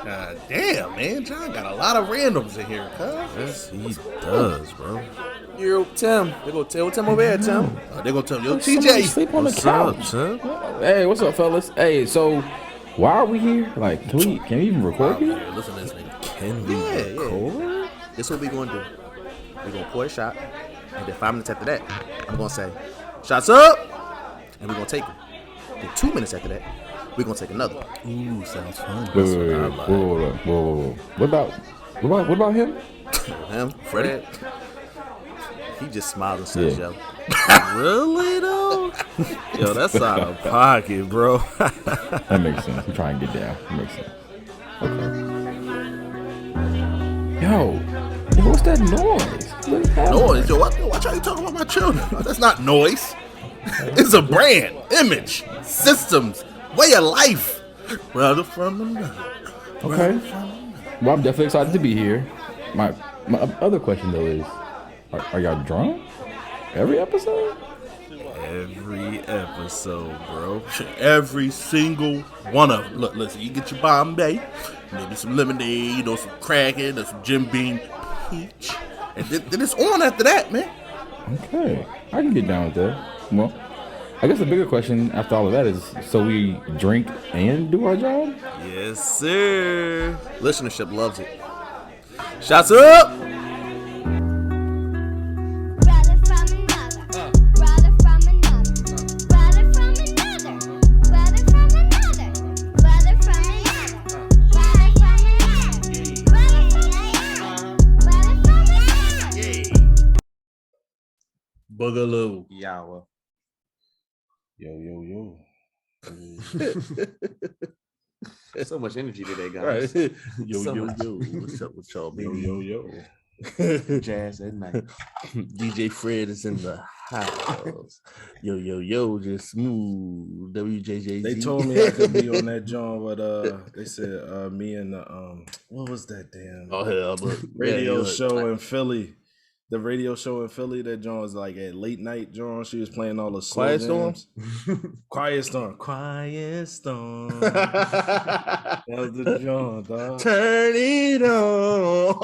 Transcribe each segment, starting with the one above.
God damn, man. John got a lot of randoms in here, cuz. Yes, he does, bro. Yo, Tim. They go tell Tim over here, Tim. They gonna tell me, yo, Somebody TJ. sleep on What's the up, couch. son? Hey, what's up, fellas? Hey, so why are we here? Like, can we even record here? Yeah, listen to this nigga. Can we record? This is what we gonna do. We gonna pour a shot, and then 5 minutes after that, I'm gonna say, "Shots up," and we gonna take them. Then 2 minutes after that, we gonna take another. Ooh, sounds fun. Whoa. What about him? Him, Freddy. He just smiled and says, Yeah. "Yo." Really though? Yo, that's out of pocket, bro. That makes sense. I'm trying to get down. That makes sense. Okay. Yo, what's that noise? What is happening? Noise, yo, watch how you talking about my children. That's not noise. It's a brand, image, systems, way of life. Brother from another. Okay. Well, I'm definitely excited to be here. My other question though is, are y'all drunk every episode? Every episode, bro. Every single one of them. Look, listen, you get your Bombay, maybe some lemonade, or some Kraken, or some Jim Beam peach, and then it's on after that, man. Okay, I can get down with that. Well, I guess the bigger question after all of that is, so we drink and do our job? Yes, sir. Listenership loves it. Shots up. Brother from another, brother from another, brother from another, brother from another, brother from another, brother from another, brother from another. Boogaloo. Yawa. Yo. So much energy today, guys. Right. So Yo. much. What's up with y'all, baby? Yo. Jazz at night. DJ Fred is in the house. Yo, just smooth. WJJZ. They told me I could be on that joint, but they said me and the what was that damn Oh hell, but radio show in Philly. The radio show in Philly, that joint was like at late night, John. She was playing all the slow Quiet jams. Storm? Quiet Storm. That was the joint, dog. Turn it on.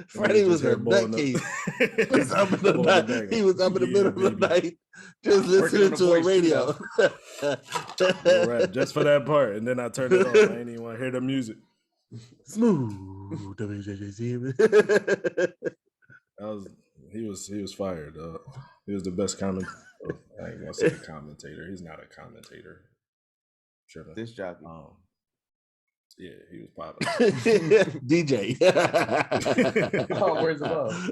Freddie was a blowing nutcase. up. He was up in the night. He was up in the middle of the night, just listening to a radio. Right, just for that part, and then I turned it off. I ain't even want to hear the music. Smooth. WJJZ. He was fired. He was the best comment. I ain't gonna say commentator. He's not a commentator. Sure. This jockey. Yeah, he was popping. DJ. Oh, where's the love?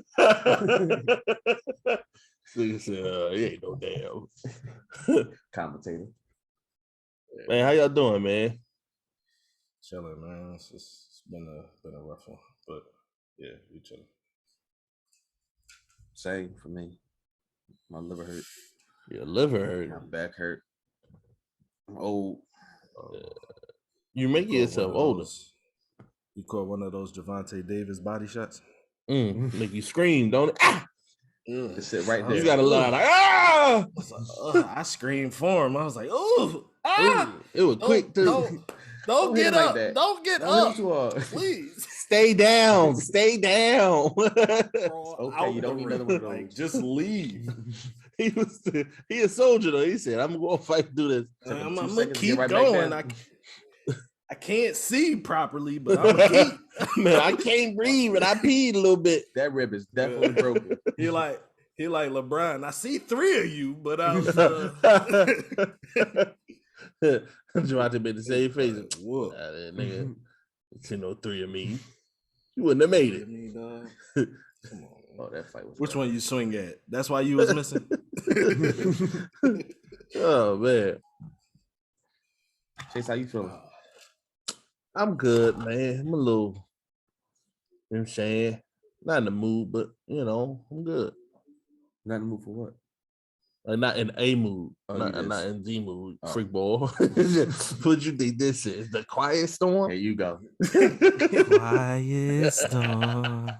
He said, he ain't no damn Commentator. man. How y'all doing, man? Chilling, man. It's been a rough one, but yeah, we chilling. Same for me. My liver hurt. Your liver hurt. My back hurt. I'm old. You making yourself older. You caught one of those Javante Davis body shots? Make you scream, don't it? Ah! Just sit right there. You got a lot like, ah! I screamed for him. I was like, "Ooh, ah!" It was quick too. Don't hit get him like up! that. Don't get Don't hit him up! too hard. Please. Stay down. Stay down. Okay, you don't need another one of those. Like, just leave. He a soldier though. He said, I'm gonna fight through this. I'm 2 gonna seconds to keep get right back going. down. I can't see properly, but I'm gonna keep. Man, I can't breathe and I peed a little bit. That rib is definitely broken. He like LeBron. I see 3 of you, but I was Javante made the same face. Whoa. Nigga, you know, 3 of me. You wouldn't have made it. Come on. Oh, that fight was. Which one you swing at? That's why you was missing. Oh man, Chase, how you feeling? I'm good, man. I'm a little, you know what I'm saying? Not in the mood, but you know, I'm good. Not in the mood for what? Like not in a mood, Oh, not you just- in the mood. Oh. Freak ball. What you think this is? The Quiet Storm? There you go. Quiet storm.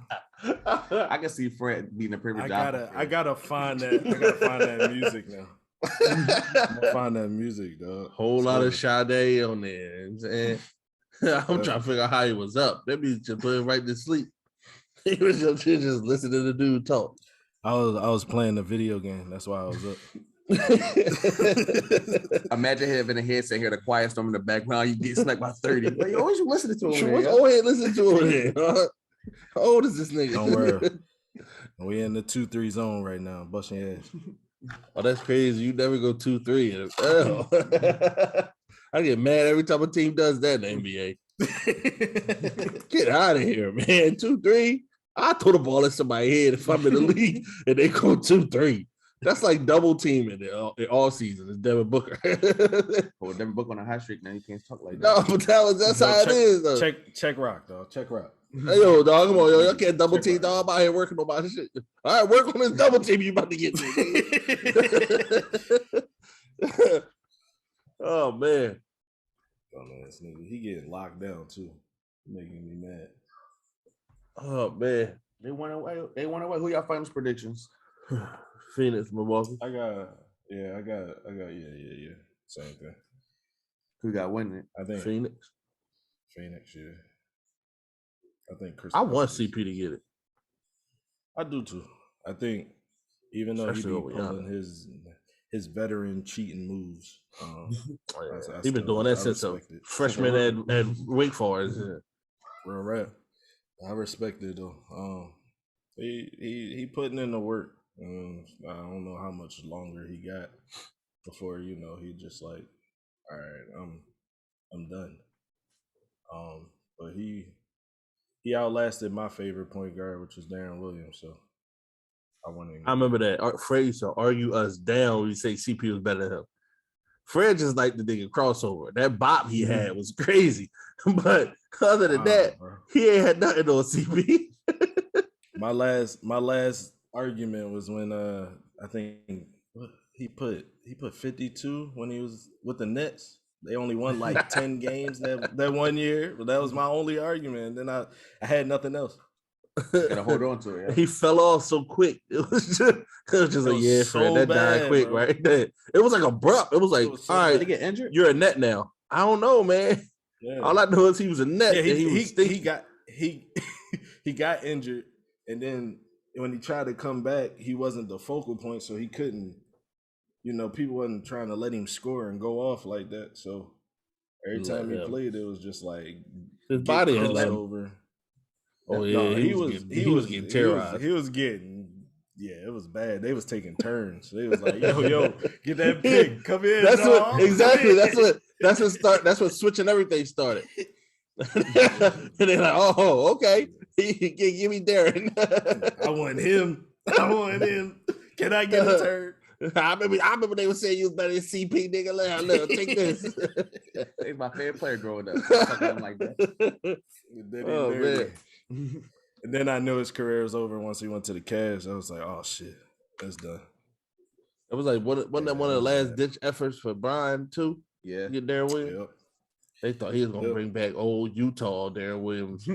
I can see Fred being a perfect job. I gotta find that music now. I'm gonna find that music, dog. Whole lot of Sade on there. You know what I'm saying? I'm trying to figure out how he was up. That means just put him right to sleep. He was just listening to the dude talk. I was playing the video game. That's why I was up. Imagine having a headset, hear the quiet storm in the background. You get sniped by 30. Like, yo, what you listening to him? What's go ahead, listen to him. How old is this nigga? Don't worry. We in the 2-3 zone right now. Busting your ass. Oh, that's crazy. You never go 2-3. Oh. I get mad every time a team does that in the NBA. Get out of here, man. 2-3. I throw the ball at somebody's head if I'm in the league and they go 2-3. That's like double teaming all season. It's Devin Booker. Oh, Devin Booker on a hot streak now. You can't talk like that. No, but that's how it is. Though. Check rock, dog. Check rock. Hey, yo, dog, come on, yo. Y'all can't double team, dog. I'm out here working on my shit. All right, work on this double team you about to get to. Oh, man. Oh, man, this nigga, he getting locked down, too. Making me mad. Oh, man. They went away. Who y'all finals predictions? Phoenix, Milwaukee. I got. Yeah. Same thing. Who got winning it? I think Phoenix, yeah. I think Chris. I want CP to get it. I do too. I think even though he be Especially pulling his veteran cheating moves, He been doing that since a freshman at Wake Forest. Real rap. I respect it though. He putting in the work. I don't know how much longer he got before he just like, all right, I'm done. But he outlasted my favorite point guard, which was Darren Williams. So I remember that. Fred used to argue us down when we say CP was better than him. Fred just liked the nigga crossover. That bop he had was crazy. But other than that, bro, he ain't had nothing on CP. My last argument was when I think he put 52 when he was with the Nets. They only won like 10 games that 1 year. But that was my only argument. And then I had nothing else. Gotta hold on to it. Yeah. He fell off so quick. It was just like, Fred, that died quick, bro. Right? It was like abrupt. It was like, all right, did he get injured? You're a net now. I don't know, man. Yeah. All I know is he was a net. Yeah, he got injured, and then when he tried to come back, he wasn't the focal point, so he couldn't. People wasn't trying to let him score and go off like that. So every time he played, it was just like his body had over. Oh yeah, no, he was getting terrorized. He was getting. Yeah, it was bad. They was taking turns. They was like, yo, get that pick. Come in. That's dog. What exactly. That's what switching everything started. And they're like, oh, okay. Give me Darren. I want him. Can I get a turn? I remember they were saying you was better than CP, nigga. Look, take this. He's my favorite player growing up. I'm like that. Oh man. And then I knew his career was over once he went to the Cavs. I was like, oh shit, that's done. It was like one of the last ditch efforts for Brian too. Yeah, get Darren Williams. Yep. They thought he was gonna bring back old Utah Darren Williams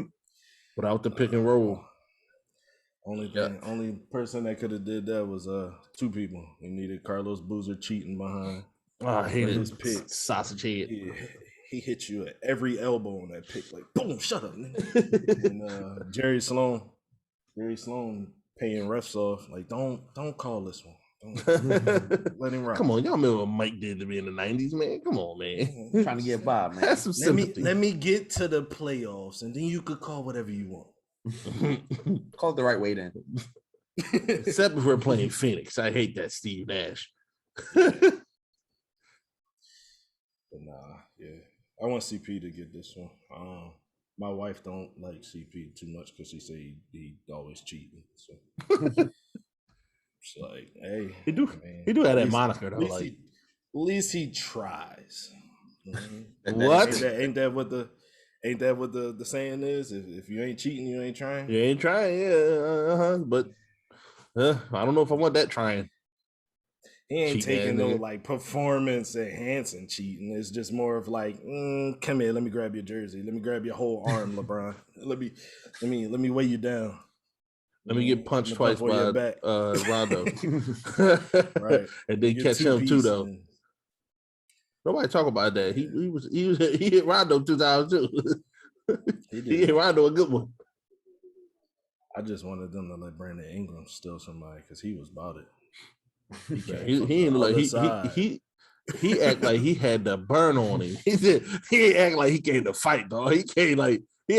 without the pick and roll. Only person that could have did that was two people. We needed Carlos Boozer cheating behind. Oh, I hated his pick. Sausage head. He hit you at every elbow on that pick, like boom, shut up. And Jerry Sloan paying refs off, like don't call this one. Don't let him rock. Come on, y'all remember what Mike did to me in the 90s, man? Come on, man. Trying to get by, man. Have some sympathy. Let me get to the playoffs, and then you could call whatever you want. Call it the right way then. Except if we're playing Phoenix. I hate that Steve Nash. But nah, yeah. I want CP to get this one. My wife don't like CP too much because she say he always cheating. So it's like, hey, he do have that moniker though. At least he tries. Mm-hmm. What? Ain't that what the saying is? If you ain't cheating, you ain't trying. You ain't trying, yeah. But I don't know if I want that trying. He ain't taking no like performance enhancing cheating. It's just more of like, come here, let me grab your jersey, let me grab your whole arm, LeBron. Let me weigh you down. Let me get punched twice by Rondo. Right. And then catch him too though. Nobody talk about that. He hit Rondo 2002. He hit Rondo a good one. I just wanted them to let Brandon Ingram steal somebody because he was about it. He ain't like he act like he had the burn on him. He act like he came to fight, dog. He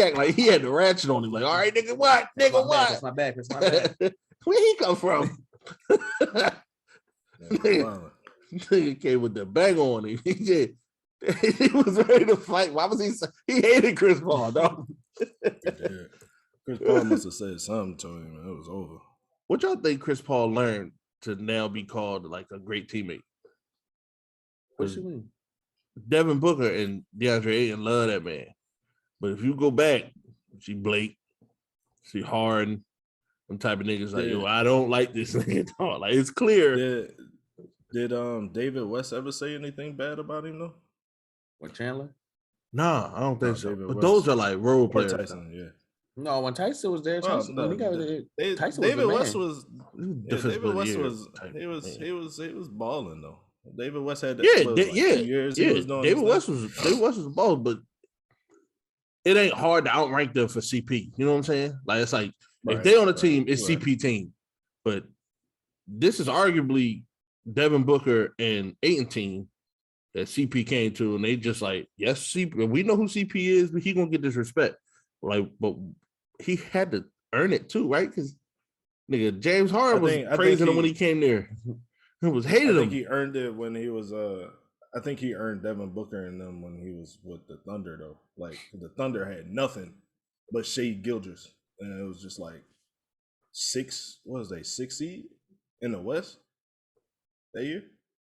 act like he had the ratchet on him. Like, all right, nigga, what? Nigga, what? That's my bad. That's my bad. Where he come from? Nigga came with the bang on him. He was ready to fight. Why was he hated Chris Paul, dog? Chris Paul must have said something to him, and it was over. What y'all think Chris Paul learned to now be called like a great teammate? What you mean? Devin Booker and DeAndre Ayton love that man. But if you go back, see Blake, see Harden, them type of niggas like, yo, I don't like this nigga. Like, it's clear. Did David West ever say anything bad about him though? What, Chandler? Nah, I don't think so. David But West. those are like role players. Tyson, yeah. No, when Tyson was there, Tyson, Well, when he got there, Tyson David was West the man. was Difference David West was he was balling though. David West had 2 years. David West was a ball, but it ain't hard to outrank them for CP. You know what I'm saying? Like, it's like if they on a team, it's CP team. But this is arguably Devin Booker and Ayton team that CP came to, and they just like, yes, CP. We know who CP is, but he gonna get this respect. Like, but he had to earn it too, right? Because nigga, James Harden was praising him when he came there. He was hating him. I think he earned it when he was I think he earned Devin Booker and them when he was with the Thunder though. Like the Thunder had nothing but Shea Gilgeous, and it was just like 6 seed in the West that year?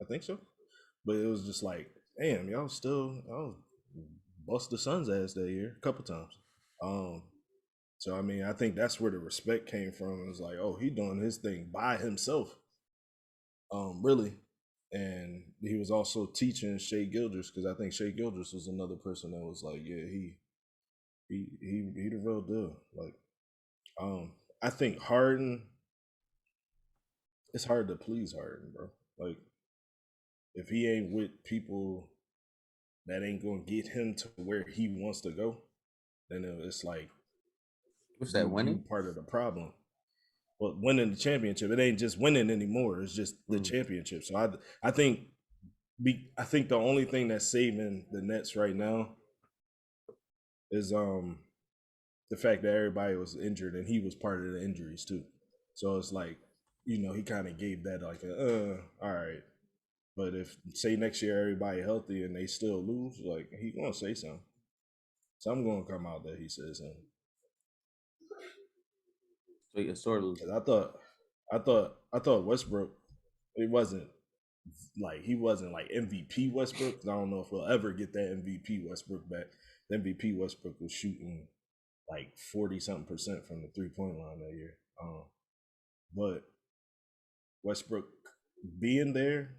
I think so. But it was just like, damn, y'all bust the Suns' ass that year a couple times. So I mean, I think that's where the respect came from. It was like, oh, he doing his thing by himself. Really. And he was also teaching Shea Gilgeous, because I think Shea Gilgeous was another person that was like, yeah, he the real deal. Like, I think Harden, it's hard to please Harden, bro. Like, if he ain't with people that ain't gonna get him to where he wants to go, then it's like, what's that, winning? Part of the problem. Well, winning the championship, it ain't just winning anymore. It's just the championship. So I think the only thing that's saving the Nets right now is the fact that everybody was injured and he was part of the injuries too. So it's like, you know, he kind of gave that like all right. But if say next year everybody healthy and they still lose, like he gonna say something. Something gonna come out that he says something. So you sort of. I thought Westbrook, he wasn't like MVP Westbrook. I don't know if we'll ever get that MVP Westbrook back. The MVP Westbrook was shooting like 40-something% from the 3-point line that year. But Westbrook being there,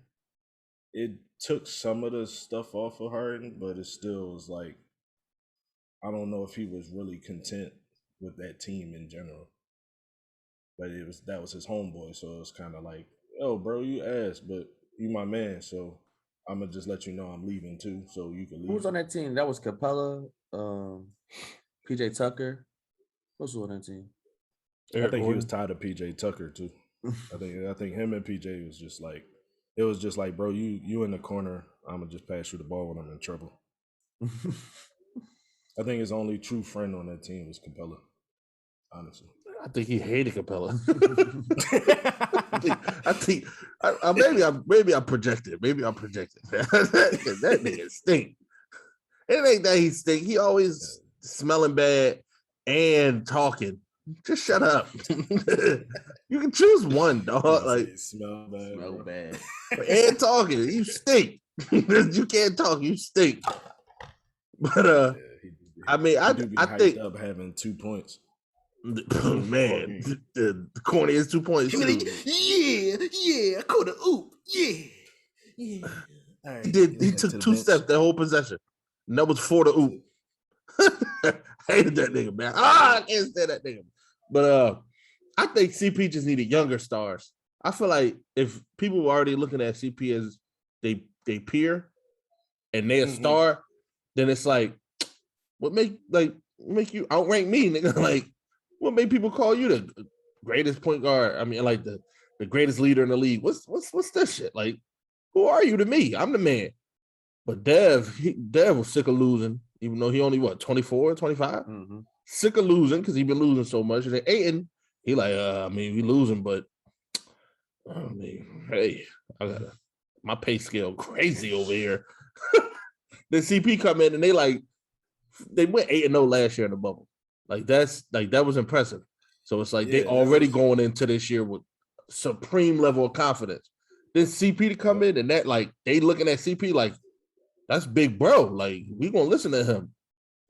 it took some of the stuff off of Harden, but it still was like, I don't know if he was really content with that team in general. But that was his homeboy, so it was kind of like, oh, bro, you asked, but you my man, so I'm gonna just let you know I'm leaving too, so you can leave. Who was on that team? That was Capella, PJ Tucker. Who was on that team? I think he was tired of PJ Tucker too. I think him and PJ was just like, it was just like, bro, you in the corner, I'm gonna just pass you the ball when I'm in trouble. I think his only true friend on that team was Capella, honestly. I think he hated Capella. Maybe I projected. Maybe I projected. that nigga stink. It ain't that he stink. He always smelling bad and talking. Just shut up. You can choose one, dog. Like smell bad. And talking. You stink. You can't talk. You stink. But I mean, I think up having 2 points. Man, the corniest 2 points. Yeah, I caught a oop. Yeah. Right. He took 2 steps that whole possession. And that was for the oop. Hated that nigga, man. I can't stand that nigga. But I think CP just needed younger stars. I feel like if people were already looking at CP as they peer, and they're a star, then it's like, what make you outrank me, nigga? Like, what made people call you the greatest point guard? I mean, like the greatest leader in the league. What's this shit? Like, who are you to me? I'm the man. But Dev was sick of losing, even though he only 24, 25? Sick of losing because he been losing so much. And then Ayton, he like, we losing, but I mean, hey, I got my pay scale crazy over here. Then CP come in and they went 8-0 last year in the bubble. Like that was impressive. So it's like they already going into this year with supreme level of confidence. Then CP to come in and that like they looking at CP like that's big bro. Like we gonna listen to him.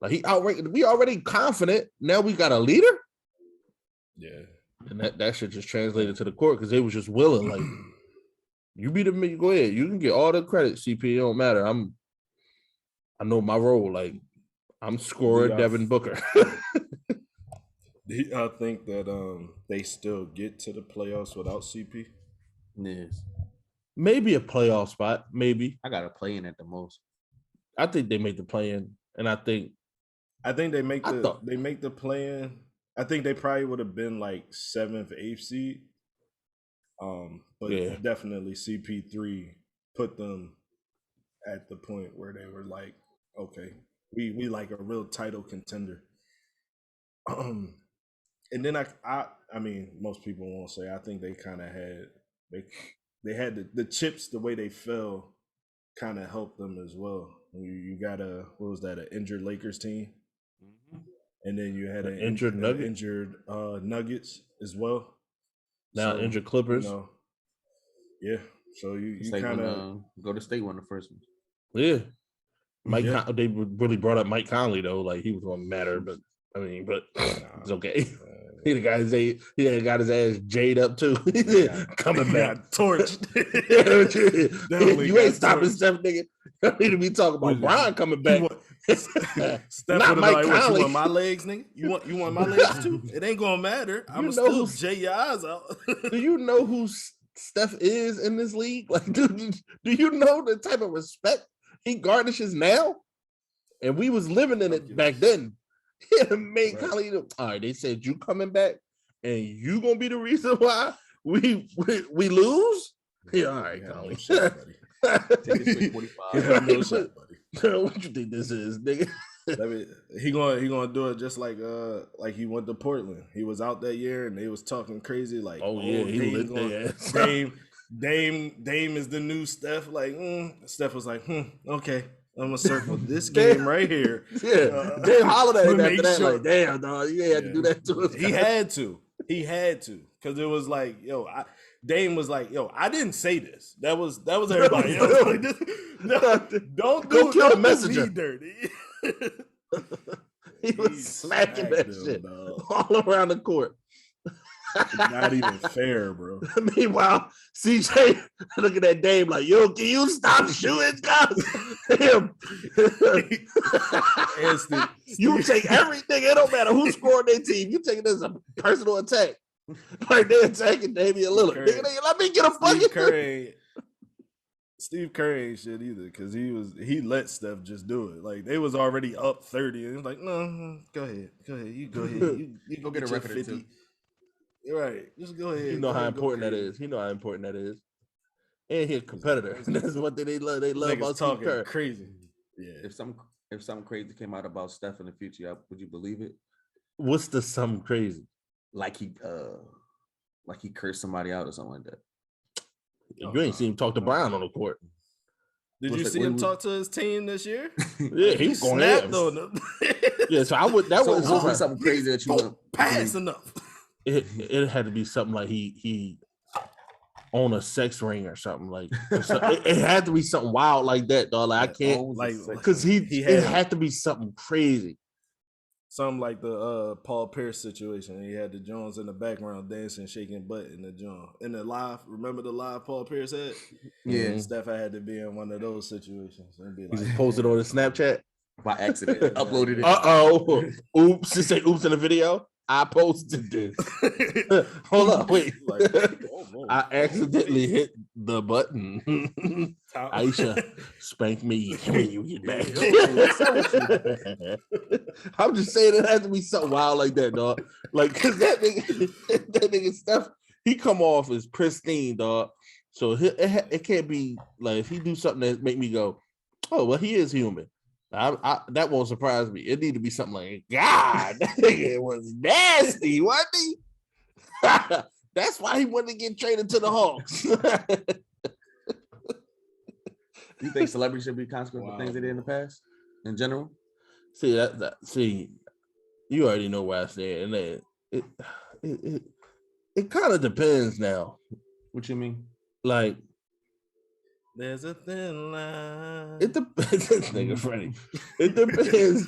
Like he outranked. We already confident. Now we got a leader. Yeah, and that shit just translated to the court because they was just willing. Like you beat him, go ahead. You can get all the credit. CP, it don't matter. I know my role. Like I'm scorer Devin Booker. Do y'all think that they still get to the playoffs without CP? Yes. Maybe a playoff spot. Maybe I got to play in at the most. I think they make the play in, and I think they make the play in. I think they probably would have been like 7th, 8th seed. But definitely CP3 put them at the point where they were like, okay, we like a real title contender. And then I mean, most people won't say. I think they kind of had they had the chips. The way they fell kind of helped them as well. You got an injured Lakers team, and then you had an injured Nuggets as well. Now injured Clippers. Yeah. So you kind of go to state won the first one. Yeah. They really brought up Mike Conley though, like he was going to matter, but I mean, it's okay. He got his ass jade up too. Coming back, torched. You ain't stopping Steph, nigga. I need to be talking about Brian coming back. Steph not Mike Conley. You want my legs, nigga? You want my legs too? It ain't gonna matter. I'm still jay your eyes out. Do you know who Steph is in this league? Like, do you know the type of respect he garnishes now? And we was living in it back then. Yeah, made Conley. All right, they said you coming back, and you gonna be the reason why we lose. Yeah, all right, Conley. Take this 45. What you think this is, nigga? He gonna do it just like he went to Portland. He was out that year, and they was talking crazy like, he lit their ass. Dame is the new Steph. Like Steph was like, okay. I'm gonna circle this game right here. Yeah, they hollered at him after that. Like, damn, dog, you ain't had to do that to us. He had to, because it was like, Dame was like, I didn't say this. That was everybody else. Like, don't kill the messenger. Dirty. He was smacking that shit all around the court. Not even fair, bro. Meanwhile, CJ looking at Dame like, yo, can you stop shooting guys? You take everything. It don't matter who's scoring their team. You take it as a personal attack. Like they attacking Damian Lillard. Nigga, let me get a fucking. Steve Kerr ain't shit either, because he let Steph just do it. Like they was already up 30, and he was like, no, go ahead, you go ahead, you go get a record 50. You're right. Just go ahead. You know how important that is. And he's a competitor. That's what they love. They love about talking Steve Kerr. Crazy. Yeah. If something crazy came out about Steph in the future, would you believe it? What's the something crazy? Like he cursed somebody out or something like that. You ain't seen him talk to Brown on the court. Did you see him talk to his team this year? Yeah, he was going snapped on them. Yeah, so I would. That was something crazy that you don't pass enough. It had to be something like he owned a sex ring or something like. It had to be something wild like that, dog. Like I can't because it had to be something crazy. Something like the Paul Pierce situation. He had the Jones in the background dancing, shaking butt in the John in the live. Remember the live Paul Pierce had? Yeah, Steph had to be in one of those situations and be like, he just posted on his Snapchat by accident, uploaded it. Oops! It say oops in the video. I posted this. Hold on, wait. I accidentally hit the button. Aisha, spank me when you get back. I'm just saying it has to be something wild like that, dog. Like, cause that nigga Steph, he come off as pristine, dog. So it can't be like if he do something that make me go, oh well, he is human. That won't surprise me. It need to be something like, God, that nigga was nasty, wasn't he? That's why he wanted to get traded to the Hawks. You think celebrities should be consequent for things they did in the past, in general? See, you already know where I stand, and it kind of depends now. What you mean? Like, there's a thin line. It depends, nigga Freddy. It depends.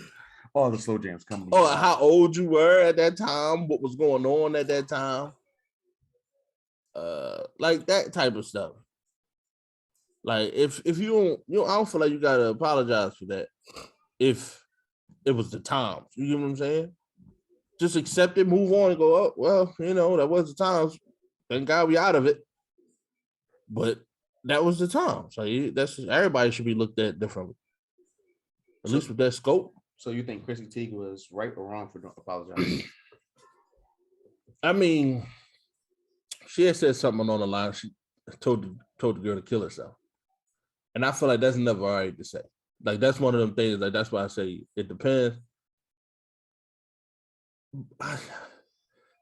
All the slow jams coming. Oh, how old you were at that time? What was going on at that time? Like that type of stuff. Like if you don't, I don't feel like you gotta apologize for that. If it was the times, you get what I'm saying? Just accept it, move on, and go. Oh well, that was the times. Thank God we out of it. But that was the time. So that's everybody should be looked at differently. At least with that scope. So you think Christy Tiegan was right or wrong for apologizing? I mean, she had said something on the line. She told the girl to kill herself. And I feel like that's never all right to say. Like that's one of them things, like that's why I say it depends.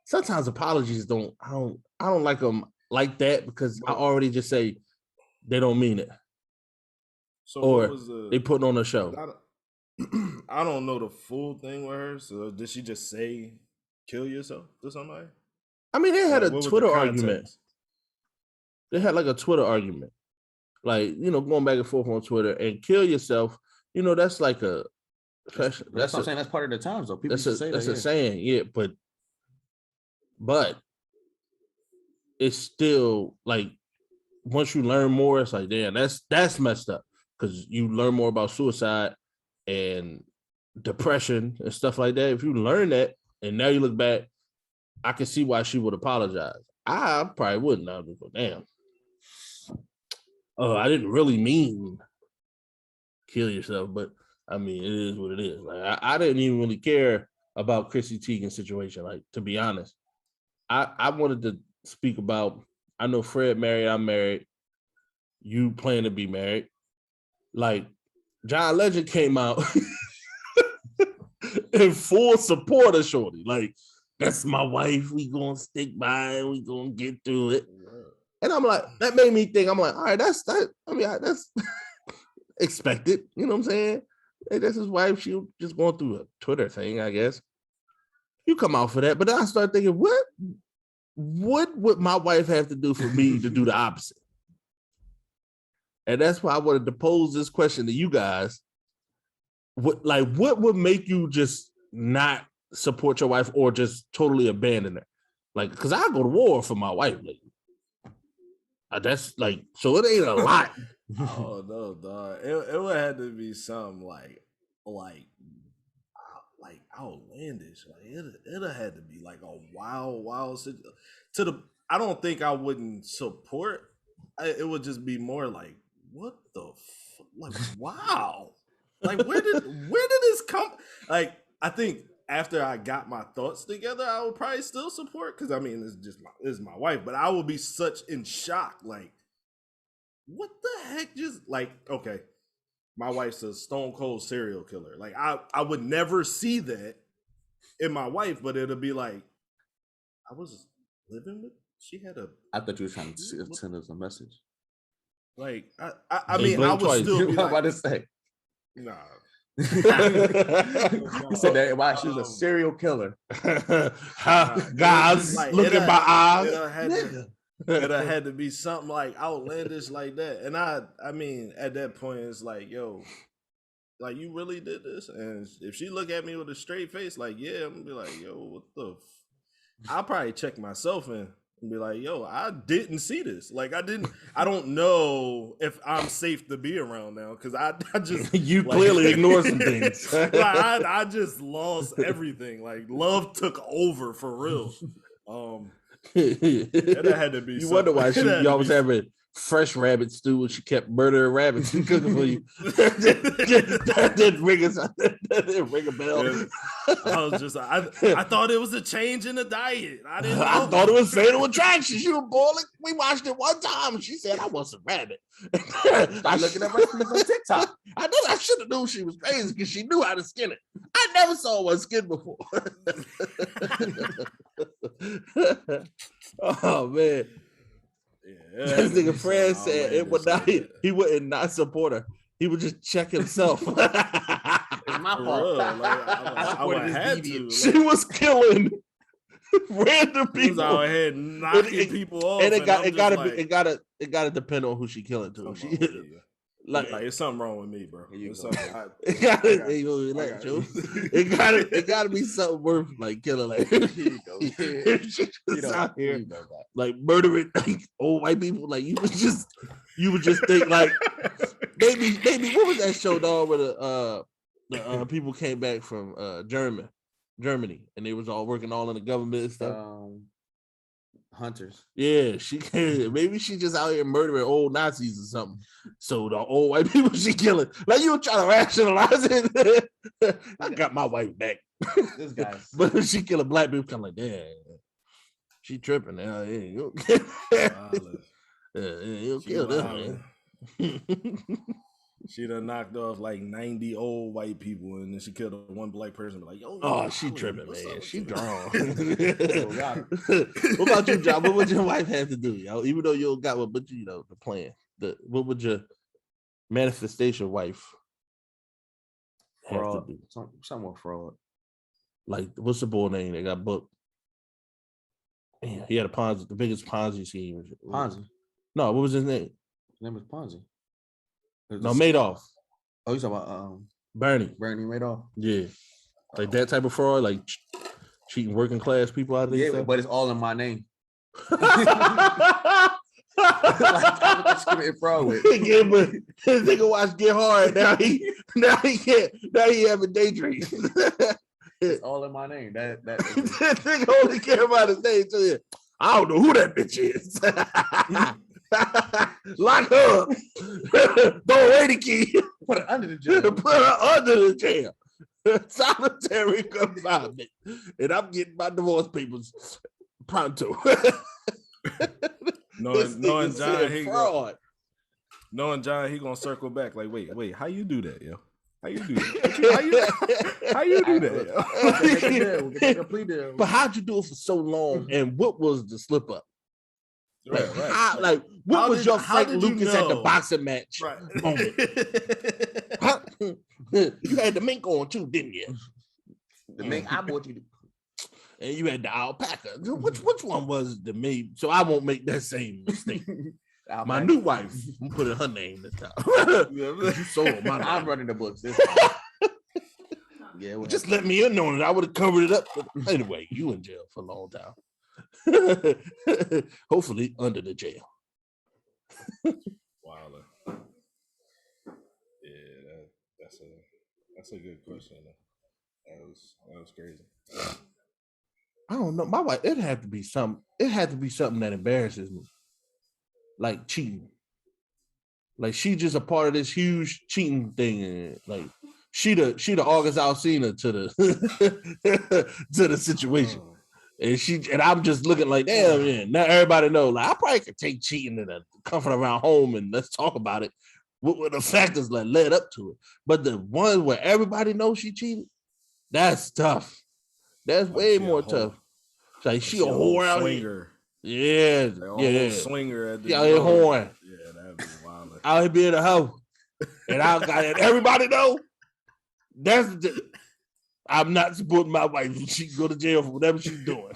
Sometimes apologies I don't like them like that because I already just say they don't mean it. So or they putting on a show. I don't know the full thing with her. So did she just say kill yourself to somebody? I mean, they had a Twitter argument. They had like a Twitter argument. Like, going back and forth on Twitter and kill yourself, that's like a that's what I'm saying. That's part of the times though. People say that's a saying, yeah, but it's still like once you learn more, it's like, damn, that's messed up because you learn more about suicide and depression and stuff like that. If you learn that and now you look back, I can see why she would apologize. I probably wouldn't. I would just go, damn. Oh, I didn't really mean kill yourself, but I mean, it is what it is. Like I didn't even really care about Christy Tiegan's situation. Like, to be honest, I wanted to speak about, I know Fred married, I'm married. You plan to be married. Like, John Legend came out in full support of Shorty. Like, that's my wife. We gonna stick by it. We gonna get through it. And I'm like, that made me think. I'm like, all right, that's expected. You know what I'm saying? Hey, that's his wife. She just going through a Twitter thing, I guess. You come out for that, but then I start thinking, what would my wife have to do for me to do the opposite? And that's why I wanted to pose this question to you guys. What would make you just not support your wife or just totally abandon her? Like, because I go to war for my wife. Like, that's like, so it ain't a lot. Oh no, dog! It would have to be something like outlandish. Like it had to be like a wild I don't think I wouldn't support. It would just be more like, what the like, wow, like where did this come? Like, I think after I got my thoughts together, I would probably still support because I mean it's my wife, but I would be such in shock, like, what the heck? Just like, okay, my wife's a stone cold serial killer. Like I would never see that in my wife, but it'll be like, I was living with. She had a. I thought you were trying to send us a message. Like I mean, I would still be like, about to say, nah. You said that why she was a serial killer. Guys, like, look at my eyes. It had to be something like outlandish like that. And I mean, at that point, it's like, yo, like, you really did this? And if she look at me with a straight face, like, yeah, I'm gonna be like, yo, what the? I'll probably check myself in and be like, yo, I didn't see this. Like, I don't know if I'm safe to be around now because I just You clearly ignore some things. like, I just lost everything. Like, love took over for real. That had to be. You wonder why you always have having fresh rabbit stew and she kept murdering rabbits and cooking for you. That didn't ring a bell. Yeah. I was just, I thought it was a change in the diet. I didn't know. I thought it was Fatal Attraction. She was boiling. We watched it one time and she said, I want some rabbit. I'm looking at recipes on TikTok. I know I should have known she was crazy because she knew how to skin it. I never saw one skin before. Oh man. Yeah, This nigga Fred said it would not, he wouldn't not support her. He would just check himself. It's my For fault. real. Like, I supported would this have deviant. to. She was killing random He was people. out here knocking people off, And I'm just like, it gotta depend on who she killing too. come She on, yeah. like it's something wrong with me, bro. you It's go. something- it gotta, I got hey, yo, you. relax, I got yo. you. It gotta be something worth like killing. Like Here you go. she You just know, out here you know that. like murdering like old white people. Like you would just think like maybe what was that show, dog, where the people came back from Germany and they was all working all in the government and stuff. Hunters. Yeah, she can. Maybe she just out here murdering old Nazis or something. So the old white people she killing. Like you were trying to rationalize it. I got my wife back. This guy's But she killing black people, kind of like, damn, she tripping now. Yeah, you you She kill this wildin'. man. She done knocked off like 90 old white people, and then she killed one black person. Like, yo, Oh, she wildin'. tripping, What's man. up She with you? drawn. What about you, John? What would your wife have to do, yo? Even though you don't got one, but you know the plan. What would your manifestation wife have fraud. to do? Some more fraud. Like, what's the boy name that got booked? Man, he had a Ponzi, the biggest Ponzi scheme. Ponzi. No, what was his name? His name was Ponzi. No, Madoff. Oh, you talking about Bernie. Bernie Madoff? Yeah. Like that type of fraud, like cheating working class people out of Yeah, stuff. but it's all in my name. Like, Like, committing fraud with. yeah, but this nigga watch Get Hard. Now he can't. Now he having daydreams. It's all in my name. That That nigga only care about his name. Too. I don't know who that bitch is. Lock her up. Throw away the key. put it under the jail. Put her under the jail. Solitary confinement. And I'm getting my divorce papers pronto. Knowing John, fraud. he gonna circle back. Like, wait, how you do that, yo? How you do that? How you do that, yo? We can take a plea deal. But how'd you do it for so long? And what was the slip up? Like, Right. What How was did- your how Frank did you Lucas at the know? boxing match Right. moment? Huh? You had the mink on too, didn't you? The mink I bought you. And you had the alpaca. Which one was the mate? So I won't make that same mistake. My new wife, I'm putting her name this time. You sold my I'm name. running the books this time. Yeah, well, Just let me in on it. I would have covered it up. But anyway, you in jail for a long time. Hopefully under the jail. Wilder. Yeah, that's a good question. That was crazy. I don't know. My wife, it had to be something that embarrasses me. Like cheating. Like she just a part of this huge cheating thing. And like she the August Alsina to the to the situation. And I'm just looking like, damn, yeah. Now everybody know. Like I probably could take cheating in the comfort of our home and let's talk about it. What were the factors that led up to it? But the one where everybody knows she cheated, that's tough. That's way more tough. Like she a whore out here. Yeah, yeah. Swinger at the Yeah, here whoring. Yeah, that'd be wild. Out here being a hoe. And and everybody know I'm not supporting my wife. She can go to jail for whatever she's doing.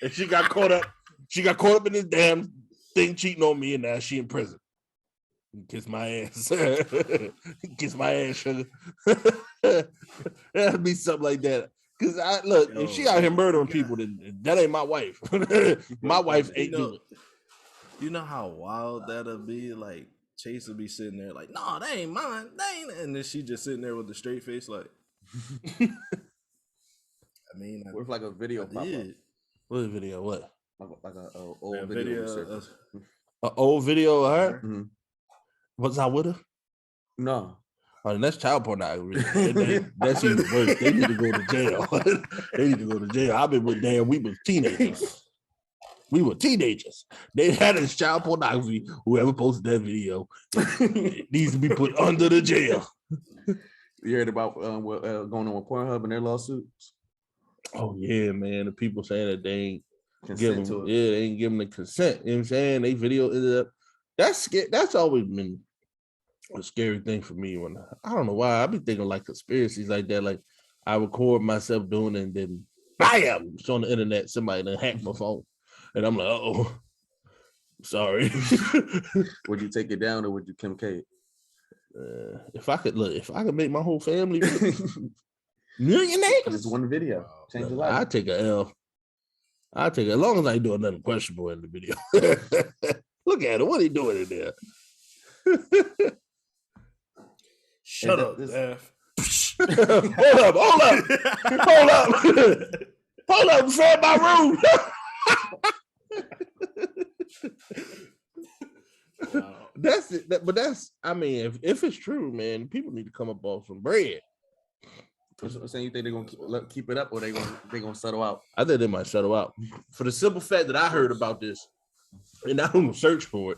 And she got caught up in this damn thing cheating on me, and now she in prison. Kiss my ass. Kiss my ass, sugar. That'd be something like that. Cause I look, if she out here murdering people, then that ain't my wife. My wife ain't doing. You know how wild that'll be? Like Chase will be sitting there like, no, that ain't mine. That ain't, and then she just sitting there with a straight face, like. I mean, With like a video pop up. What video? What? Like a old video. An old video of her? Mm-hmm. Was I with her? No. Oh, that's child pornography. That's even worse. They need to go to jail. They need to go to jail. I've been with Dan. We was teenagers. They had this child pornography. Whoever posted that video needs to be put under the jail. You heard about what going on with PornHub and their lawsuits? Oh yeah, man. The people saying that they ain't Consent to it. Yeah, they ain't giving the consent. You know what I'm saying? They video ended up. That's always been a scary thing for me. When I don't know why I be thinking like conspiracies like that. Like I record myself doing it and then bam, it's on the internet. Somebody done hacked my phone, and I'm like, oh, sorry. Would you take it down or would you Kim K? If I could make my whole family millionaires. Just one video. Change your life. I take a L. I take it as long as I ain't doing nothing questionable in the video. Look at it. What are you doing in there? Shut up, F. Hold up, inside my room. Wow. That's it. But that's, I mean, if it's true, man, people need to come up off some bread. I'm saying, you think they're gonna keep it up or they gonna settle out? I think they might settle out for the simple fact that I heard about this, and I don't search for it.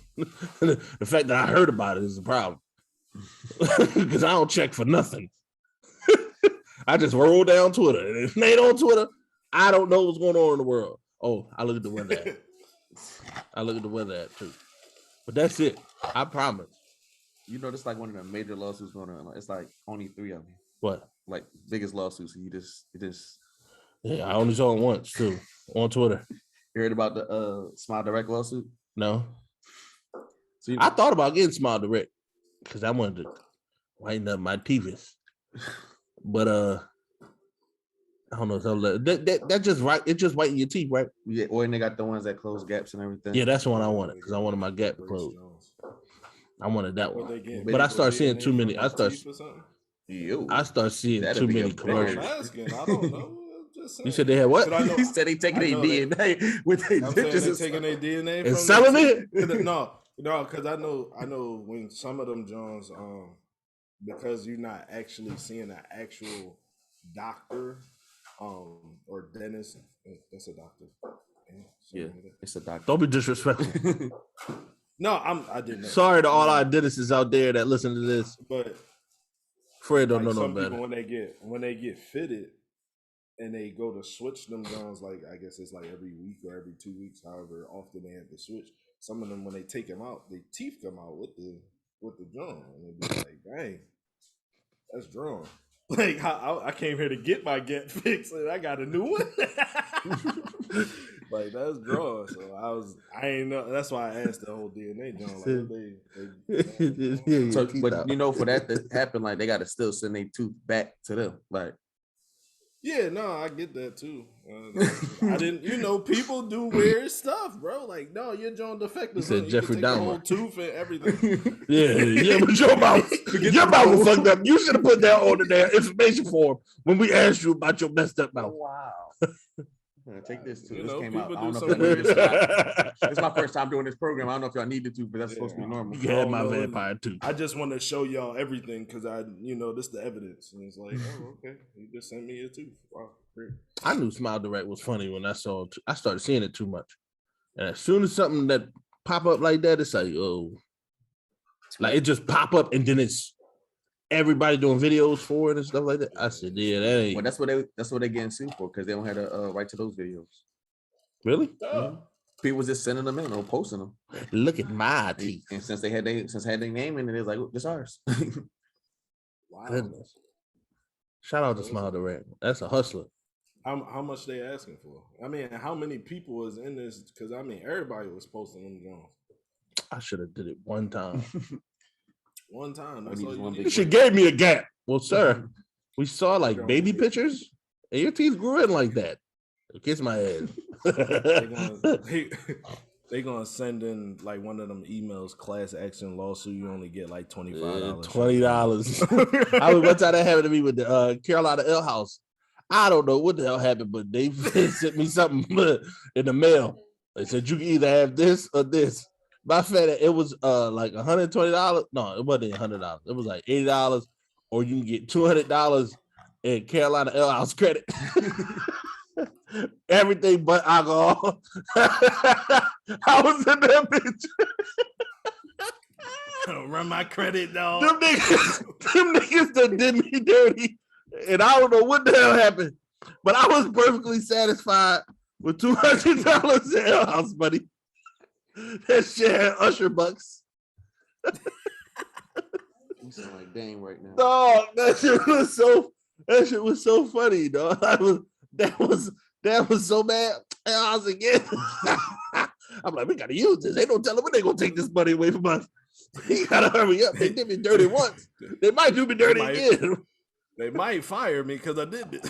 The fact that I heard about it is a problem because I don't check for nothing. I just roll down Twitter, and if it ain't on Twitter, I don't know what's going on in the world. Oh, I look at the weather app. I look at the weather app too, but that's it. I promise. You know, this like one of the major lawsuits going on. It's like only 3 of them. What? Like biggest lawsuits. You just Yeah, I only saw it once too on Twitter. You heard about the Smile Direct lawsuit? No. So I thought about getting Smile Direct because I wanted to whiten up my teeth. But I don't know. That just right. It just whiten your teeth, right? Yeah. Or they got the ones that close gaps and everything. Yeah, that's the one I wanted because I wanted my gap to close. I wanted that one. But I start seeing too many. I start seeing too many commercials. I don't know. You said they had what? He said they taking their DNA with their pictures. Taking their DNA and selling it? No, because I know when some of them Jones, because you're not actually seeing an actual doctor, or dentist. That's a doctor. Yeah, it's a doctor. Don't be disrespectful. No, I didn't know. Sorry to all our dentists out there that listen to this. But Fred don't know no some better. people when they get fitted and they go to switch them guns, like I guess it's like every week or every 2 weeks, however often they have to switch. Some of them, when they take them out, their teeth come out with the drum, and they be like, "Dang, that's drawn." Like I came here to get my gap fixed, and I got a new one. Like that's drawn. So I ain't know. That's why I asked the whole DNA John. Like, so, but you know, for that to happen, like they got to still send their tooth back to them. Like, yeah, no, I get that too. I didn't, people do weird stuff, bro. Like, no, you're John defective. You said Jeffrey Dahmer. Whole tooth and everything. Yeah, but your mouth was fucked up. You should have put that on the damn information form when we asked you about your messed up mouth. Wow. Take this too. This came out. people I don't do know if some y'all weird needed stuff. to. It's my first time doing this program. I don't know if y'all needed to, but that's supposed to be normal. You had my vampire too. I just want to show y'all everything because this the evidence. And it's like, oh, okay. You just sent me a tooth. Wow, great. I knew Smile Direct was funny when I started seeing it too much. And as soon as something that pop up like that, it's like, oh. Like it just pop up and then it's everybody doing videos for it and stuff like that. I said, yeah, that ain't. Well, that's what they getting sued for because they don't have a right to those videos. Really? Mm-hmm. People was just sending them in or posting them. Look at my teeth. And since they had their name in it, it's like, oh, this ours. Wow. Goodness. Shout out to Smile Direct. That's a hustler. How much they asking for? I mean, how many people was in this? Because I mean, everybody was posting them Jones. I should have did it one time. One time. That's all you need. She gave me a gap. Well, sir, we saw like baby pictures And your teeth grew in like that. Kiss my ass. They gonna send in like one of them emails, class action lawsuit. You only get like $25. $20. I was one time that happened to me with the Carolina Ale House. I don't know what the hell happened, but they sent me something in the mail. They said you can either have this or this. My fat, it was like $120. No, it wasn't $100. It was like $80, or you can get $200 in Carolina Ale House credit. Everything but alcohol. I was in that bitch. Run my credit, dog. Them niggas that did me dirty. And I don't know what the hell happened. But I was perfectly satisfied with $200 in Ale House money. That shit had Usher bucks. You sound like Dame right now. Dog, that shit was so funny, dog. That was so bad. And I was again. I'm like, we gotta use this. They don't tell them when they gonna take this money away from us. You gotta hurry up. They did me dirty once. They might do me dirty again. They might fire me because I did it.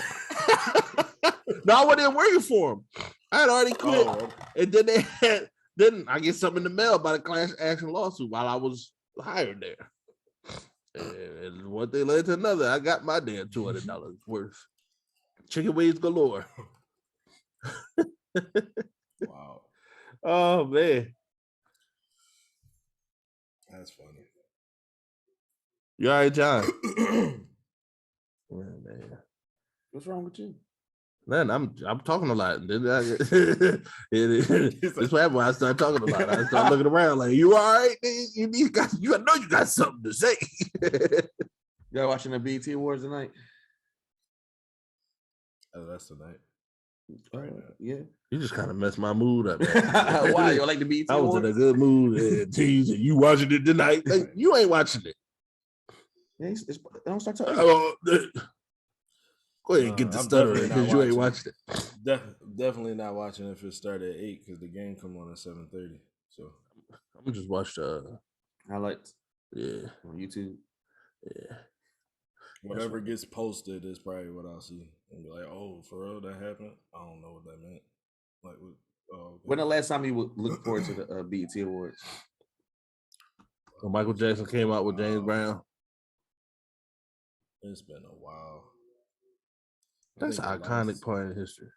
No, I wasn't working for them. I had already quit. And then I get something in the mail by the class action lawsuit while I was hired there. And one thing led to another. I got my damn $200 worth. Chicken wings galore. Wow. Oh man. That's funny. You all right, John? Man. What's wrong with you? Man, I'm talking a lot. That's what happened when I started talking a lot. I started looking around like, you all right? You know you got something to say. Y'all watching the BET Awards tonight? Oh, that's tonight. Yeah. You just kind of messed my mood up. Why? You like the BET I was Awards? in a good mood. You watching it tonight? Like, you ain't watching it. Yeah, don't start talking. Go ahead and get the stuttering because you ain't watching it. Definitely not watching it if it started at 8 because the game come on at 7:30. So I'm gonna just watch the highlights. Yeah, on YouTube. Yeah, whatever gets posted is probably what I'll see and be like, "Oh, for real, that happened." I don't know what that meant. Like, okay. When the last time you looked forward to the BET Awards? When Michael Jackson came out with James Brown. It's been a while. That's an iconic part of history.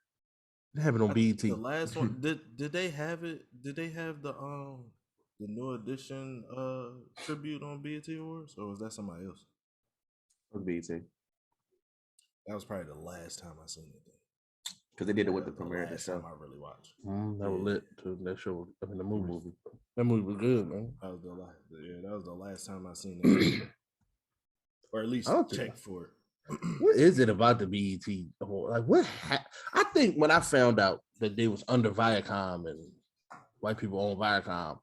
They have it on BET. The last one, did they have it? Did they have the new edition tribute on BET Awards, or was that somebody else? Or BET. That was probably the last time I seen it. Because they did it with the premiere of the show. I really watched. That was lit too. That show, I mean, the movie. That movie was good, man. That was the last time I seen it, or at least check for it. What is it about the BET? Like, I think when I found out that they was under Viacom and white people own Viacom,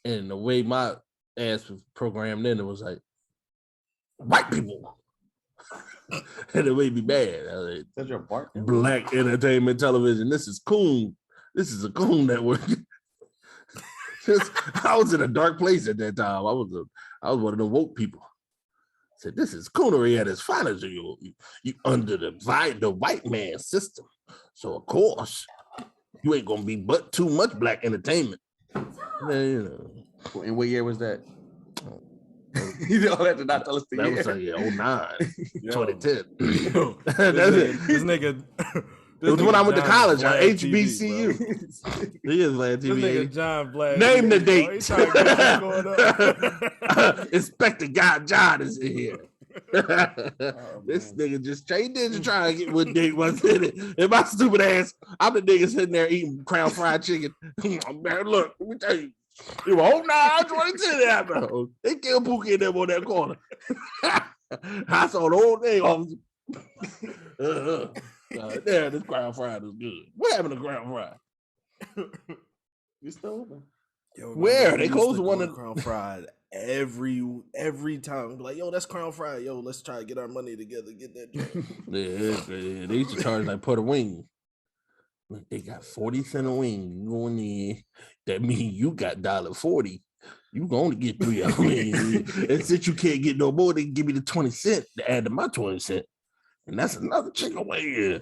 and the way my ass was programmed in, it was like white people, and it made me mad. I was like, that's your part. Black entertainment television. This is cool. This is a cool network. I was in a dark place at that time. I was one of the woke people. Said, this is coonery at its finest. You under the white man system. So of course, you ain't gonna be but too much black entertainment. And what year was that? You don't have to not tell us the year. That was like 09, 2010. This nigga. It was when I went to college at HBCU. He is Vlad TV. This nigga John Vlad. Name the date. Going Inspector John is in here. This nigga just changed in to try and get what date was in it. And my stupid ass, I'm the nigga sitting there eating Crown Fried Chicken. Man, look, let me tell you. It was 09, 2010. They killed Pookie in them on that corner. I saw the whole thing, officer. There, this Crown Fried is good. What happened to Crown Fried? You still open? Where? They closed one of Crown Fried every time. Like, yo, that's Crown Fried. Yo, let's try to get our money together, get that joint. Yeah, they used to charge like per the wing. Look, they got 40 cents a wing. You going in, that means you got $1.40. You gonna get 3 of them. And since you can't get no more, they give me the 20 cents to add to my 20 cents. And that's another chick away.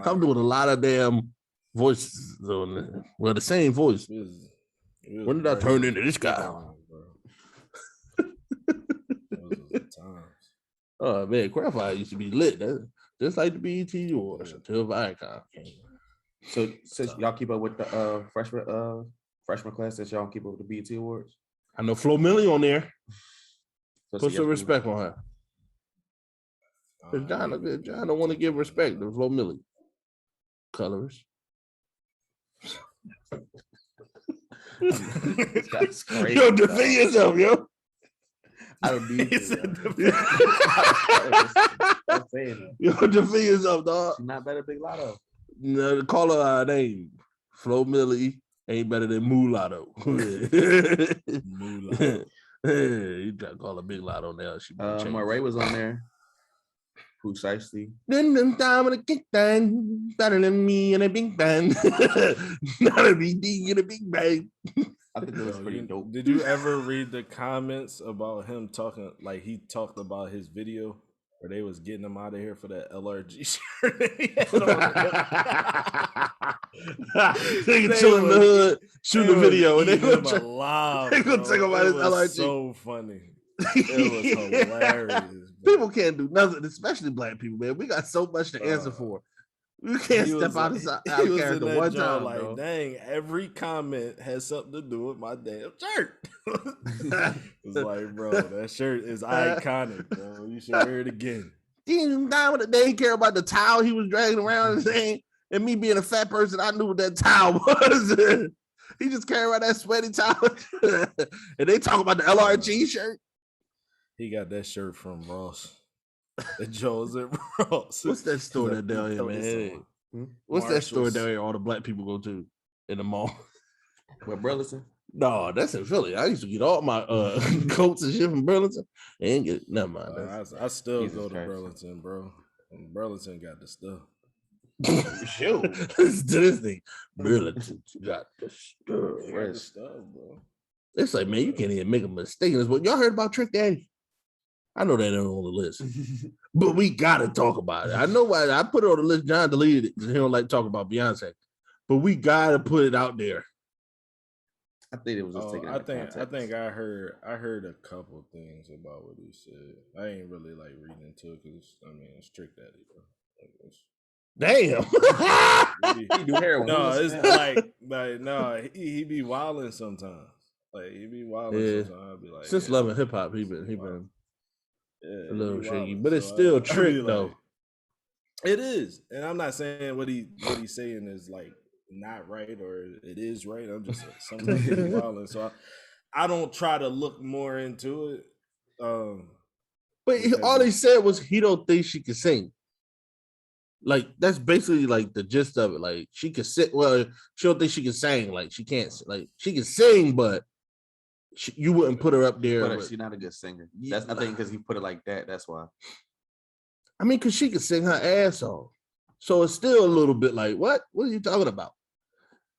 I'm doing a lot of damn voices on there. Well, the same voice. When did I turn into this guy? Oh man, Craft used to be lit. That's just like the BET Awards until Viacom came. So since y'all keep up with the freshman class, that y'all keep up with the BET Awards. I know Flo Milli on there. So Put some respect on her. John don't want to give respect to Flo Milli. Colors. That's crazy. Yo, defend yourself, yo. I don't need it. Yo, defend yourself, dog. She's not better than Big Lotto. No, call her name. Flo Milli ain't better than Mulatto. Mulatto. You try to call her Big Lotto now. She Murray was on there. Precisely. Then time with a kick bang, better than me in a big bang. Not a big D in a big bang. I think it was pretty dope. Did you ever read the comments about him talking? Like he talked about his video where they was getting him out of here for that LRG shirt. They chilling in the hood, shooting the video, and they gonna take him out his LRG. So funny. It was hilarious. People can't do nothing, especially black people, man. We got so much to answer for. We can't step out of character one time. Like, bro. Dang, every comment has something to do with my damn shirt. It's like, bro, that shirt is iconic, bro. You should wear it again. They didn't care about the towel he was dragging around and me being a fat person, I knew what that towel was. He just carried around that sweaty towel. And they talk about the LRG shirt. He got that shirt from Ross. The Joe's at Ross. What's that store that down here, man? What's that store down here all the black people go to in the mall? Where Burlington? No, that's in Philly. I used to get all my coats and shit from Burlington. And get never mind. I still go to Burlington, bro. And Burlington got the stuff. Sure. To this thing, Burlington got the stuff, bro. It's like, man, you can't even make a mistake in this. But y'all heard about Trick Daddy? I know that ain't on the list, but we gotta talk about it. I know why I put it on the list. John deleted it because he don't like talking about Beyonce, but we gotta put it out there. I think it was just taking. I think I heard a couple things about what he said. I ain't really like reading into it because it's Trick Daddy, bro. Damn. He do heroin. No, it's like no, he be wilding sometimes. Like he be wilding sometimes. I'd be like, since loving hip hop, he been a little shaky, but it's still Trick though. It is, and I'm not saying what he's saying is like not right or it is right. I'm just sometimes he's wilding, so I don't try to look more into it. But all he said was he don't think she can sing. Like that's basically like the gist of it. Like she can sit. Well, she don't think she can sing. Like she can't. Like she can sing, but you wouldn't put her up there. But she's not a good singer. That's I think because he put it like that. That's why. I mean, because she can sing her ass off. So it's still a little bit like, what? What are you talking about?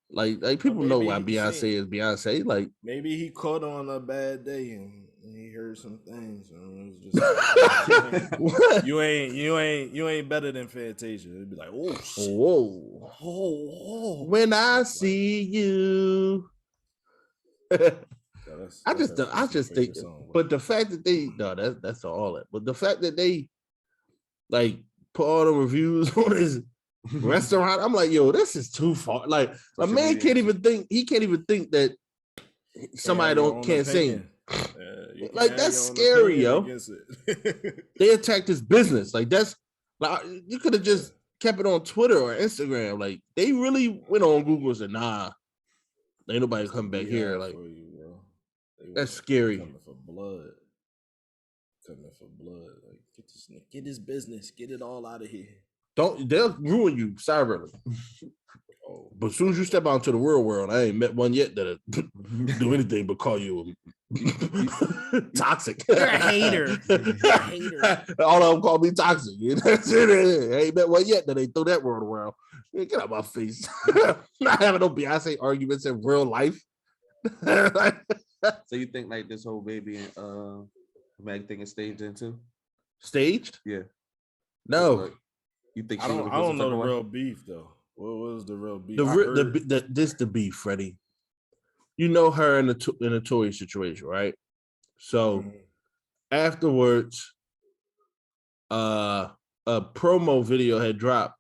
Like people know why Beyonce is Beyonce. Like maybe he caught on a bad day and he heard some things. And it was just you ain't better than Fantasia. It'd be like, whoa. When I see you. I just think, but the fact that that's all that. But the fact that they like put all the reviews on his restaurant, I'm like, yo, this is too far. Like a man can't even think that somebody can't sing. Like that's scary, yo. They attacked his business. Like that's like you could have just kept it on Twitter or Instagram. Like they really went on Google and said, nah, ain't nobody come back here. Like that's scary. Coming for blood. Like get his business, get it all out of here. They'll ruin you cyberly. But as soon as you step out into the real world, I ain't met one yet that'll do anything but call you toxic. You're a hater. All of them call me toxic. That's it. I ain't met one yet that they throw that word around. Get out my face. I'm not having no Beyonce arguments in real life. So you think like this whole baby and Meg thing is staged in too? Staged? Yeah. No. Like, you think I she don't know the real beef though. What was the real beef? This the beef, Freddie. You know her in the Tory situation, right? So afterwards, a promo video had dropped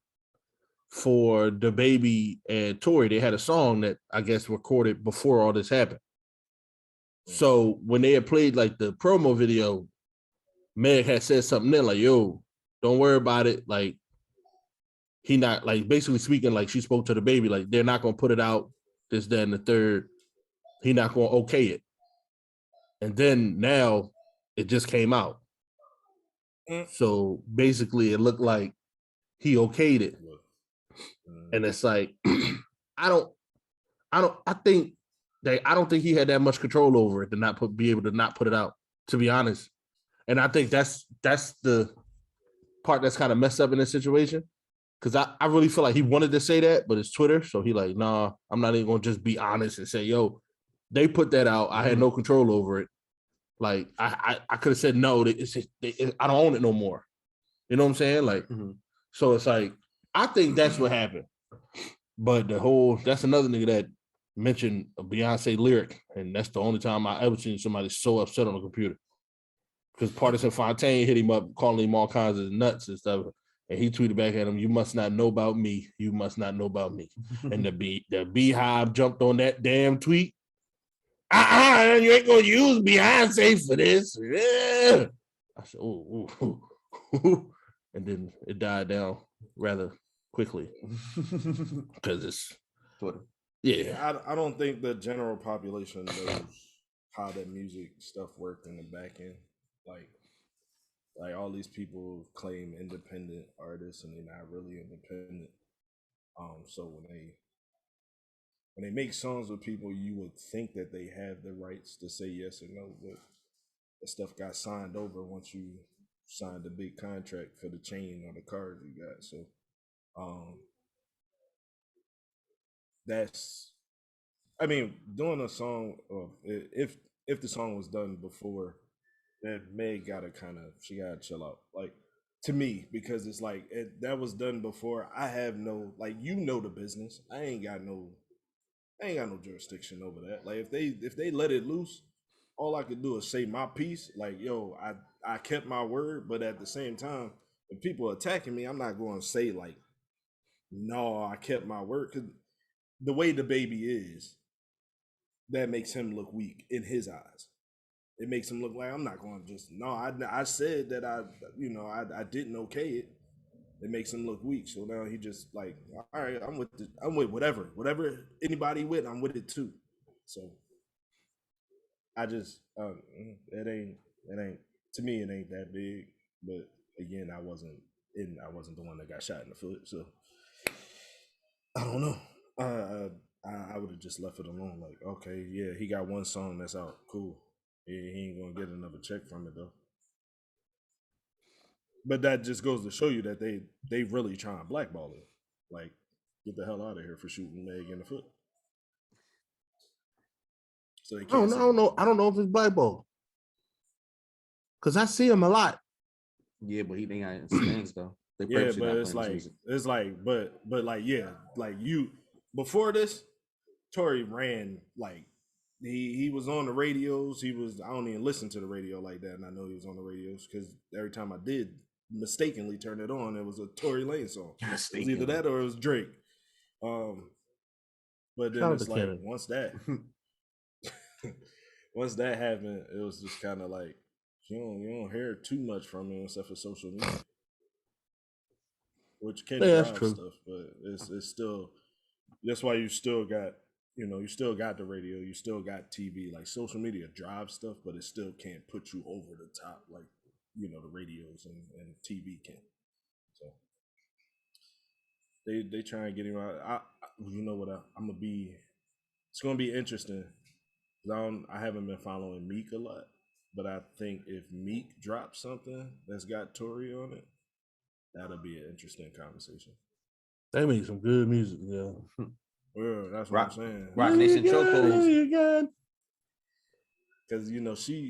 for the baby and Tory. They had a song that I guess recorded before all this happened. So when they had played like the promo video, Meg had said something then like, yo, don't worry about it. Like, he not like basically speaking like she spoke to the baby, like they're not gonna put it out, this, that, and the third. He not gonna okay it. And then now it just came out. So basically it looked like he okayed it. And it's like, I don't think he had that much control over it to be able to not put it out, to be honest. And I think that's the part that's kind of messed up in this situation. Cause I really feel like he wanted to say that, but it's Twitter. So he like, nah, I'm not even gonna just be honest and say, yo, they put that out. I had no control over it. Like I could have said no. I don't own it no more. You know what I'm saying? Like, so it's like I think that's what happened. But that's another nigga that mentioned a Beyonce lyric, and that's the only time I ever seen somebody so upset on a computer. Because Partisan Fontaine hit him up, calling him all kinds of nuts and stuff, and he tweeted back at him, "You must not know about me. You must not know about me." And the Beehive jumped on that damn tweet. You ain't gonna use Beyonce for this. Yeah. I said, ooh. And then it died down rather quickly because it's Twitter. Yeah, I don't think the general population knows how that music stuff worked in the back end. Like all these people claim independent artists and they're not really independent. So when they make songs with people, you would think that they have the rights to say yes or no, but that stuff got signed over once you signed a big contract for the chain or the card you got. So doing a song, if the song was done before, then Meg gotta she gotta chill out. Like, to me, because it's like that was done before. I have no, like, the business. I ain't got no jurisdiction over that. Like, if they let it loose, all I could do is say my piece. Like, yo, I kept my word, but at the same time, if people are attacking me, I'm not going to say like, no, I kept my word. Because the way the baby is, that makes him look weak in his eyes. It makes him look like I'm not going to just, no, I said that I didn't okay it. It makes him look weak. So now he just like, all right, I'm with whatever anybody with, I'm with it too. So I just, it ain't, to me, it ain't that big. But again, I wasn't the one that got shot in the foot. So I don't know. I would have just left it alone. Like, okay, yeah, he got one song that's out. Cool. He ain't gonna get another check from it though. But that just goes to show you that they really trying to blackball it. Like, get the hell out of here for shooting Meg in the foot. So they can't. I don't know if it's blackball. Cause I see him a lot. Yeah, but he ain't got stands though. Yeah, but it's like, you before this, Tory ran like he was on the radios. I don't even listen to the radio like that, and I know he was on the radios because every time I did mistakenly turn it on, it was a Tory Lanez song. It was either that or it was Drake. But then it's like once that happened, it was just kind of like you don't hear too much from him except for social media, which can drive stuff, but it's still, that's why you still got the radio, you still got TV. Like, social media drives stuff, but it still can't put you over the top like the radios and TV can. So they try and get him out. It's gonna be interesting. I haven't been following Meek a lot, but I think if Meek drops something that's got Tory on it, that'll be an interesting conversation. They make some good music, yeah. Yeah, that's what I'm saying. Rock Nation Chokeholds. Because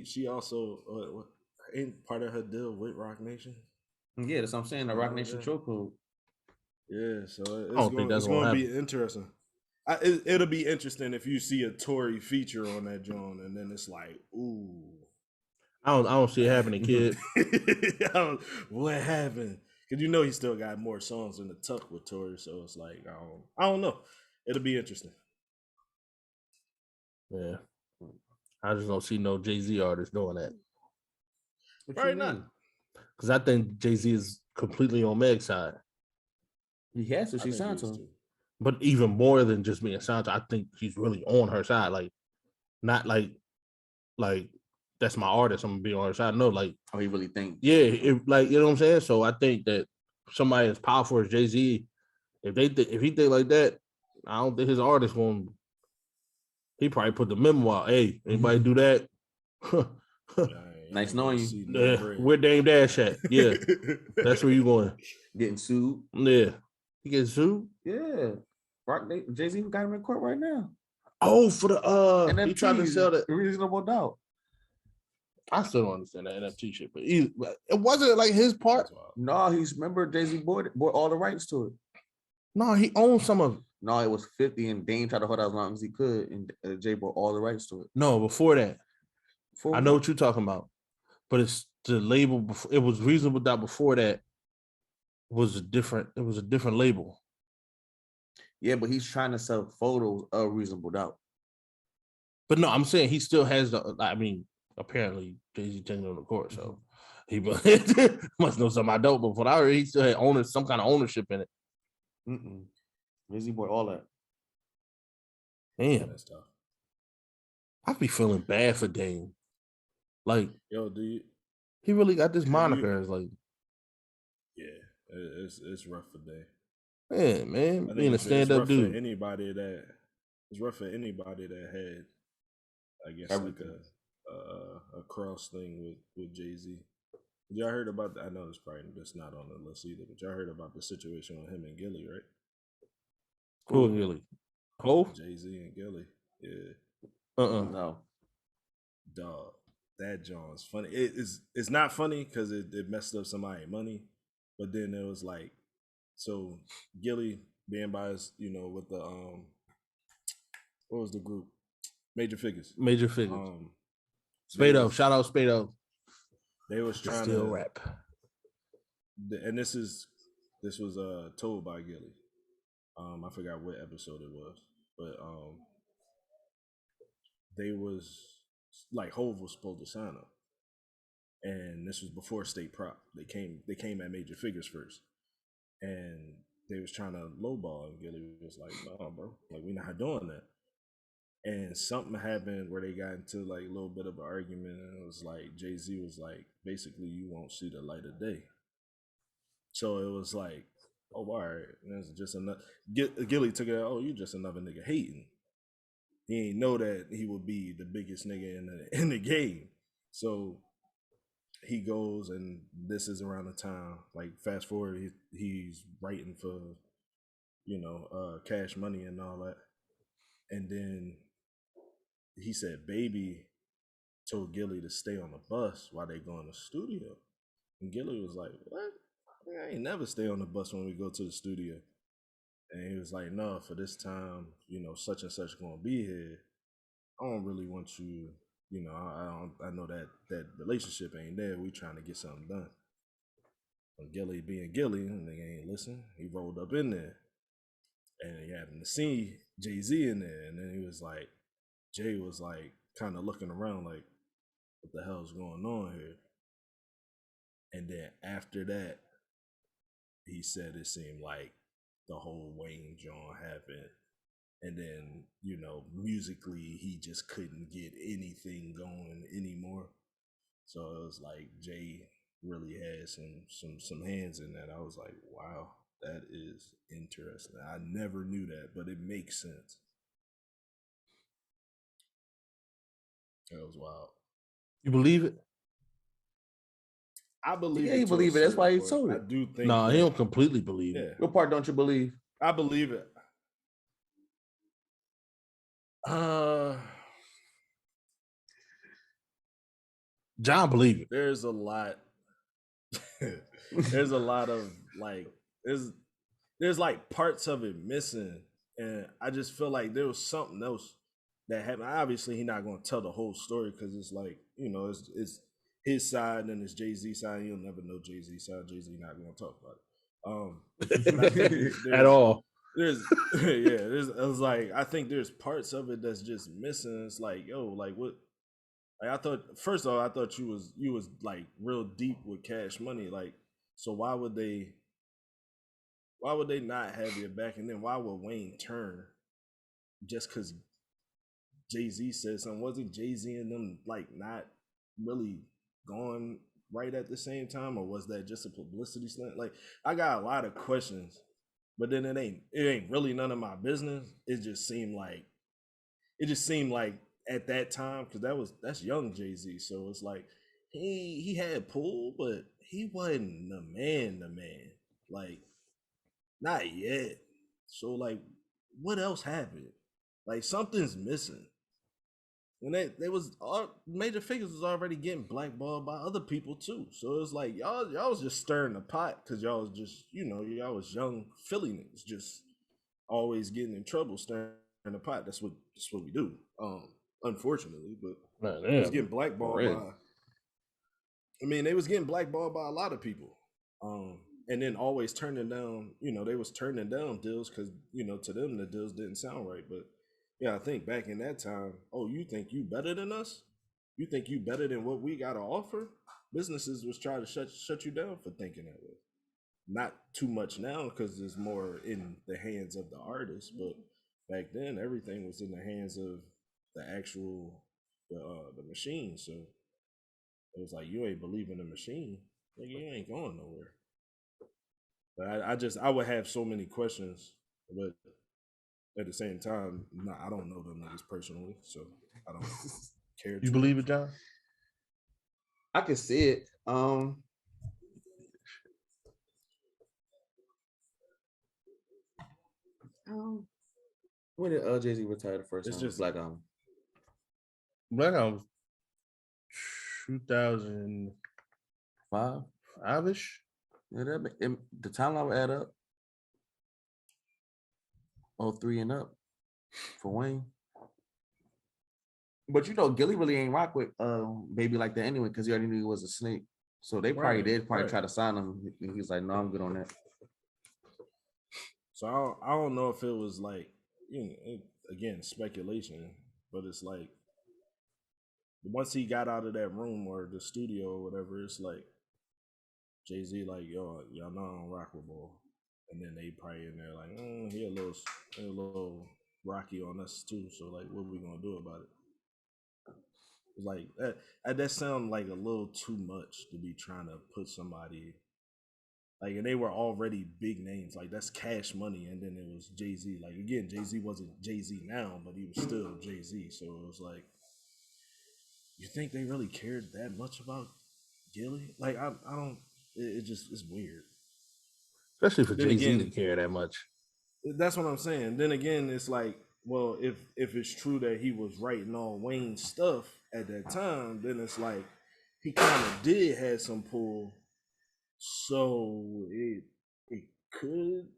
she also ain't part of her deal with Rock Nation. Yeah, that's what I'm saying. The Rock Nation Choke Code. Yeah, so don't think that's it's gonna going to be interesting. It'll be interesting if you see a Tory feature on that joint, and then it's like, ooh, I don't see it happening, kid. what happened? Because you know he still got more songs in the tuck with Tory, so it's like I don't know. It'll be interesting. Yeah, I just don't see no Jay-Z artist doing that. Probably not. Because I think Jay-Z is completely on Meg's side. He has to. I She think signed he to is him. too. But even more than just being signed to, I think he's really on her side. Like, not like that's my artist. I'm gonna be on her side. No, like, Oh, he really think. yeah, like, you know what I'm saying. So I think that somebody as powerful as Jay-Z, if he think like that, I don't think his artist going. He probably put the memo out. Hey, anybody do that? Nice knowing you. Yeah, where Dame Dash at? Yeah, that's where you going. Getting sued. Yeah, he gets sued. Yeah. Jay-Z got him in court right now. Oh, for the NFTs, he tried to sell that. Reasonable doubt. I still don't understand that NFT shit, but it wasn't like his part. No, remember Jay-Z bought all the rights to it. No, he owned some of it. No, it was 50, and Dame tried to hold out as long as he could, and Jay bought all the rights to it. No, before that. For I know what you're talking about, but it's the label before. It was Reasonable Doubt before that. Was a different label. Yeah, but he's trying to sell photos of Reasonable Doubt. But no, I'm saying he still has the. I mean, apparently Jay-Z taking it on the court, so he must know something I don't. But what I heard, he still had some kind of ownership in it. Jay-Z bought all that. Damn, That's tough. I'd be feeling bad for Dame. Like, Yo, he really got this moniker as like, yeah, it's rough for Dame. Yeah, man, being a stand-up dude. dude. It's rough for anybody that had, I guess, everything. Like a cross thing with Jay-Z. Y'all heard about that? I know it's probably just not on the list either, but y'all heard about the situation with him and Gilly, right? Who Gilly? Who? Jay-Z and Gilly. Yeah. No. Dog. That John's funny. It's not funny because it messed up somebody's money, but then it was like, so Gilly being biased, with the what was the group? Major Figures. Spado, shout out Spado. They was trying to rap, and this was told by Gilly. I forgot what episode it was, but they was like Hove was supposed to sign up, and this was before State Prop. They came at Major Figures first, and they was trying to lowball, and Gilly was like, "No, bro, like we're not doing that." And something happened where they got into like a little bit of an argument, and it was like Jay-Z was like, basically, you won't see the light of day. So it was like, oh, all right, that's just another. Gilly took it. Oh, you just another nigga hating. He ain't know that he would be the biggest nigga in the game. So he goes, and this is around the time. Like fast forward, he's writing for, Cash Money and all that, and then he said, Baby told Gilly to stay on the bus while they go in the studio. And Gilly was like, what? I ain't never stay on the bus when we go to the studio. And he was like, no, for this time, such and such gonna be here. I don't really want you, I know that relationship ain't there. We trying to get something done. And Gilly being Gilly, nigga ain't listen. He rolled up in there. And he happened to see Jay-Z in there. And then he was like, Jay was like kind of looking around like, what the hell's going on here? And then after that, he said it seemed like the whole Wayne John happened. And then, musically, he just couldn't get anything going anymore. So it was like Jay really had some hands in that. I was like, wow, that is interesting. I never knew that, but it makes sense. That was wild. You believe it? I believe it. Yeah, he believe it. That's why he told it. I do think. No, he don't completely believe it. What part don't you believe? I believe it. John believe it. There's a lot. There's a lot of like there's like parts of it missing, and I just feel like there was something else that happened. Obviously, he's not going to tell the whole story because it's like it's his side and it's Jay-Z side. You'll never know Jay-Z side. Jay-Z not going to talk about it At all. There's I was like, I think there's parts of it that's just missing. It's like, yo, like what? Like I thought, first of all, I thought you was like real deep with Cash Money. Like, so why would they not have your back? And then why would Wayne turn just because Jay-Z said something? Wasn't Jay-Z and them like not really going right at the same time, or was that just a publicity stunt? Like, I got a lot of questions, but then it ain't really none of my business. It just seemed like at that time, because that's young Jay-Z, so it's like he had pull, but he wasn't the man, like not yet. So like, what else happened? Like something's missing. And they was all major figures was already getting blackballed by other people too. So it was like y'all was just stirring the pot because y'all was just y'all was young Philly niggas just always getting in trouble stirring the pot. That's what we do. Unfortunately, but they was getting blackballed by. I mean, they was getting blackballed by a lot of people, and then always turning down. They was turning down deals because to them the deals didn't sound right. But yeah, I think back in that time, oh, you think you better than us? You think you better than what we got to offer? Businesses was trying to shut you down for thinking that way. Not too much now because it's more in the hands of the artist, but back then everything was in the hands of the actual the machine. So it was like, you ain't believing the machine, like you ain't going nowhere. But I would have so many questions, but at the same time, I don't know them niggas personally, so I don't care. You believe it, John? I can see it. When did Jay-Z retire the first time? It's just Black Album. Black Album 2005, 5-ish. Yeah, the timeline would add up. 03 and up for Wayne. But Gilly really ain't rock with Baby like that anyway, because he already knew he was a snake. So they probably did try to sign him. And he's like, no, I'm good on that. So I don't know if it was like, again, speculation, but it's like once he got out of that room or the studio or whatever, it's like Jay-Z like, yo, y'all know I don't rock with ball. And then they probably in there like, he a little rocky on us too. So like, what are we gonna do about it? It's like that sound like a little too much to be trying to put somebody like, and they were already big names. Like that's Cash Money, and then it was Jay-Z. Like again, Jay-Z wasn't Jay-Z now, but he was still Jay-Z. So it was like, you think they really cared that much about Gilly? Like I don't. It's weird. Especially for Jay-Z to care that much. That's what I'm saying. Then again, it's like, well, if it's true that he was writing all Wayne's stuff at that time, then it's like he kind of did have some pull. So it could,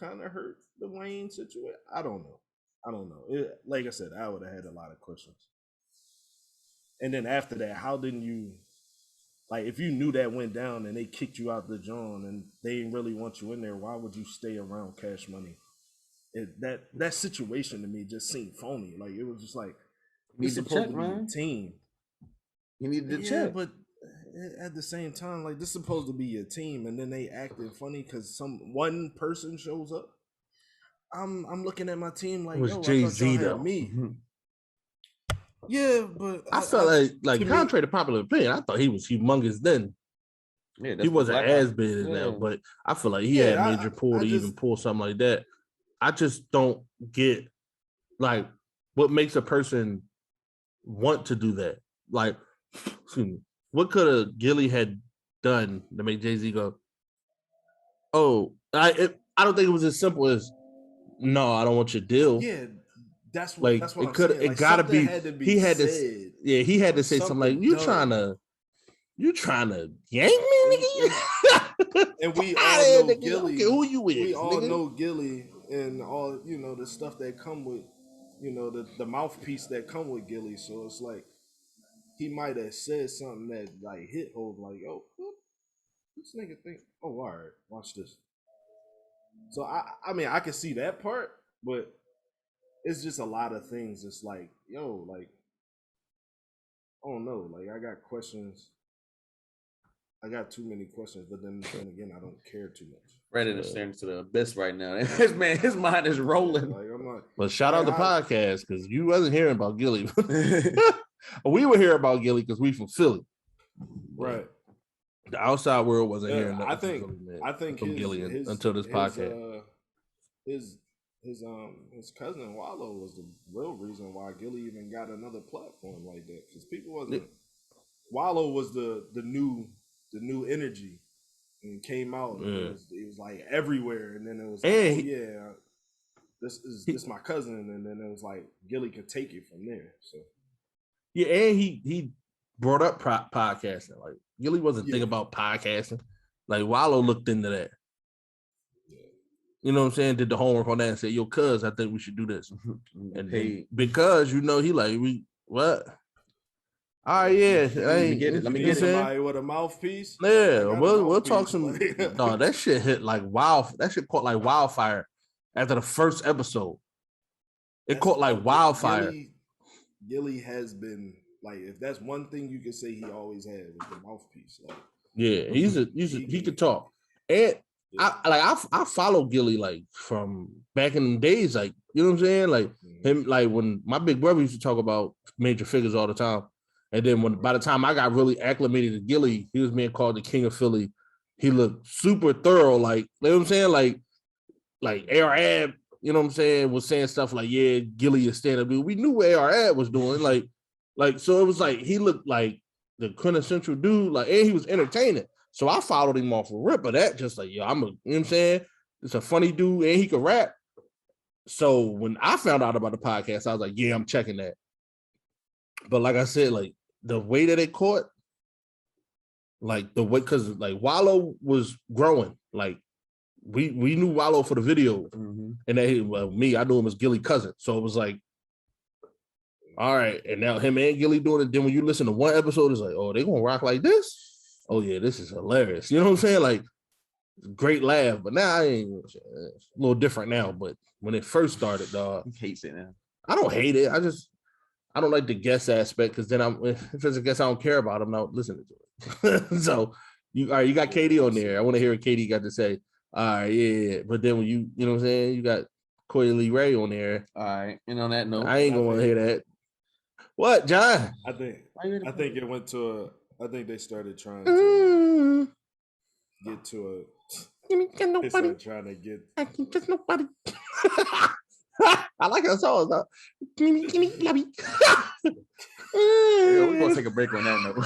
kind of hurt the Wayne situation. I don't know. Like I said, I would have had a lot of questions. And then after that, how didn't you? Like, if you knew that went down and they kicked you out the joint and they didn't really want you in there, why would you stay around Cash Money? That situation to me just seemed phony. Like, it was just like, it's supposed to be a team. You need to check. But at the same time, like, this is supposed to be your team, and then they acted funny because one person shows up. I'm looking at my team like, it was Jay-Z though. Me. Mm-hmm. Yeah, but I felt like contrary to popular opinion, I thought he was humongous then. Yeah, he wasn't as big as now, but I feel like he had major pull to even pull something like that. I just don't get like what makes a person want to do that. Like, excuse me, what could a Gilly had done to make Jay-Z go, oh, I don't think it was as simple as, no, I don't want your deal. Yeah, That's Like what it I'm could, saying. it Like, gotta something be. had to be He had said. to. Yeah, he had to say something like, Something "You done. trying to yank me, nigga." And we Outta all here, know nigga. I don't Gilly. care who you is, We all nigga. know Gilly and all the stuff that come with the mouthpiece that come with Gilly. So it's like he might have said something that like hit home, like, "Oh, what this nigga think? Oh, all right, watch this." So I mean I can see that part, but it's just a lot of things. It's like, yo, like, I don't know, like I got questions. I got too many questions, but then again, I don't care too much. Freddy is staring to the abyss right now. His mind is rolling. Like I'm not. But shout out the podcast because you wasn't hearing about Gilly. We were hearing about Gilly because we from Philly. Right. The outside world wasn't hearing nothing. I think from his, Gilly his, until this podcast. His cousin Wallow was the real reason why Gilly even got another platform like that, because people wasn't. Wallow was the new energy, and came out. And it was like everywhere, and then it was like, this my cousin, and then it was like Gilly could take it from there. So yeah, and he brought up podcasting. Like Gilly wasn't thinking about podcasting. Like Wallow looked into that. You know what I'm saying? Did the homework on that and said, "Yo, cuz, I think we should do this." And because he like what? All right, yeah. Let me get it. Somebody with a mouthpiece. Yeah, we'll talk some. No, that shit hit like wow. That shit caught like wildfire after the first episode. It caught like wildfire. Gilly has been like, if that's one thing you can say he always had, was the mouthpiece. Like, yeah, he could talk. And I follow Gilly like from back in the days, like, you know what I'm saying? Like him, like when my big brother used to talk about major figures all the time. And then by the time I got really acclimated to Gilly, he was being called the King of Philly. He looked super thorough, like, you know what I'm saying? Like AR-Ab, you know what I'm saying, was saying stuff like, yeah, Gilly is stand-up dude. We knew what AR-Ab was doing. Like, so it was like he looked like the quintessential dude, like, and he was entertaining. So I followed him off a rip of that, just like, yo, you know what I'm saying? It's a funny dude, and he could rap. So when I found out about the podcast, I was like, yeah, I'm checking that. But like I said, like, the way that it caught, like the way, because like Wallow was growing, like we knew Wallow for the video, and that I knew him as Gilly cousin, so it was like, all right, and now him and Gilly doing it. Then when you listen to one episode, it's like, oh, they gonna rock like this? Oh yeah, this is hilarious. You know what I'm saying? Like, great laugh. But now it's a little different now. But when it first started, dog, He hates it now. I don't hate it. I don't like the guest aspect, because then if it's a guest I don't care about, I'm not listening to it. So you got Katie on there. I want to hear what Katie got to say. All right, yeah. But then when you know what I'm saying, you got Coy Lee Ray on there. All right, and on that note, I ain't gonna want to hear that. What, John? I think it went to I think they started trying to get to they started trying to get. I can just nobody. I like that song. we're gonna take a break on that note.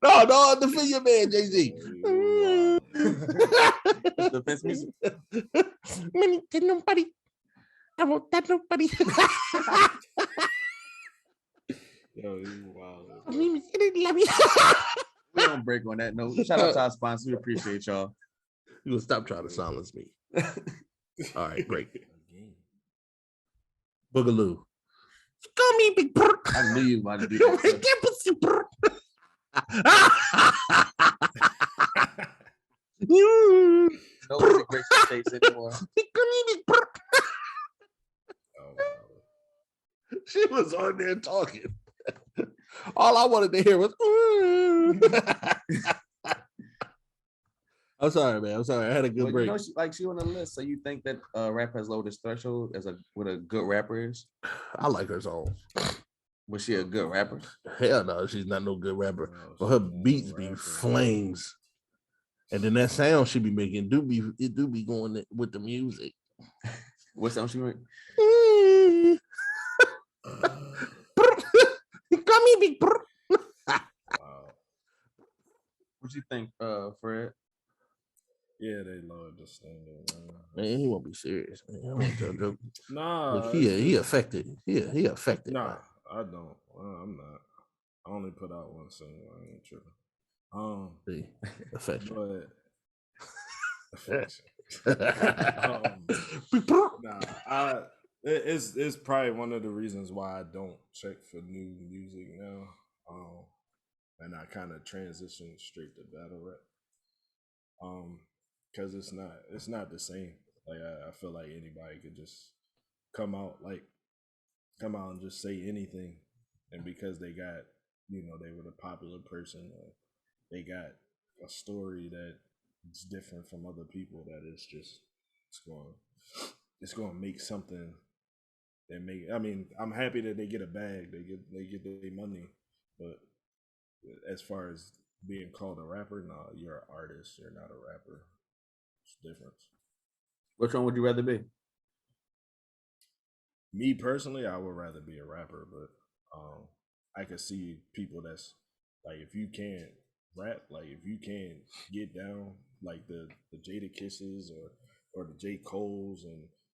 No, defend your man, Jay-Z. Defense music. Nobody. I won't that nobody. Yo, you wild. We're gonna break on that note. Shout out to our sponsors. We appreciate y'all. You will stop trying to silence me. All right, great. Boogaloo. Call me Big Brr. I knew you were about to do that. Nobody breaks the states anymore. She was on there talking. All I wanted to hear was. I'm sorry, man. I'm sorry. I had a good break. You know, she on the list. So you think that rap has lowered its threshold as what a good rapper is? I like her songs. Was she a good rapper? Hell no, she's not no good rapper. But her beats be flames, and then that sound she be making do be going with the music. What sound she make? Call me Big Brr. What you think, Fred? Yeah, they lowered the standard. Man, he won't be serious. Man. I don't tell joke. Nah, Look, he affected. He affected. Nah, man. I don't. I'm not. I only put out one single. I ain't tripping. See, affection. But affection. Nah, it's probably one of the reasons why I don't check for new music now. And I kind of transition straight to battle rap. Because it's not the same. Like I feel like anybody could just come out and just say anything, and because they got, they were the popular person, or they got a story that it's different from other people, that it's going to make something that make. I mean, I'm happy that they get a bag, they get their money, but as far as being called a rapper, no, you're an artist, you're not a rapper. It's different. Which one would you rather be? Me personally, I would rather be a rapper, but I could see people that's like, if you can't rap, like if you can't get down like the Jada Kisses or the J. Coles,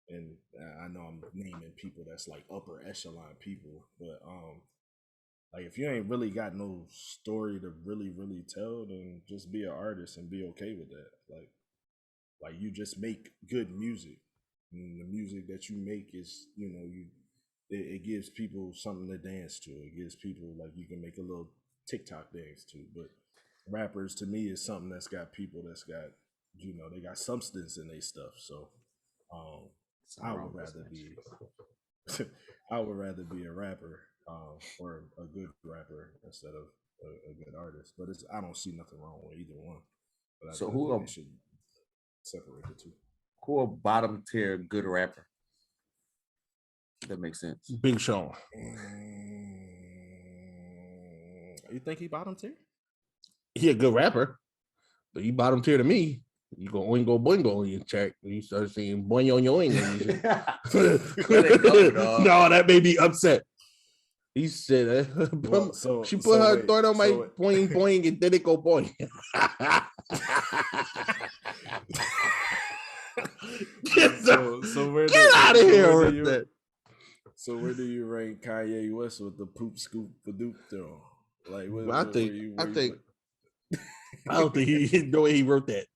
and I know I'm naming people that's like upper echelon people, but like if you ain't really got no story to really really tell, then just be an artist and be okay with that. Like you just make good music, and the music that you make is, it gives people something to dance to. It gives people, like, you can make a little TikTok dance to. But rappers, to me, is something that's got people that's got, they got substance in their stuff. So I would rather be a rapper, or a good rapper instead of a good artist. But I don't see nothing wrong with either one. But So I who think are- they should separate the two. Who a bottom tier good rapper? That makes sense. Big Sean. You think he bottom tier? He a good rapper, but he bottom tier to me. You go oingo boingo on your track. You start saying boingo yoing. No, that made me upset. He said, she put her thought on my boing boing, and then it go boing. Get out of here with that. So where do you rank Kanye West with the poop scoop the dupe though? Like, I don't think he the way he wrote that.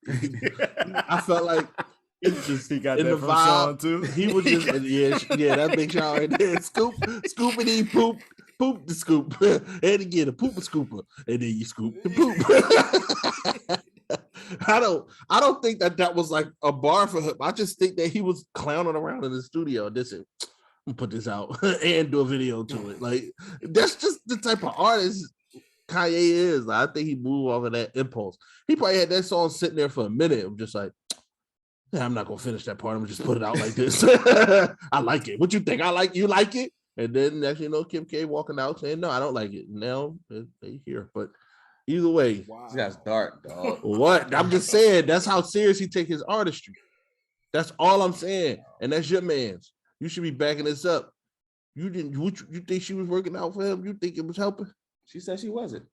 I felt like he was just he got in that the from vibe. Sean too. He was just yeah, that big Sean right there. Scoopity poop the scoop, and again a pooper scooper, and then you scoop the poop. I don't think that was like a bar for him. I just think that he was clowning around in the studio. This is, I'm gonna put this out and do a video to it. Like, that's just the type of artist Kanye is. Like, I think he moved off of that impulse. He probably had that song sitting there for a minute. I'm just like, yeah, I'm not gonna finish that part. I'm gonna just put it out like this. I like it. What you think? You like it? And then next, Kim K walking out saying, no, I don't like it. Now they here, but. Either way, This guy's dark, dog. What? I'm just saying that's how serious he take his artistry. That's all I'm saying, and that's your man's. You should be backing this up. You didn't? You think she was working out for him? You think it was helping? She said she wasn't.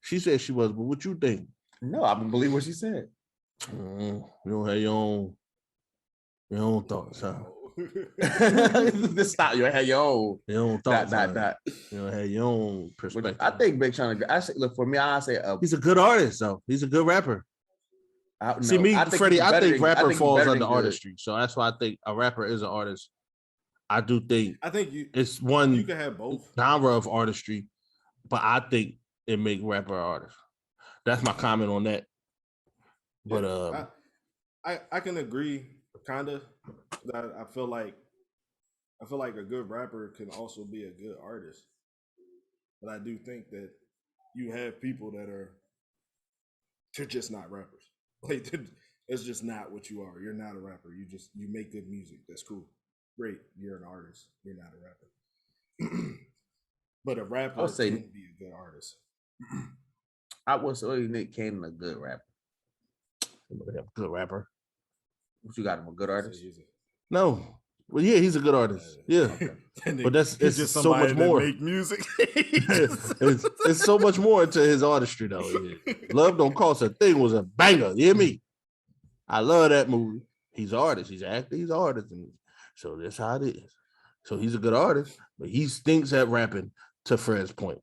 She said she was, but what you think? No, I don't believe what she said. You don't have your own thoughts, huh? This stop. You had your own. Your own thoughts. That. You don't have your own perspective. I think Big Sean. I say, look, for me, I say he's a good artist, though. He's a good rapper. See me, Freddie. I think rapper falls under artistry, so that's why I think a rapper is an artist. I do think. I think it's one. You can have both genre of artistry, but I think it make rapper an artist. That's my comment on that. But I can agree, kinda. That I feel like a good rapper can also be a good artist, but I do think that you have people that they're just not rappers. Like, it's just not what you are. You're not a rapper. You make good music. That's cool. Great. You're an artist. You're not a rapper. But a rapper can be a good artist. I would say Nick Cannon a good rapper. Good rapper. What you got him, a good artist? No. Well, yeah, he's a good artist. Yeah. But it's just so much more. Make music. it's so much more to his artistry, though. Yeah. Love Don't Cost a Thing was a banger. You hear me? I love that movie. He's an artist. He's an actor. He's an artist. And so that's how it is. So he's a good artist, but he stinks at rapping, to Fred's point.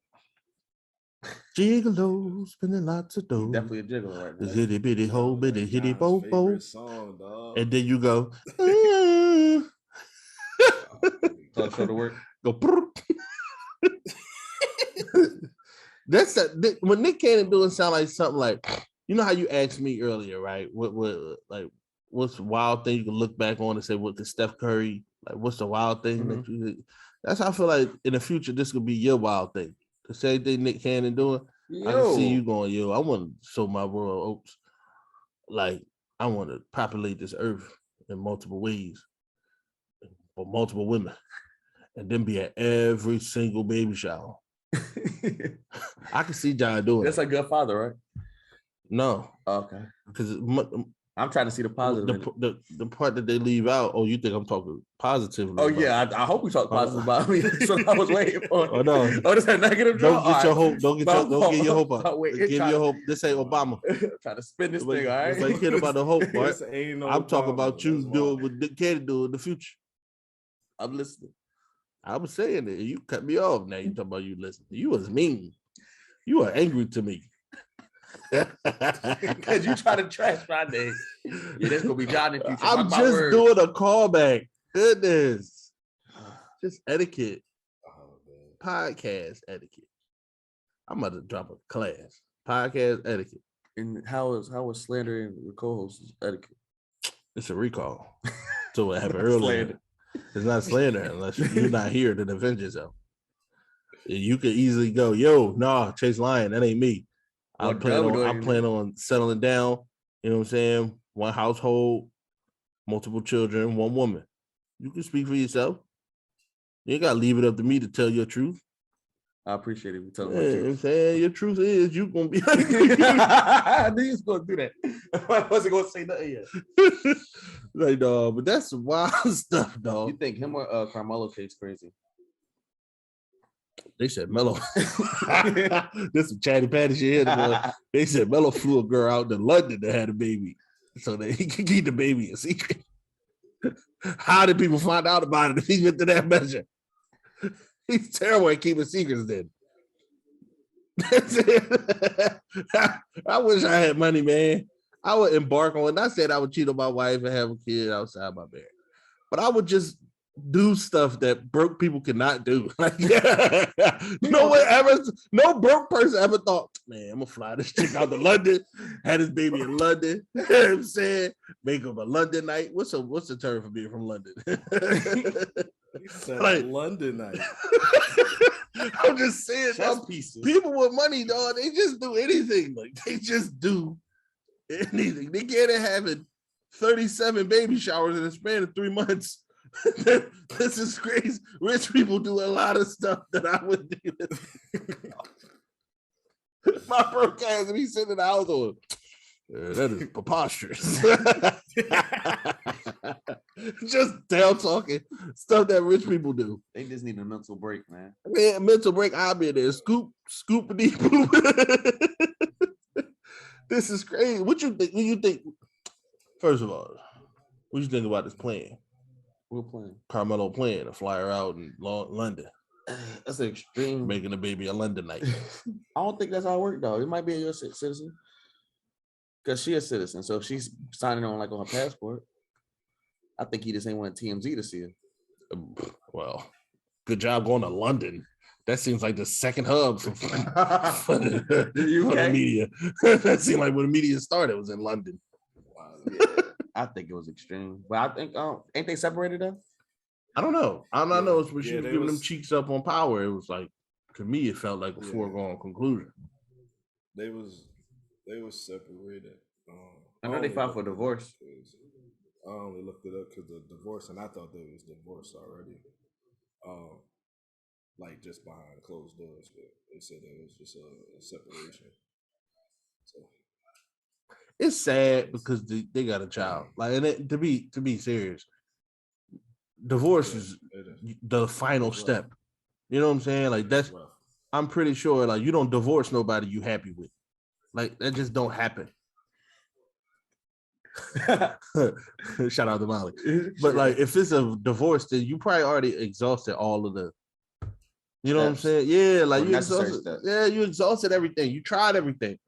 Gigolo, spending lots of dough. Definitely a jiggle right now. Zitty bitty ho, bitty hitty bo bo. Favorite song, dog. And then you go, So show the work. go. That's what Nick Cannon doing sound like something like, you know how you asked me earlier, right? What's the wild thing you can look back on and say, what the Steph Curry, like what's the wild thing that you? That's how I feel like in the future this could be your wild thing. The same thing Nick Cannon doing. I can see you going, yo, I want to sow my royal oats. Like, I want to populate this earth in multiple ways for multiple women, and then be at every single baby shower. I can see John doing That's it. a good father, right? No, Okay. because I'm trying to see the positive. in it. the part that they leave out. Oh, you think I'm talking positively? Oh about yeah, I hope we talk positive about me. That's what I was waiting for. Oh no! Oh, this is a negative Don't draw? get your All right. hope. Don't get your hope up. Oh, wait, Give your hope. This ain't Obama. Trying to spin this thing, all right? It's like kid about the hope, right? This ain't no I'm talking Obama, about you that's doing why. what Nick Cannon do in the future. I'm listening. I was saying it. You cut me off. Now you talking about you listening. You was mean. You were angry to me. Because you try to trash my name. Yeah, that's gonna be John in the future. I'm Mark my just words. doing a callback. Goodness. Just etiquette. Podcast etiquette. I'm about to drop a class. Podcast etiquette. And how is slandering the co-host etiquette? It's a recall. So what happened earlier. Slander. It's not slander unless you're not here to defend yourself. You could easily go, yo, nah, Chase Lyon, that ain't me. I'm planning on settling down. You know what I'm saying? One household, multiple children, one woman. You can speak for yourself. You ain't gotta leave it up to me to tell your truth. I appreciate it. You telling Yeah, me you know what I'm truth. saying? Your truth is you gonna be I knew you was gonna do that. I wasn't gonna say nothing yet. like, dog, but that's some wild stuff, dog. You think him or Carmelo case crazy? They said Melo. This some chatty patty shit. Boy. They said Melo flew a girl out to London that had a baby so that he could keep the baby a secret. How did people find out about it if he went to that measure? He's terrible at keeping secrets then. That's it. I wish I had money, man. I would embark on, not saying I would cheat on my wife and have a kid outside my marriage, but I would just do stuff that broke people cannot do. Like, no broke person ever thought, man, I'm gonna fly this chick out to London, had his baby in London. You know what I'm saying? Make him a London night. What's the term for being from London? He said Like- London night. I'm just saying, Chess dog, pieces. people with money, dog, they just do anything. Like they just do anything. They get it having 37 baby showers in the span of 3 months. This is crazy. Rich people do a lot of stuff that I wouldn't even. My broke ass, and he's sitting in the house going, that is preposterous. Just down talking stuff that rich people do. They just need a mental break, man. Man, mental break, I'll be there. Scoop deep. This is crazy. What you think? First of all, what you think about this plan? We're playing. Carmelo playing a flyer out in London, That's an extreme. making a baby a London night. I don't think that's how it works, though. It might be a U.S. citizen because she a citizen. So if she's signing on like on her passport, I think he just ain't want TMZ to see her. Well, good job going to London. That seems like the second hub for the media. That seemed like when the media started was in London. Yeah, I think it was extreme, but I think ain't they separated though? I don't know. All I know is when she Yeah, was they giving them was- cheeks up on Power, it was like, to me, it felt like a foregone conclusion. They was separated. I know they filed for divorce. I only looked it up because the divorce, and I thought they was divorced already. Like just behind closed doors, but they said it was just a separation. So It's sad because they got a child. Like, and to be serious, divorce is the final step. You know what I'm saying? Like that's, rough. I'm pretty sure like you don't divorce nobody you happy with. Like that just don't happen. Shout out to Molly. But like, if it's a divorce, then you probably already exhausted all of the. You know what I'm saying? Yeah, like you exhausted. Yeah, you exhausted everything. You tried everything,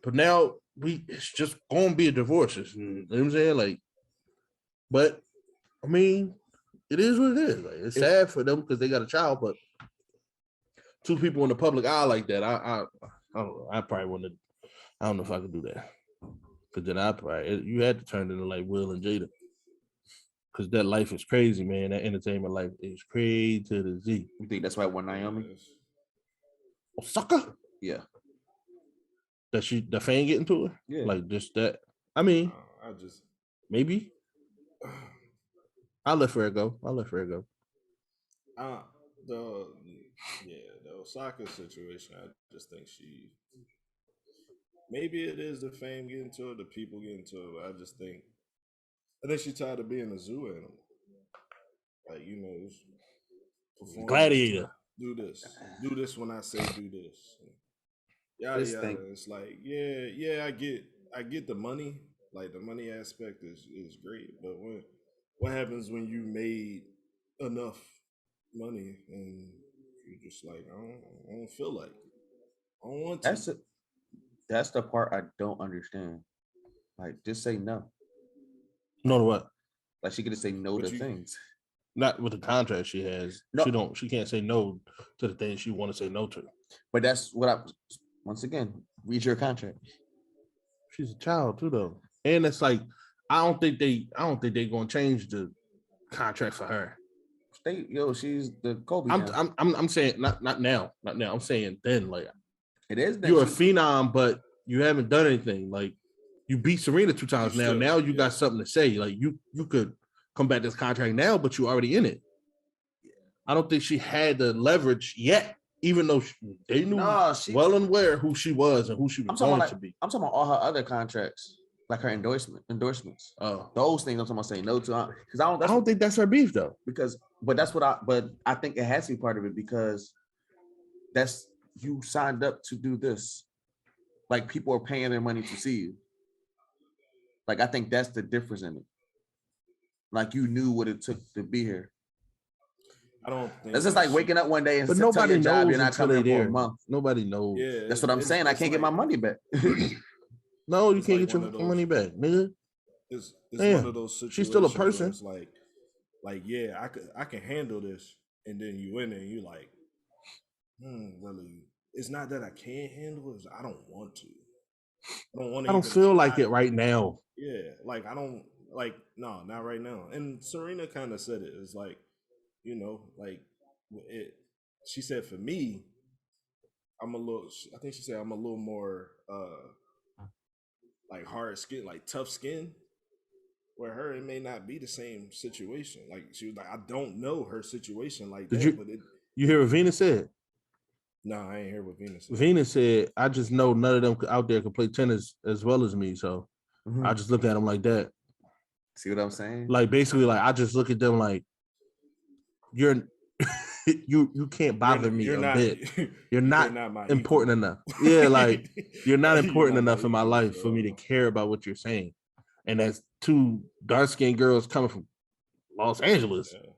but now it's just gonna be a divorce. You know what I'm saying? Like, but I mean, it is what it is. Like, it's sad for them because they got a child, but two people in the public eye like that, I don't know. I probably wouldn't. I don't know if I could do that. Because then you had to turn into like Will and Jada. Because that life is crazy, man. That entertainment life is crazy to the Z. You think that's why it won Naomi? Osaka? Yeah. That the fan getting to her? Yeah. Like just that. I mean, maybe. I'll let Fred go. The Osaka situation, I just think maybe it is the fame getting to her, the people getting to her. I think she's tired of being a zoo animal. Like, gladiator. Do this when I say do this. Yada yada. It's like, I get the money. Like the money aspect is great, but what happens when you made enough money and you're just like, I don't feel like, I don't want to. That's the part I don't understand. Like, just say no. No to what? Like, she could just say no to things. Not with the contract she has. No. She can't say no to the things she want to say no to. But that's what once again, read your contract. She's a child too, though. And it's like, I don't think they're gonna change the contract for her. She's the Kobe. I'm saying not now. I'm saying then, like, it is. You're a phenom, but you haven't done anything. Like, you beat Serena 2 times now. Now you got something to say. Like, you could come back to this contract now, but you already in it. I don't think she had the leverage yet, even though they knew well and where who she was and who she was going to be. I'm talking about all her other contracts, like her endorsements. Oh, those things I'm talking about saying no to. Because I don't think that's her beef though. But I think it has to be part of it because that's. You signed up to do this. Like, people are paying their money to see you. Like, I think that's the difference in it. Like, you knew what it took to be here. I don't think it's just like waking up one day and nobody knows job, you're not coming here for a month. Nobody knows. Yeah, that's what I'm saying. I can't get my money back. No, you can't get your money back, nigga. It's one of those situations. She's still a person. It's like, I can handle this, and then you in there and you like, really, it's not that I can't handle it, I don't want to. I don't feel like it right now. Yeah, like I don't like no, not right now. And Serena kind of said it. It's like, she said for me, I think she said I'm a little more like hard skin, like tough skin. Where her, it may not be the same situation. Like, she was like, I don't know her situation like that. You hear what Venus said? No, I ain't hear what Venus said. Venus said, I just know none of them out there can play tennis as well as me. So I just look at them like that. See what I'm saying? Like, basically, like, I just look at them like, you can't bother me a bit. You're not important enough. Yeah, like, you're not important enough in my life for me to care about what you're saying. And that's 2 dark-skinned girls coming from Los Angeles. Yeah.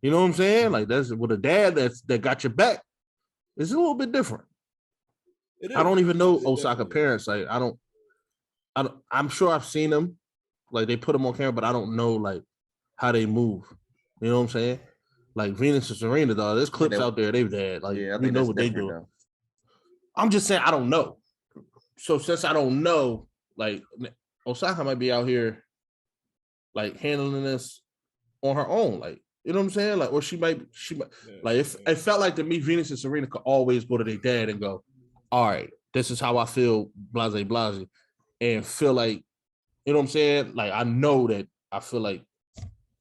You know what I'm saying? Like, that's with a dad that got your back. It's a little bit different. I don't even know Osaka parents. Like, I don't. I'm sure I've seen them. Like, they put them on camera, but I don't know like how they move. You know what I'm saying? Like Venus and Serena, though. There's clips out there they've had. Like, we know what they do. Though. I'm just saying I don't know. So since I don't know, like, Osaka might be out here like handling this on her own. Like, you know what I'm saying? Like, or she might like, if it felt like to me, Venus and Serena could always go to their dad and go, all right, this is how I feel, blase, and feel like, you know what I'm saying? Like, I know that I feel like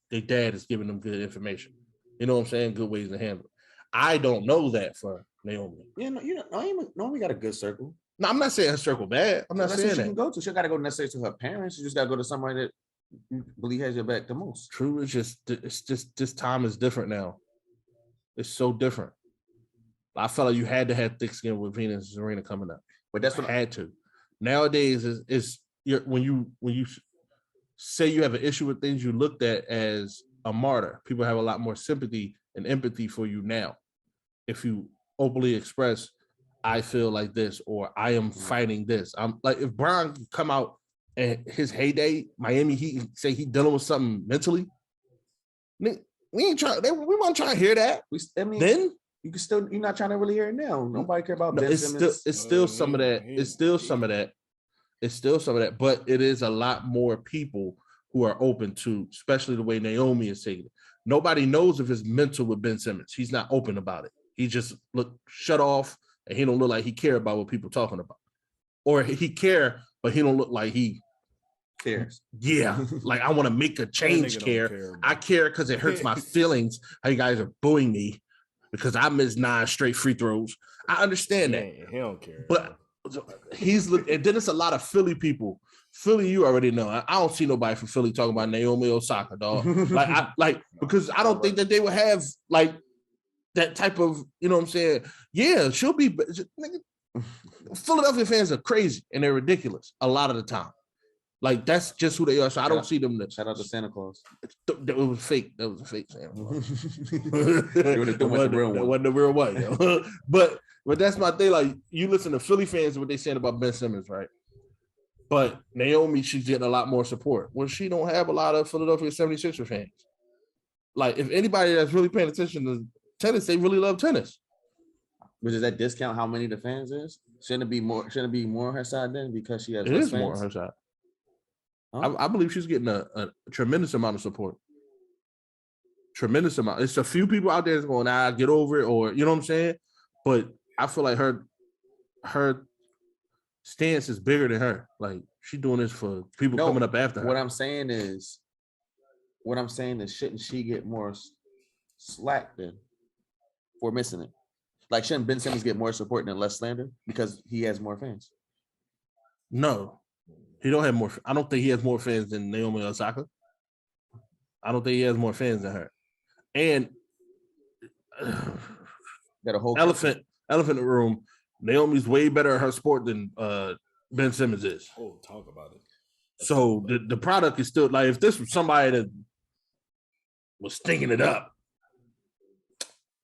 their dad is giving them good information. You know what I'm saying? Good ways to handle it. I don't know that for Naomi. Naomi got a good circle. No, I'm not saying her circle bad. I'm not saying that. She can go to. She got to go necessarily to her parents. She just got to go to somebody that you believe has your back the most. True. It's just this time is different now. It's so different. I felt like you had to have thick skin with Venus and Serena coming up, but that's what I had to. Nowadays is when you say you have an issue with things you looked at as a martyr. People have a lot more sympathy and empathy for you now. If you openly express, I feel like this, or I am fighting this. I'm like, if Brown could come out and his heyday, Miami Heat, say he dealing with something mentally, we ain't trying. We want to try to hear that. Then you can still. You're not trying to really hear it now. Nobody care about Ben it's Simmons. still some of that. It's still some of that. But it is a lot more people who are open to, especially the way Naomi is taking it. Nobody knows if it's mental with Ben Simmons. He's not open about it. He just look shut off, and he don't look like he care about what people talking about, or he care, but he don't look like he cares. Yeah, like I want to make a change. Care. I care because it hurts my feelings. How you guys are booing me because I missed 9 straight free throws. I understand that. He don't care. But and then it's a lot of Philly people. Philly, you already know. I don't see nobody from Philly talking about Naomi Osaka, dog. Because I don't think that they would have like that type of, you know what I'm saying? Yeah, she'll be. Philadelphia fans are crazy and they're ridiculous a lot of the time. Like that's just who they are. So I don't see them. Shout out to Santa Claus. It was fake. That was a fake Santa Claus. That wasn't the real one. Yo. But that's my thing. Like you listen to Philly fans, what they saying about Ben Simmons, right? But Naomi, she's getting a lot more support. Well, she don't have a lot of Philadelphia 76er fans. Like if anybody that's really paying attention to tennis, they really love tennis. But does that discount how many the fans is? Shouldn't it be more on her side then because she has it is fans? More on her side. Huh? I believe she's getting a tremendous amount of support. Tremendous amount. It's a few people out there that's going, get over it, or you know what I'm saying? But I feel like her stance is bigger than her. Like she's doing this for people coming up after her. What I'm saying is shouldn't she get more slack then for missing it? Like shouldn't Ben Simmons get more support and less slander because he has more fans? No. He don't have more. I don't think he has more fans than Naomi Osaka. I don't think he has more fans than her. And got a whole elephant in the room. Naomi's way better at her sport than Ben Simmons is. Oh, talk about it. So the product is still like if this was somebody that was stinking it up,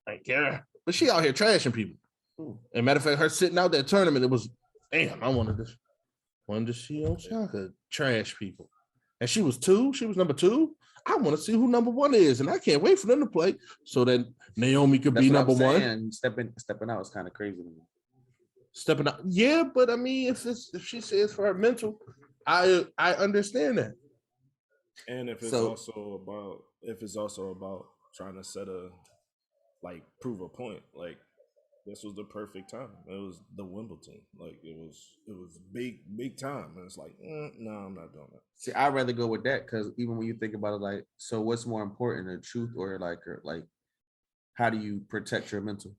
I care. But she out here trashing people. And matter of fact, her sitting out that tournament, it was damn. I wanted to see Osaka trash people. And she was 2. She was number 2. I want to see who number 1 is. And I can't wait for them to play so that Naomi could be number 1. Stepping out is kind of crazy to me. Stepping out. Yeah, but I mean, if she says for her mental, I understand that. And if it's also about trying to prove a point, like this was the perfect time. It was the Wimbledon. Like it was big time. And it's like, no, I'm not doing that. See, I'd rather go with that because even when you think about it, like, so what's more important, the truth or like how do you protect your mental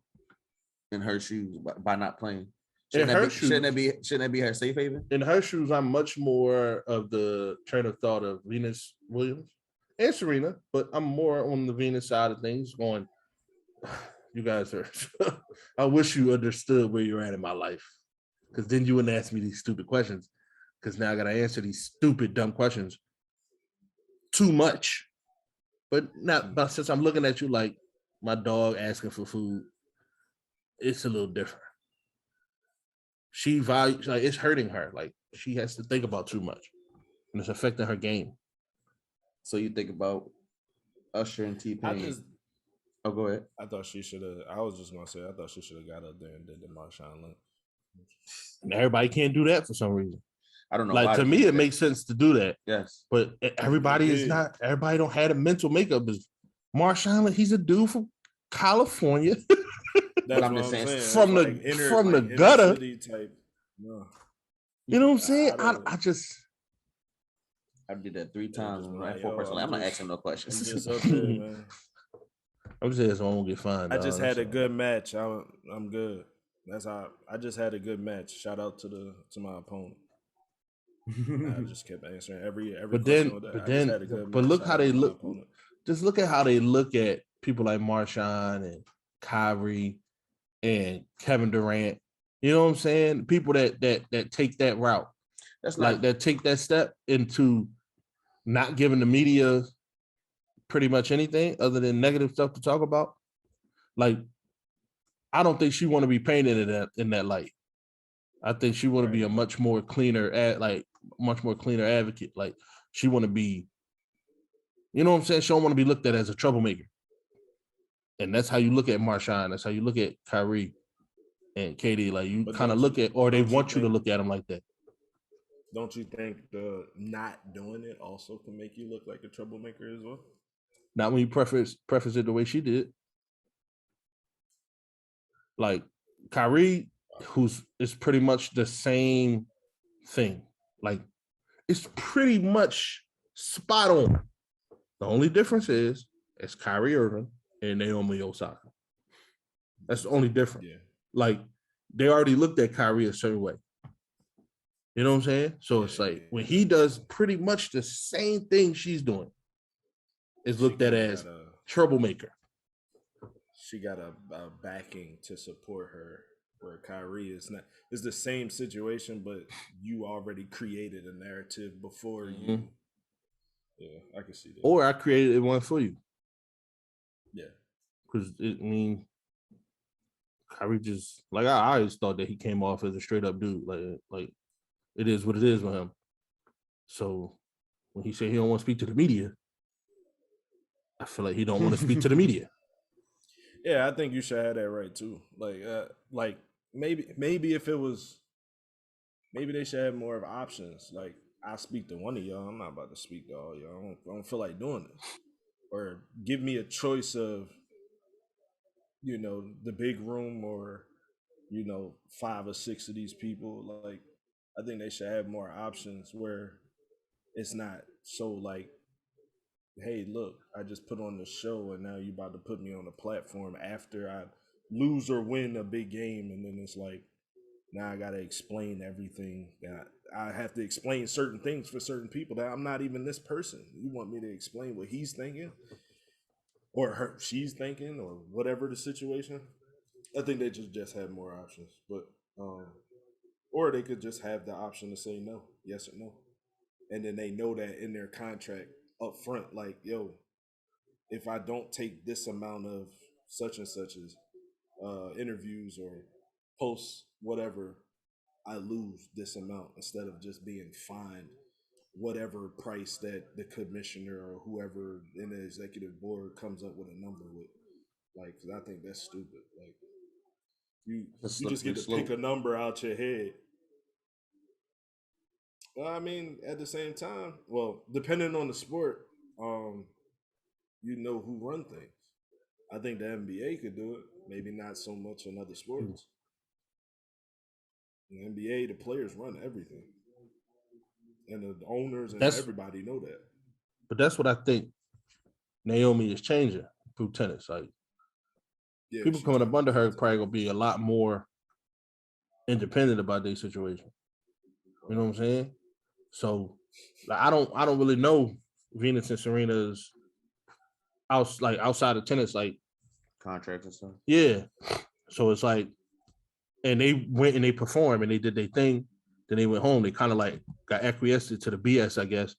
in her shoes by not playing? Shouldn't that be her safe haven? In her shoes, I'm much more of the train of thought of Venus Williams and Serena, but I'm more on the Venus side of things going, you guys are, I wish you understood where you're at in my life. Because then you wouldn't ask me these stupid questions. Because now I got to answer these stupid, dumb questions too much. But since I'm looking at you like my dog asking for food, it's a little different. She values, like it's hurting her. Like she has to think about too much. And it's affecting her game. So you think about Usher and T-Pain. Oh, go ahead. I thought she should have. I was just gonna say I thought she should have got up there and did the Marshawn Lynch. And everybody can't do that for some reason. I don't know. Like to me, it makes sense to do that. Yes, but everybody is not. Everybody don't have the mental makeup. Is Marshawn Lynch? He's a dude from California. That's what I'm just saying. From the gutter. Type. No. You know what I'm saying? I did that 3 times. Right, 4 person. I'm not asking no questions. I'm just up there, man. I'm just saying so I won't get fined. I just had a good match. I'm good. That's how I just had a good match. Shout out to my opponent. I just kept answering every but look how they look. Just look at how they look at people like Marshawn and Kyrie and Kevin Durant. You know what I'm saying? People that take that route. That's like that take that step into not giving the media pretty much anything other than negative stuff to talk about. Like, I don't think she want to be painted in that light. I think she want to be a much more cleaner advocate. Like, she want to be, you know what I'm saying? She don't want to be looked at as a troublemaker. And that's how you look at Marshawn. That's how you look at Kyrie and Katie. Like, you kind of look at, or they want you to look at them like that. Don't you think the not doing it also can make you look like a troublemaker as well? Not when you preface it the way she did. Like, Kyrie, it's pretty much the same thing. Like, it's pretty much spot on. The only difference is it's Kyrie Irving and Naomi Osaka. That's the only difference. Yeah. Like, they already looked at Kyrie a certain way. You know what I'm saying? So it's like when he does pretty much the same thing she's doing, it's looked at as troublemaker. She got a backing to support her, where Kyrie is not. It's the same situation, but you already created a narrative before you. Yeah, I can see that. Or I created one for you. Yeah, because Kyrie just like I always thought that he came off as a straight up dude. Like it is what it is with him. So when he said he don't want to speak to the media, I feel like he don't want to speak to the media. Yeah, I think you should have that right too. Like maybe if it was, maybe they should have more of options. Like, I speak to one of y'all. I'm not about to speak to all y'all. I don't feel like doing this. Or give me a choice of, the big room or, 5 or 6 of these people. Like, I think they should have more options where it's not so like, hey, look, I just put on the show and now you about to put me on the platform after I lose or win a big game. And then it's like, now I got to explain everything. That I have to explain certain things for certain people that I'm not even this person. You want me to explain what he's thinking or she's thinking or whatever the situation. I think they just have more options, but or they could just have the option to say no, yes or no. And then they know that in their contract up front, like, yo, if I don't take this amount of such and such as interviews or posts, whatever, I lose this amount instead of just being fined whatever price that the commissioner or whoever in the executive board comes up with a number with. Like, 'cause I think that's stupid. Like, you just get to pick a number out your head. Well, I mean, at the same time, well, depending on the sport, who run things. I think the NBA could do it. Maybe not so much in other sports. In the NBA, the players run everything. And the owners and everybody know that. But that's what I think Naomi is changing through tennis. Like, people coming up under her probably gonna be a lot more independent about their situation. You know what I'm saying? So, like, I don't really know Venus and Serena's outside of tennis, like contracts and stuff. Yeah. So it's like, and they went and they performed and they did their thing. Then they went home. They kind of like got acquiesced to the BS, I guess,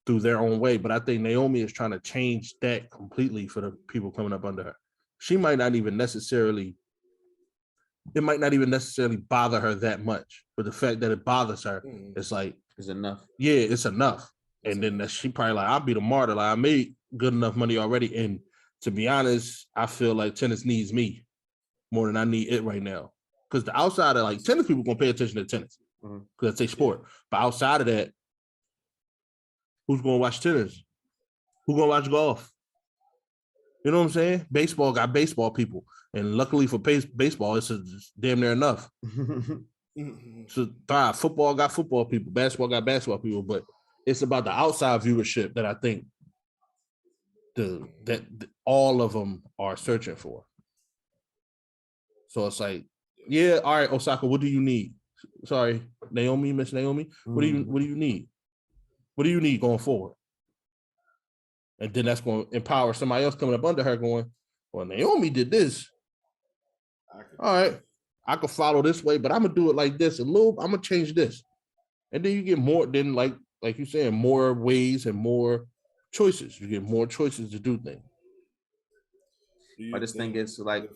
through their own way. But I think Naomi is trying to change that completely for the people coming up under her. She might not even necessarily, it might not even necessarily bother her that much. But the fact that it bothers her, it's like, it's enough. Yeah, it's enough. And then she probably like, I'll be the martyr. Like, I made good enough money already. And to be honest, I feel like tennis needs me more than I need it right now. Because the outside of like tennis people gonna pay attention to tennis because that's their sport. But outside of that, who's gonna watch tennis? Who's gonna watch golf? You know what I'm saying? Baseball got baseball people, and luckily for baseball, it's damn near enough. So football got football people, basketball got basketball people, but it's about the outside viewership that I think that all of them are searching for. So it's like, yeah, all right, Osaka, what do you need? Sorry, Naomi, Miss Naomi, what do you need? What do you need going forward? And then that's going to empower somebody else coming up under her going, well, Naomi did this. All right, I could follow this way, but I'm going to do it like this. I'm going to change this. And then you get more, then like like you're saying, more ways and more choices. You get more choices to do things. But this thing is like,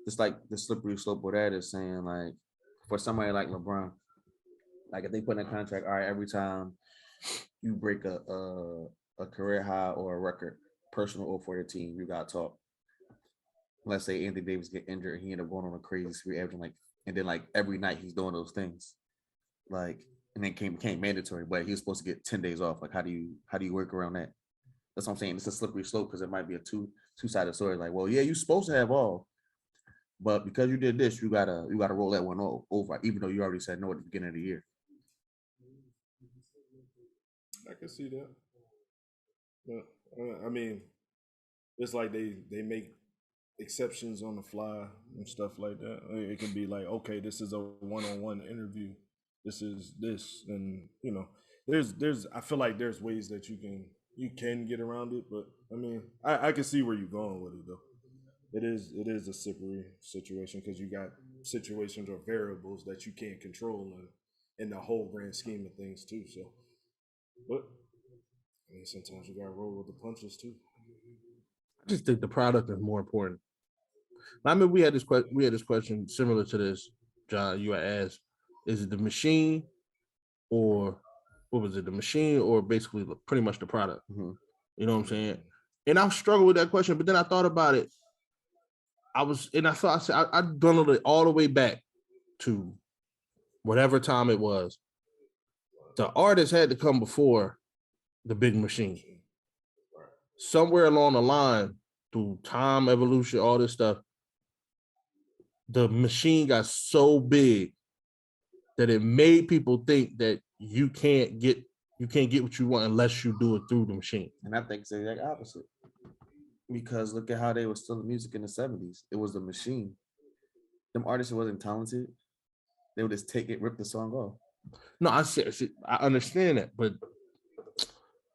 it's like the slippery slope where that is saying, like, for somebody like LeBron, like if they put in a contract, all right, every time you break a career high or a record, personal or for your team, you got to talk. Let's say Anthony Davis get injured and he ended up going on a crazy spree, averaging like, and then like every night he's doing those things, like, and then became mandatory, but he was supposed to get 10 days off. Like, how do you work around that? That's what I'm saying. It's a slippery slope because it might be a two-sided story. Like, well, yeah, you're supposed to have all, but because you did this, you gotta roll that one over, even though you already said no at the beginning of the year. I can see that. But, I mean, it's like they make exceptions on the fly and stuff like that. It can be like, okay, this is a one-on-one interview. This is this, and you know, there's. I feel like there's ways that you can get around it, but I mean, I can see where you're going with it though. It is a slippery situation because you got situations or variables that you can't control in the whole grand scheme of things too. So, but I mean, sometimes you gotta roll with the punches too. I just think the product is more important. I mean, we had this question similar to this, John. You had asked, is it the machine, or what was it? The machine, or basically pretty much the product? Mm-hmm. You know what I'm saying? And I struggled with that question, but then I thought about it. I bundled it all the way back to whatever time it was. The artist had to come before the big machine. Somewhere along the line, through time, evolution, all this stuff, the machine got so big that it made people think that you can't get what you want unless you do it through the machine. And I think it's the exact opposite. Because look at how they were still in music in the 70s. It was the machine. Them artists wasn't talented. They would just take it, rip the song off. No, I understand that, but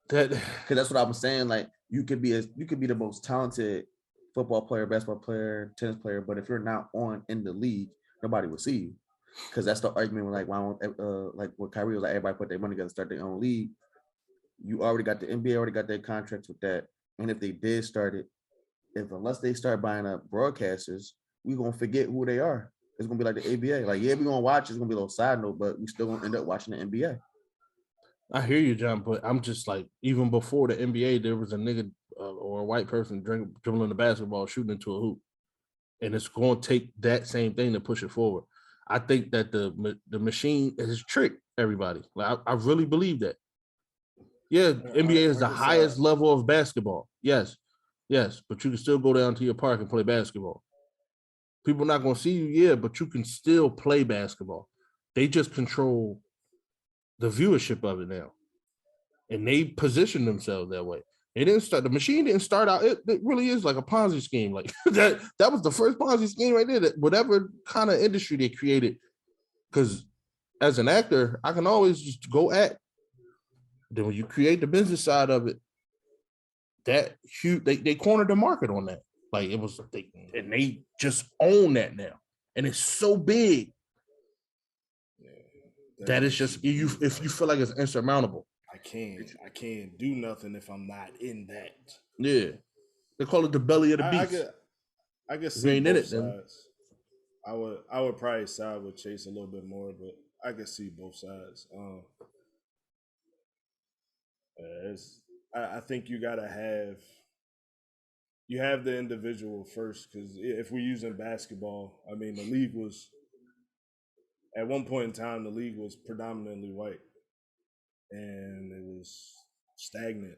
because that's what I was saying. Like, you could be the most talented football player, basketball player, tennis player, but if you're not in the league, nobody will see you. Because that's the argument with, like, why don't, like what Kyrie was like, everybody put their money together, start their own league. You already got the NBA already got their contracts with that. And if they did start it, unless they start buying up broadcasters, we're gonna forget who they are. It's gonna be like the ABA. Like, yeah, we're gonna watch, it's gonna be a little side note, but we still gonna end up watching the NBA. I hear you, John, but I'm just like, even before the NBA, there was a nigga or a white person dribbling the basketball, shooting into a hoop. And it's going to take that same thing to push it forward. I think that the machine has tricked everybody. Like, I really believe that. Yeah, NBA is the highest level of basketball. Yes, but you can still go down to your park and play basketball. People not going to see you, yeah, but you can still play basketball. They just control the viewership of it now, and they position themselves that way. The machine didn't start out. It really is like a Ponzi scheme. Like that was the first Ponzi scheme right there. That whatever kind of industry they created, because as an actor, I can always just go act. Then when you create the business side of it, that huge, they cornered the market on that. Like, it was, and they just own that now, and it's so big. That is just if you feel like it's insurmountable. I can't do nothing if I'm not in that. Yeah, they call it the belly of the beast. I guess see both sides. I would probably side with Chase a little bit more, but I can see both sides. I think you gotta have the individual first, because if we're using basketball, I mean, the league was. At one point in time, the league was predominantly white, and it was stagnant.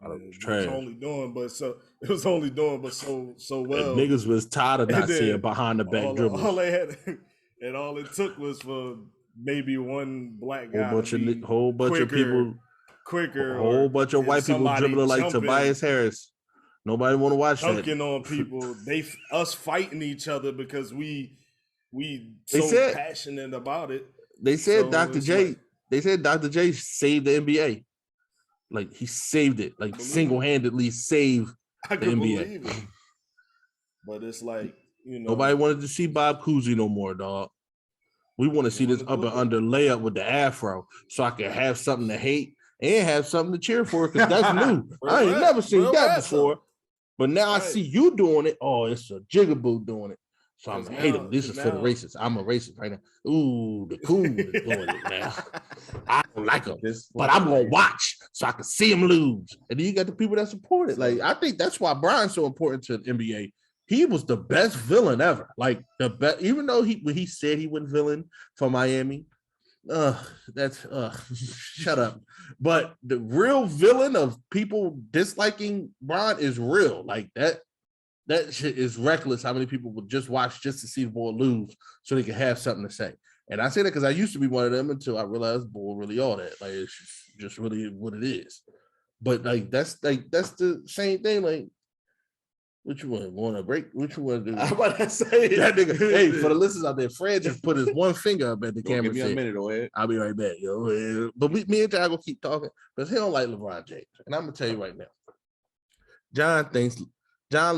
It was only doing but so well. And niggas was tired of not seeing behind the back dribbles. All they had, and all it took was for maybe one black guy, whole bunch of people, quicker, a whole bunch of white people dribbling like Tobias Harris. Nobody want to watch that. Dunking on people, us fighting each other because we passionate about it. They said so Dr. J. They said Dr. J saved the NBA. Like, he saved it. Like, single-handedly saved the NBA. But it's like, you know, nobody wanted to see Bob Cousy no more, dog. We want to see this up and under layup with the afro so I can have something to hate and have something to cheer for because that's new. I ain't never seen that before. But now I see you doing it. Oh, it's a jigaboo doing it. So I'm gonna hate him. This is for the racists. I'm a racist right now. Ooh, the cool is doing it now. I don't like him, but I'm gonna watch so I can see him lose. And then you got the people that support it. Like I think that's why Brian's so important to the NBA. He was the best villain ever. Like the best, even though when he said he went villain for Miami. Shut up. But the real villain of people disliking Bron is real. Like that shit is reckless. How many people would just watch just to see the boy lose so they can have something to say? And I say that because I used to be one of them until I realized boy really all that. Like it's just really what it is. But that's the same thing. Like what you want to break? What you want to do? I'm about to say that nigga. Hey, for the listeners out there, Fred just put his one finger up at the camera. Give me a minute, Ed. I'll be right back, yo. But me and John gonna keep talking because he don't like LeBron James, and I'm gonna tell you right now. John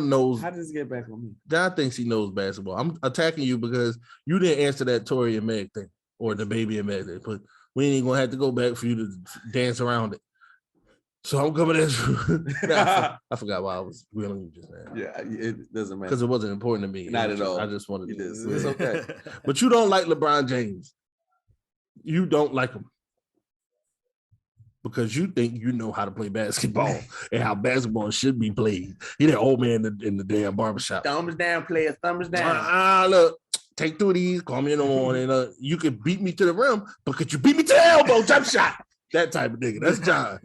knows. How does this get back on me? John thinks he knows basketball. I'm attacking you because you didn't answer that Tory and Meg thing or the baby and Meg thing. But we ain't gonna have to go back for you to dance around it. So I'm coming in. I forgot why I was grilling you just now. Yeah, it doesn't matter because it wasn't important to me. Not at all. I just wanted to. It's okay. But you don't like LeBron James. You don't like him because you think you know how to play basketball and how basketball should be played. He that old man in the damn barbershop. Thumbs down, players. Thumbs down. Look, take 2 of these. Call me in the morning. You could beat me to the rim, but could you beat me to the elbow? Jump shot. That type of nigga. That's John.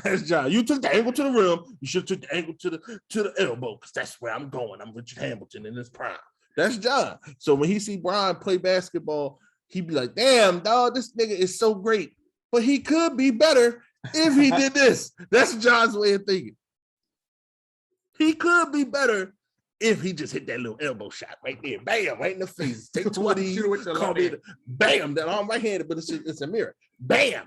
That's John. You took the angle to the rim. You should have took the angle to the elbow because that's where I'm going. I'm Richard Hamilton in his prime. That's John. So when he see Brian play basketball, he be like, damn, dog, this nigga is so great. But he could be better if he did this. That's John's way of thinking. He could be better if he just hit that little elbow shot right there. Bam, right in the face. Take 2 of these. Call me bam. That arm right-handed, but it's a mirror. Bam.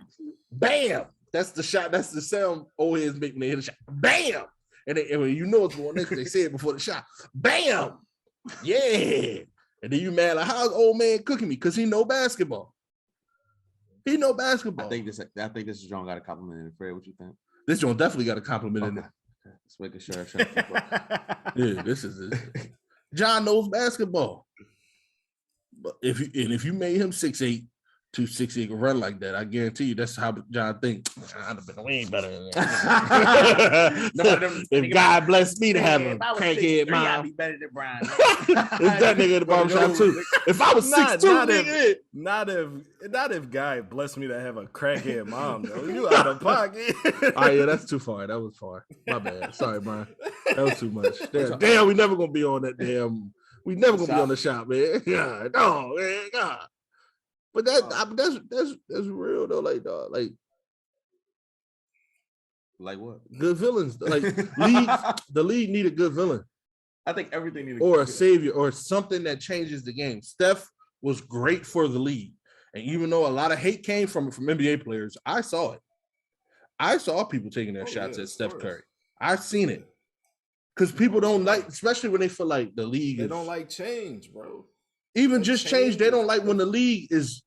Bam. That's the shot. That's the sound old heads make when they hit a shot. Bam. And you know it's going next. They say it before the shot. Bam. Yeah. And then you mad like, how's old man cooking me? Because he know basketball. He know basketball. I think this John got a compliment in Fred. What you think? This John definitely got a compliment in there. Just making sure. Yeah, this is it. John knows basketball. But if you made him 6'8", 260 can run like that, I guarantee you that's how John thinks. I'd have been way better than that. If God blessed me to have a crackhead mom, I'd be better than Brian. It's that nigga at the barbershop too. If I was 6'2", not if God blessed me to have a crackhead mom though. You out of pocket. Oh yeah, that's too far. That was far. My bad. Sorry, Brian. That was too much. Damn, we never gonna be on that damn. We never gonna be on the shop, man. God, no, man, God. But that's real though, like dog, like what? Good villains, like the league need a good villain. I think everything needs or a savior or something that changes the game. Steph was great for the league, and even though a lot of hate came from NBA players, I saw it. I saw people taking their shots at Steph Curry. I've seen it because people don't like, especially when they feel like the league. They don't like change, bro. Even just change, they don't like when the league is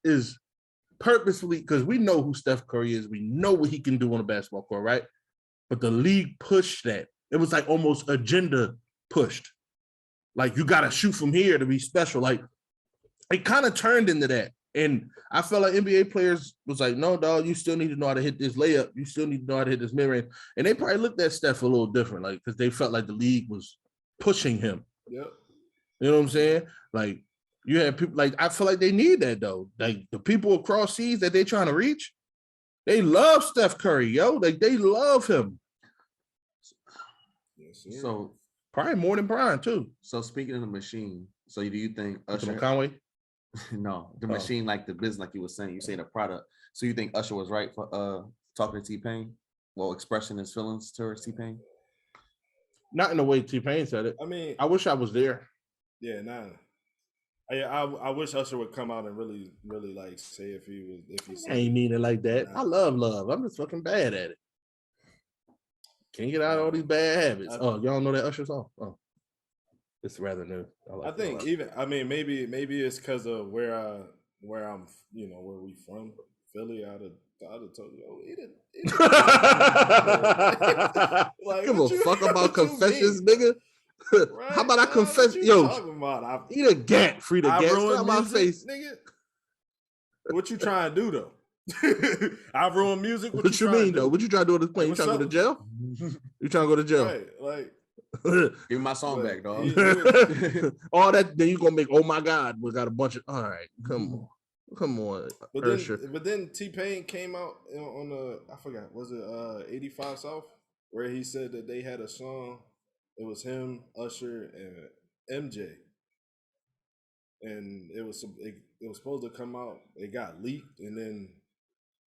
purposefully, because we know who Steph Curry is. We know what he can do on a basketball court, right? But the league pushed that. It was like almost agenda pushed. Like you got to shoot from here to be special. Like it kind of turned into that. And I felt like NBA players was like, no, dog, you still need to know how to hit this layup. You still need to know how to hit this mid-range. And they probably looked at Steph a little different, like, because they felt like the league was pushing him. Yep. You know what I'm saying? Like, you have people like, I feel like they need that though. Like the people across seas that they're trying to reach, they love Steph Curry, yo. Like they love him. Yes, so probably more than Brian too. So speaking of the machine, so do you think Usher Conway? No, the machine, like the business, like you were saying, you say the product. So you think Usher was right for talking to T-Pain? Well, expressing his feelings towards T-Pain? Not in the way T-Pain said it. I mean, I wish I was there. Yeah, nah. I wish Usher would come out and really like say if he I ain't mean it like that. Nah. I love. I'm just fucking bad at it. Can't get out of all these bad habits. Y'all don't know that Usher song? Oh, it's rather new. I think maybe it's because of where where I'm, where we from, Philly, I'd have told you, oh, eat it. Like, Give a fuck about what you confessions, mean? nigga. Right? How about I confess? What you Yo, talking about? eat a gat, free the I gat. ruined Stop my music, face. nigga. What you trying to do though? I ruined music. What you mean though? What you trying to do on this plane? You What's trying to go to up? jail? You trying to go to jail? Right, like Give me my song Like, back, dog. All that, then you gonna make, oh my God, we got a bunch of, all right, come on. but then T-Pain came out on the, I forgot, was it 85 South, where he said that they had a song. It was him, Usher, and MJ, and it was supposed to come out. It got leaked, and then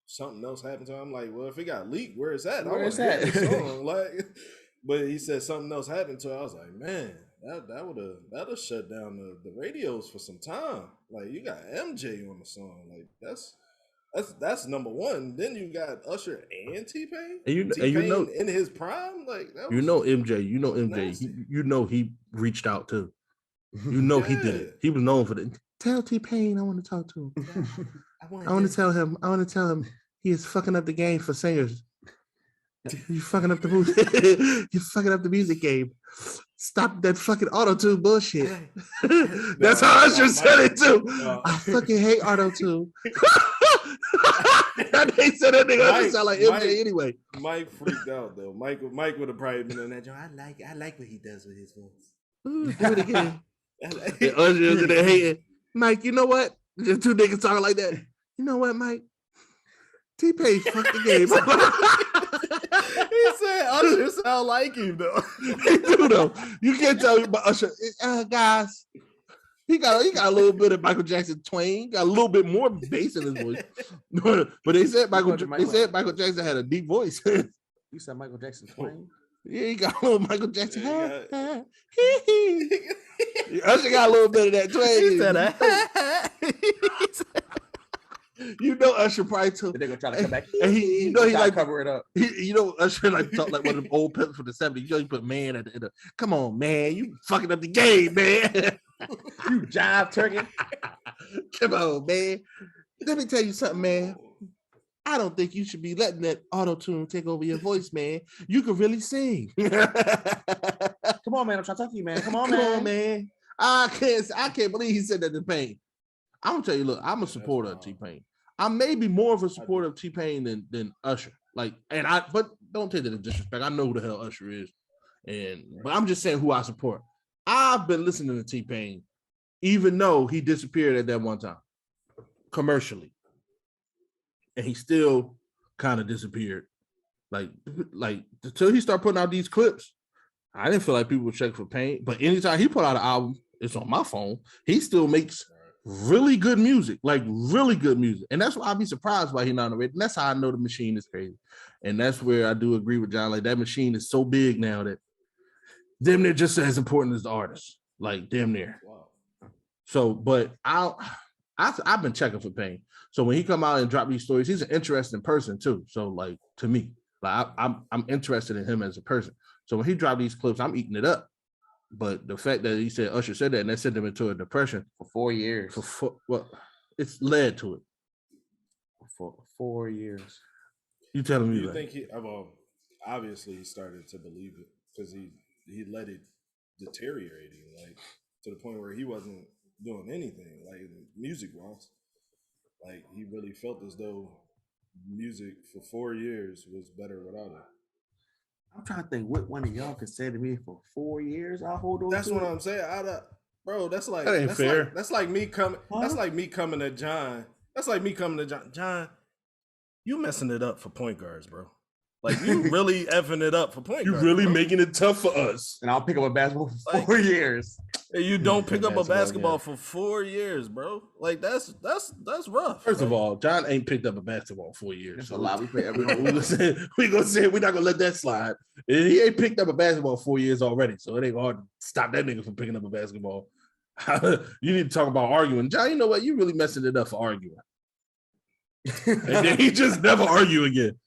something else happened to him. I'm like, well, if it got leaked, where is that? Where is I wanna hear that? the song. Like, but he said something else happened to it. I was like, man, that'll shut down the radios for some time. Like, you got MJ on the song. Like, that's number one. Then you got Usher and T-Pain. And in his prime. Like, that was, MJ. nasty. He reached out too. He did it. He was known for that. Tell T-Pain I want to talk to him. I want to tell him he is fucking up the game for singers. You fucking up the music. You fucking up the music game. Stop that fucking auto-tune bullshit. That's how Usher said it too. I fucking hate auto-tune. They said that nigga Usher sound like MJ anyway. Mike freaked out though. Mike would have probably been in that joint. I like what he does with his voice. Ooh, do it again. And Usher is in there hating. Mike, you know what? Just two niggas talking like that. You know what, Mike? T-Pain fucked the game. He said Usher sound like him though. He do though. You can't tell me about Usher. Guys, he got a little bit of Michael Jackson twang. He got a little bit more bass in his voice. But they said Michael Jackson had a deep voice. You said Michael Jackson twang? Yeah, he got a little Michael Jackson. Usher got a little bit of that twang. He said You know Usher probably took. They're gonna try to come back. And he like cover it up. Usher like talk like one of them old pimps from the 70s. You put man at the end of, come on, man, you fucking up the game, man. You jive turkey. Come on, man. Let me tell you something, man. I don't think you should be letting that auto-tune take over your voice, man. You can really sing. Come on, man. I'm trying to talk to you, man. Come on, man. I can't believe he said that to Pain. I'm gonna tell you, look, I'm a supporter of T-Pain. I may be more of a supporter of T-Pain than Usher. But don't take that as disrespect. I know who the hell Usher is. But I'm just saying who I support. I've been listening to T-Pain, even though he disappeared at that one time, commercially. And he still kind of disappeared. Like until he started putting out these clips, I didn't feel like people would check for Pain. But anytime he put out an album, it's on my phone. He still makes really good music, and that's why I'd be surprised why he's not on the radio. And that's how I know the machine is crazy, and that's where I do agree with John. Like, that machine is so big now that damn near just as important as the artist, like damn near. Wow. So, but I've been checking for Pain. So when he come out and drop these stories, he's an interesting person too. So like, to me, like I'm interested in him as a person. So when he dropped these clips, I'm eating it up. But the fact that he said Usher said that and that sent him into a depression for 4 years. It's led to it. For 4 years. You telling me you that? Think obviously he started to believe it because he let it deteriorate him, like to the point where he wasn't doing anything, like music wise. Like, he really felt as though music for 4 years was better without it. I'm trying to think what one of y'all could say to me for 4 years. I'll hold on. That's what I'm saying. Bro, that's like that ain't fair. That's like me coming. Huh? That's like me coming to John. That's like me coming to John. John, you messing it up for point guards, bro. Like, you really effing it up for point guards. You really bro. making it tough for us. And I'll pick up a basketball for 4 years. You don't pick up a basketball for 4 years, bro. Like, that's rough. First of all, John ain't picked up a basketball in 4 years. That's a lot. We play every we gonna say we're not gonna let that slide. He ain't picked up a basketball 4 years already, so it ain't hard to stop that nigga from picking up a basketball. You need to talk about arguing. John, you know what? You really messing it up for arguing. And then he just never argue again.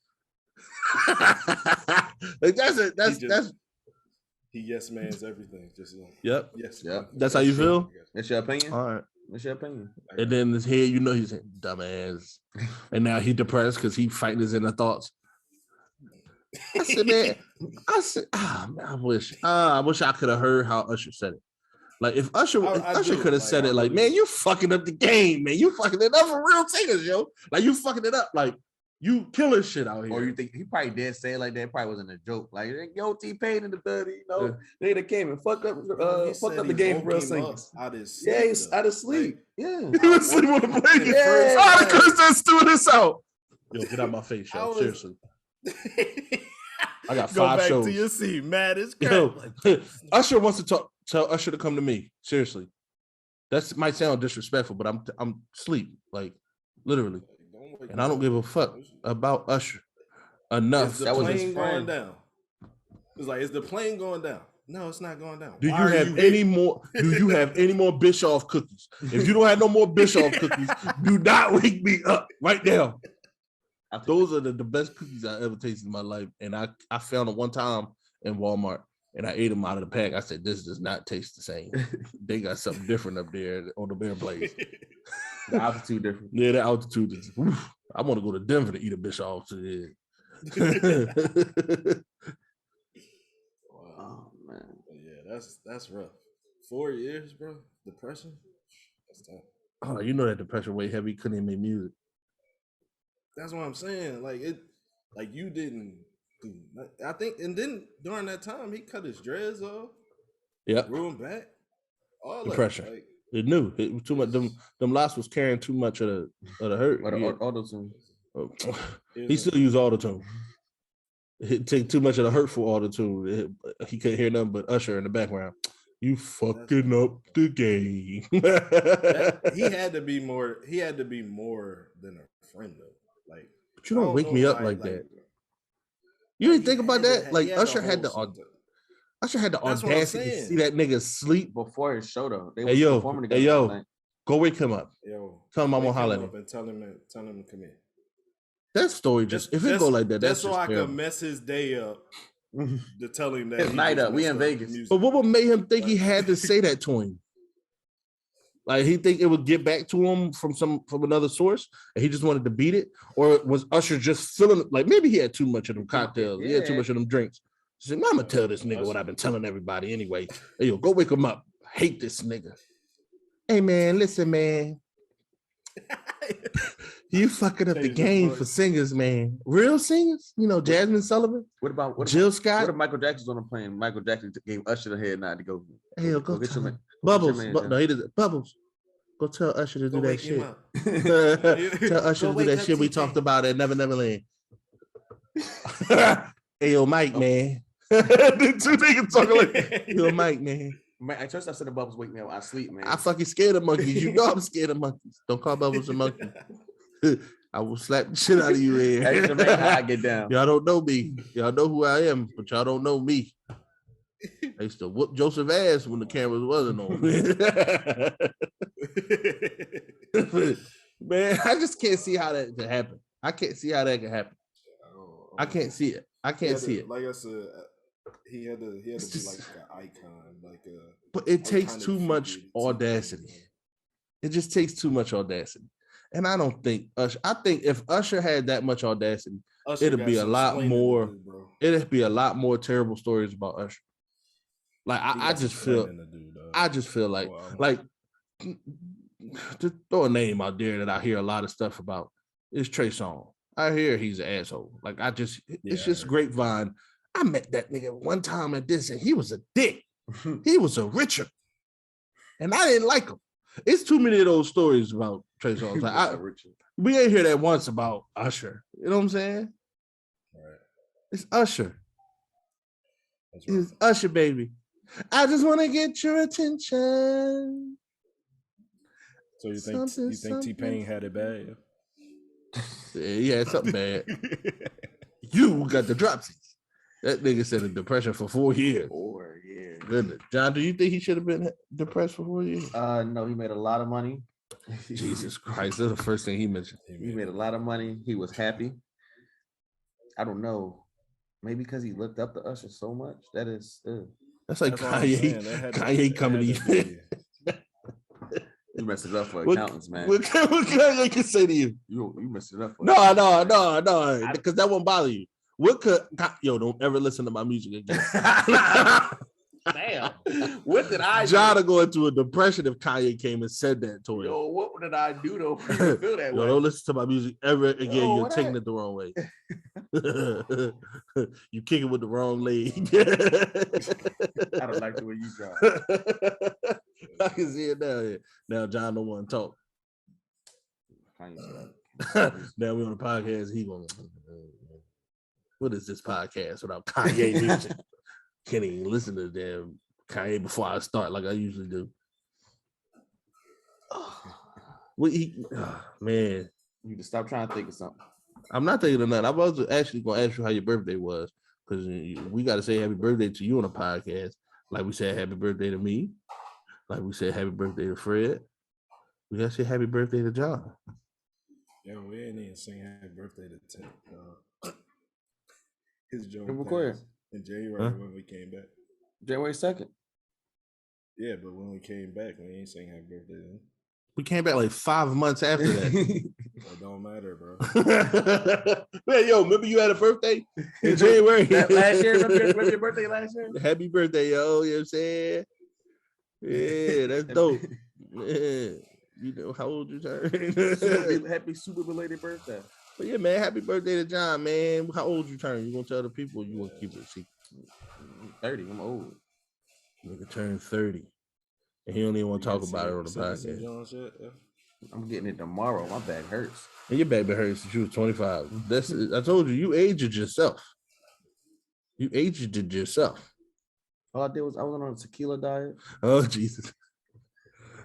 Like, that's he yes man's everything. Just yep. Yes. Yep. That's how you feel? That's your opinion? All right. What's your opinion? And then his head, you know, he's saying, dumbass. And now he depressed because he fighting his inner thoughts. I said, man, man, I wish I could have heard how Usher said it. Like if Usher could have said it, like, man, you fucking up the game, man. You fucking it up for real singers, yo. Like you fucking it up, like you killing shit out here. Or you think he probably did say it like that? It probably wasn't a joke. Like, yo, T-Pain in the 30, you know, they came and fucked up the game for real singers. Yeah, he's out of sleep. Yeah, he was sleeping on the blanket. Yeah, I cursed that stewardess out. Yo, get out my face, yo. Seriously. I got 5 Go back shows. to your seat, man. It's crap. Yo, Usher wants to tell Usher to come to me. Seriously. That might sound disrespectful, but I'm asleep, like literally. And I don't give a fuck about Usher enough. Is the plane going down? It's like, is the plane going down? No, it's not going down. Do you have any more Bischoff cookies? If you don't have no more Bischoff cookies, do not wake me up right now. Those are the best cookies I ever tasted in my life. And I found them one time in Walmart and I ate them out of the pack. I said, this does not taste the same. They got something different up there on the bear place. The altitude different. Yeah, the altitude is. Oof, I want to go to Denver to eat a Bischoff today. Oh man. Yeah, that's rough. 4 years, bro. Depression. That's tough. Oh, you know that depression way heavy. Couldn't even make music. That's what I'm saying. Like you didn't. I think, and then during that time, he cut his dreads off. Yep. Grew him back. All Depression. That, like, it knew it was too much. Them lots was carrying too much of the hurt. Or the auto-tune. He still use auto-tune. It take too much of the hurtful auto-tune. He couldn't hear nothing but Usher in the background. You fucking up the game. He had to be more. He had to be more than a friend though. Like, but you don't wake me up like that. You didn't think about that? Like Usher had the audacity to see that nigga sleep before his show though. Hey yo, go wake him up. Yo, tell him I'm gonna holler at him. And tell him to come in. That story just if it go like that, that's so just I terrible. can mess his day up to tell him that his night up. We in Vegas. But what would make him think he had to say that to him? Like he think it would get back to him from another source, and he just wanted to beat it, or was Usher just feeling like maybe he had too much of them cocktails, he had too much of them drinks. He said, "I'm gonna tell this nigga what I've been telling everybody anyway." Hey yo, go wake him up. I hate this nigga. Hey man, listen man, you fucking up the game for singers, man. Real singers, you know, Jasmine Sullivan. What Jill Scott? What if Michael Jackson's on the plane? Michael Jackson gave Usher the head nod to go. Hey yo, go get your man. Bubbles. No, he did Bubbles. Go tell Usher to do that shit. Tell Usher to do that shit we talked about at Never Neverland. Hey, yo, Mike, man. The two niggas talking like, yo, Mike, man. Man, I trust I said the Bubbles wake me up. I sleep, man. I fucking scared of monkeys. You know I'm scared of monkeys. Don't call Bubbles a monkey. I will slap the shit out of you here. That's the man how I get down. Y'all don't know me. Y'all know who I am, but y'all don't know me. I used to whoop Joseph ass when the cameras wasn't on. Man, I just can't see how that can happen. I can't see how that can happen. I can't see it. I can't see it. Like I said, he had to be like an icon, But it takes too much audacity. It just takes too much audacity. And I don't think Usher. I think if Usher had that much audacity, it'd be a lot more. It'd be a lot more terrible stories about Usher. Like I just feel like to throw a name out there that I hear a lot of stuff about is Trey Songz. I hear he's an asshole. Like it's just grapevine. I met that nigga one time at this and he was a dick. He was a Richard. And I didn't like him. It's too many of those stories about Trey Songz. Like we ain't hear that once about Usher. You know what I'm saying? Right. It's Usher. It's Usher, baby. I just want to get your attention. So you think T-Pain had it bad? Yeah, he had something bad. You got the dropsies. That nigga said in depression for 4 years. 4 years. Goodness. John, do you think he should have been depressed for 4 years? No, he made a lot of money. Jesus Christ, that's the first thing he mentioned. He made a lot of money. He was happy. I don't know. Maybe because he looked up to Usher so much. That's like Kanye coming to you. You messed it up for What- accountants, man. What Kanye can say to you? You messed it up for No, because that won't bother you. What could don't ever listen to my music again. Damn. What did I John do? will go into a depression if Kanye came and said that to him. Yo, what did I do though for you to feel that way? Don't listen to my music ever again. Yo, You're what taking I- it the wrong way. You kick it with the wrong leg. I don't like the way you drive. I can see it now. Yeah. Now John don't want to talk. Kanye's right. Now we on the podcast. He going, what is this podcast without Kanye music? Can't even listen to damn Kanye before I start like I usually do. Man, You need to stop trying to think of something. I'm not thinking of nothing. I was actually going to ask you how your birthday was because we got to say happy birthday to you on the podcast. Like we said happy birthday to me. Like we said happy birthday to Fred. We got to say happy birthday to John. Yo, we ain't even sing happy birthday to Tim. His joke Record. in January when we came back. January 2nd. Yeah, but when we came back, we ain't saying happy birthday then. We came back like 5 months after that. It don't matter, bro. Man, yo, remember you had a birthday in January? Last year, remember your birthday last year? Happy birthday, yo. You know what I'm saying? Yeah, that's dope. Yeah. You know how old you turn. Happy super belated birthday. But yeah, man, happy birthday to John, man. How old you turn? You gonna tell the people or you gonna keep it a secret? 30, I'm old. Nigga turned 30. And he don't even want to talk about it on the podcast. John shit, yeah. I'm getting it tomorrow. My back hurts. And your baby hurts since you was 25. I told you, you aged yourself. You aged it yourself. All I did was I was on a tequila diet. Oh, Jesus.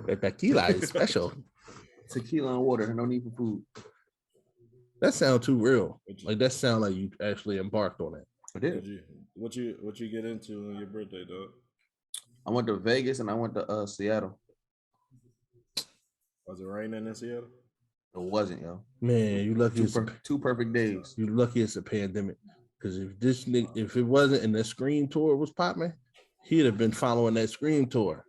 That tequila is special. Tequila and water, no need for food. That sounds too real. Like that sound like you actually embarked on it. I did. What you get into on your birthday, dog? I went to Vegas and I went to Seattle. Was it raining in Seattle? It wasn't, yo. Man, you lucky. Two perfect days. You lucky it's a pandemic. Because if it wasn't and the Scream tour was popping, he'd have been following that Scream tour.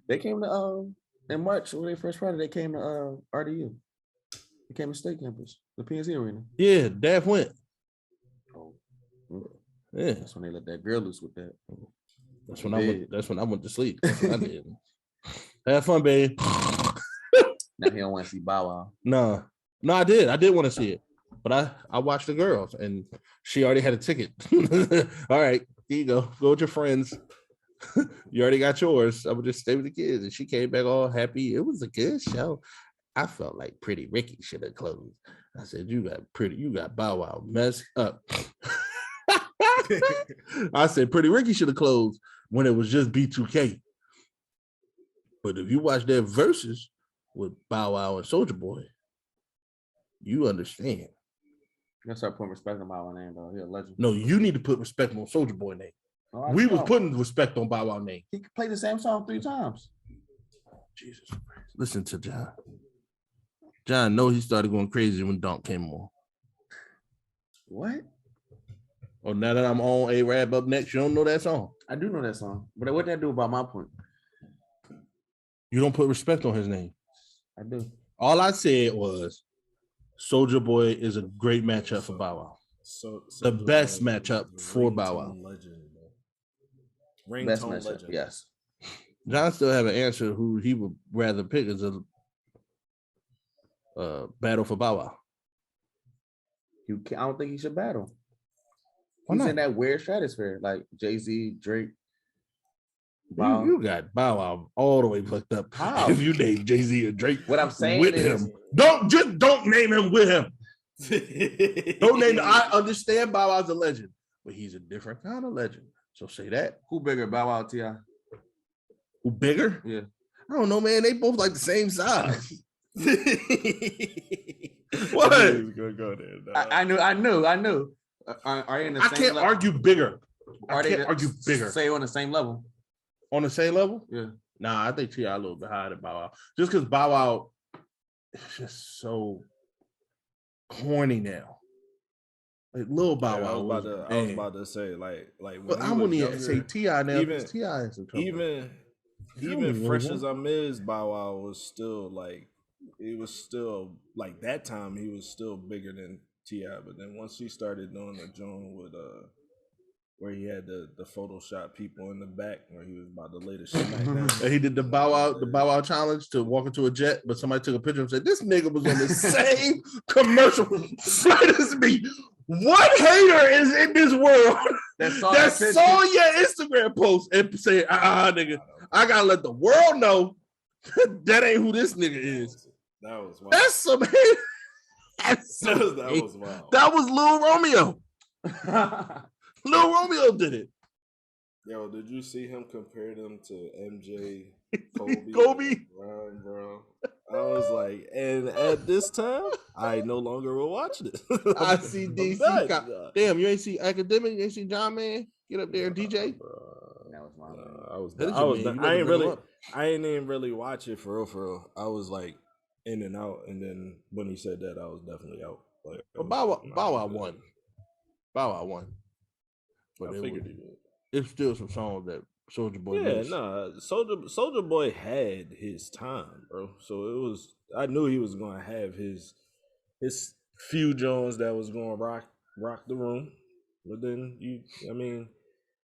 They came to in March when they first Friday. They came to RDU. They came to State Campus, the PNC Arena. Yeah, Daft went. Oh, Yeah, that's when they let that girl loose with that. that's when I went to sleep. That's what I did. Have fun, babe. Now he don't want to see Bow Wow. No, I did want to see it, but I watched the girls and she already had a ticket. All right, here you go with your friends. You already got yours. I would just stay with the kids. And she came back all happy. It was a good show. I felt like Pretty Ricky should have closed. I said, you got Bow Wow messed up. I said Pretty Ricky should have closed when it was just B2K. But if you watch their verses with Bow Wow and Soulja Boy, you understand. You gotta start putting respect on Bow Wow name, though. He's a legend. No, you need to put respect on Soulja Boy name. Oh, I We know. was putting respect on Bow Wow name. He played the same song 3 times. Jesus Christ. Listen to John. John, know he started going crazy when Donk came on. What? Oh, now that I'm on A-Rab up next, you don't know that song? I do know that song, but what did that do about my point? You don't put respect on his name. I do. All I said was Soulja Boy is a great matchup for Bow Wow. The best matchup for Bow Wow. Best matchup, yes. John still have an answer who he would rather pick as a battle for Bow Wow. I don't think he should battle. Why He's not? in that weird stratosphere, like Jay-Z, Drake. You got Bow Wow all the way fucked up. How? If you name Jay-Z or Drake What I'm saying with is, him. Don't name him with him. Don't name him. I understand Bow Wow's a legend, but he's a different kind of legend. So say that. who bigger, Bow Wow or T.I.? Who bigger? Yeah. I don't know, man. They both like the same size. What? I knew. Are they in the I same can't level? argue bigger. Are I they can't argue bigger. Say on the same level? On the same level? Yeah. Nah, I think T.I. a little bit higher than Bow Wow. Just because Bow Wow is just so corny now. Like Lil Bow Wow. I was about to say like. But I wouldn't even say T.I. now. even T.I. is in trouble. even Fresh as I'm is, Bow Wow was still like, it was still like that time he was still bigger than T.I. But then once he started doing the joint with where he had the Photoshop people in the back where he was about to lay the smack down. And he did the Bow Wow challenge to walk into a jet, but somebody took a picture and said, "This nigga was on the same commercial flight as me." What hater is in this world that saw your Instagram post and say, nigga, I gotta let the world know that ain't who this nigga is. That was wild. That's some hate. That was wild. That was Lil Romeo. Lil Romeo did it. Yo, did you see him compare them to MJ, Kobe? Ryan, bro? I was like, and at this time, I no longer will watch this. I see DC. Damn, you ain't see Academic? You ain't see John Man? Get up there and DJ? That was wild. I ain't even really watch it for real. I was like in and out, and then when he said that, I was definitely out. Like, but Bow Wow won. Bow Wow won. But I figured he would. It's still some songs that Soulja Boy missed. Soulja Boy had his time, bro. So it was, I knew he was gonna have his few Jones that was gonna rock the room. But then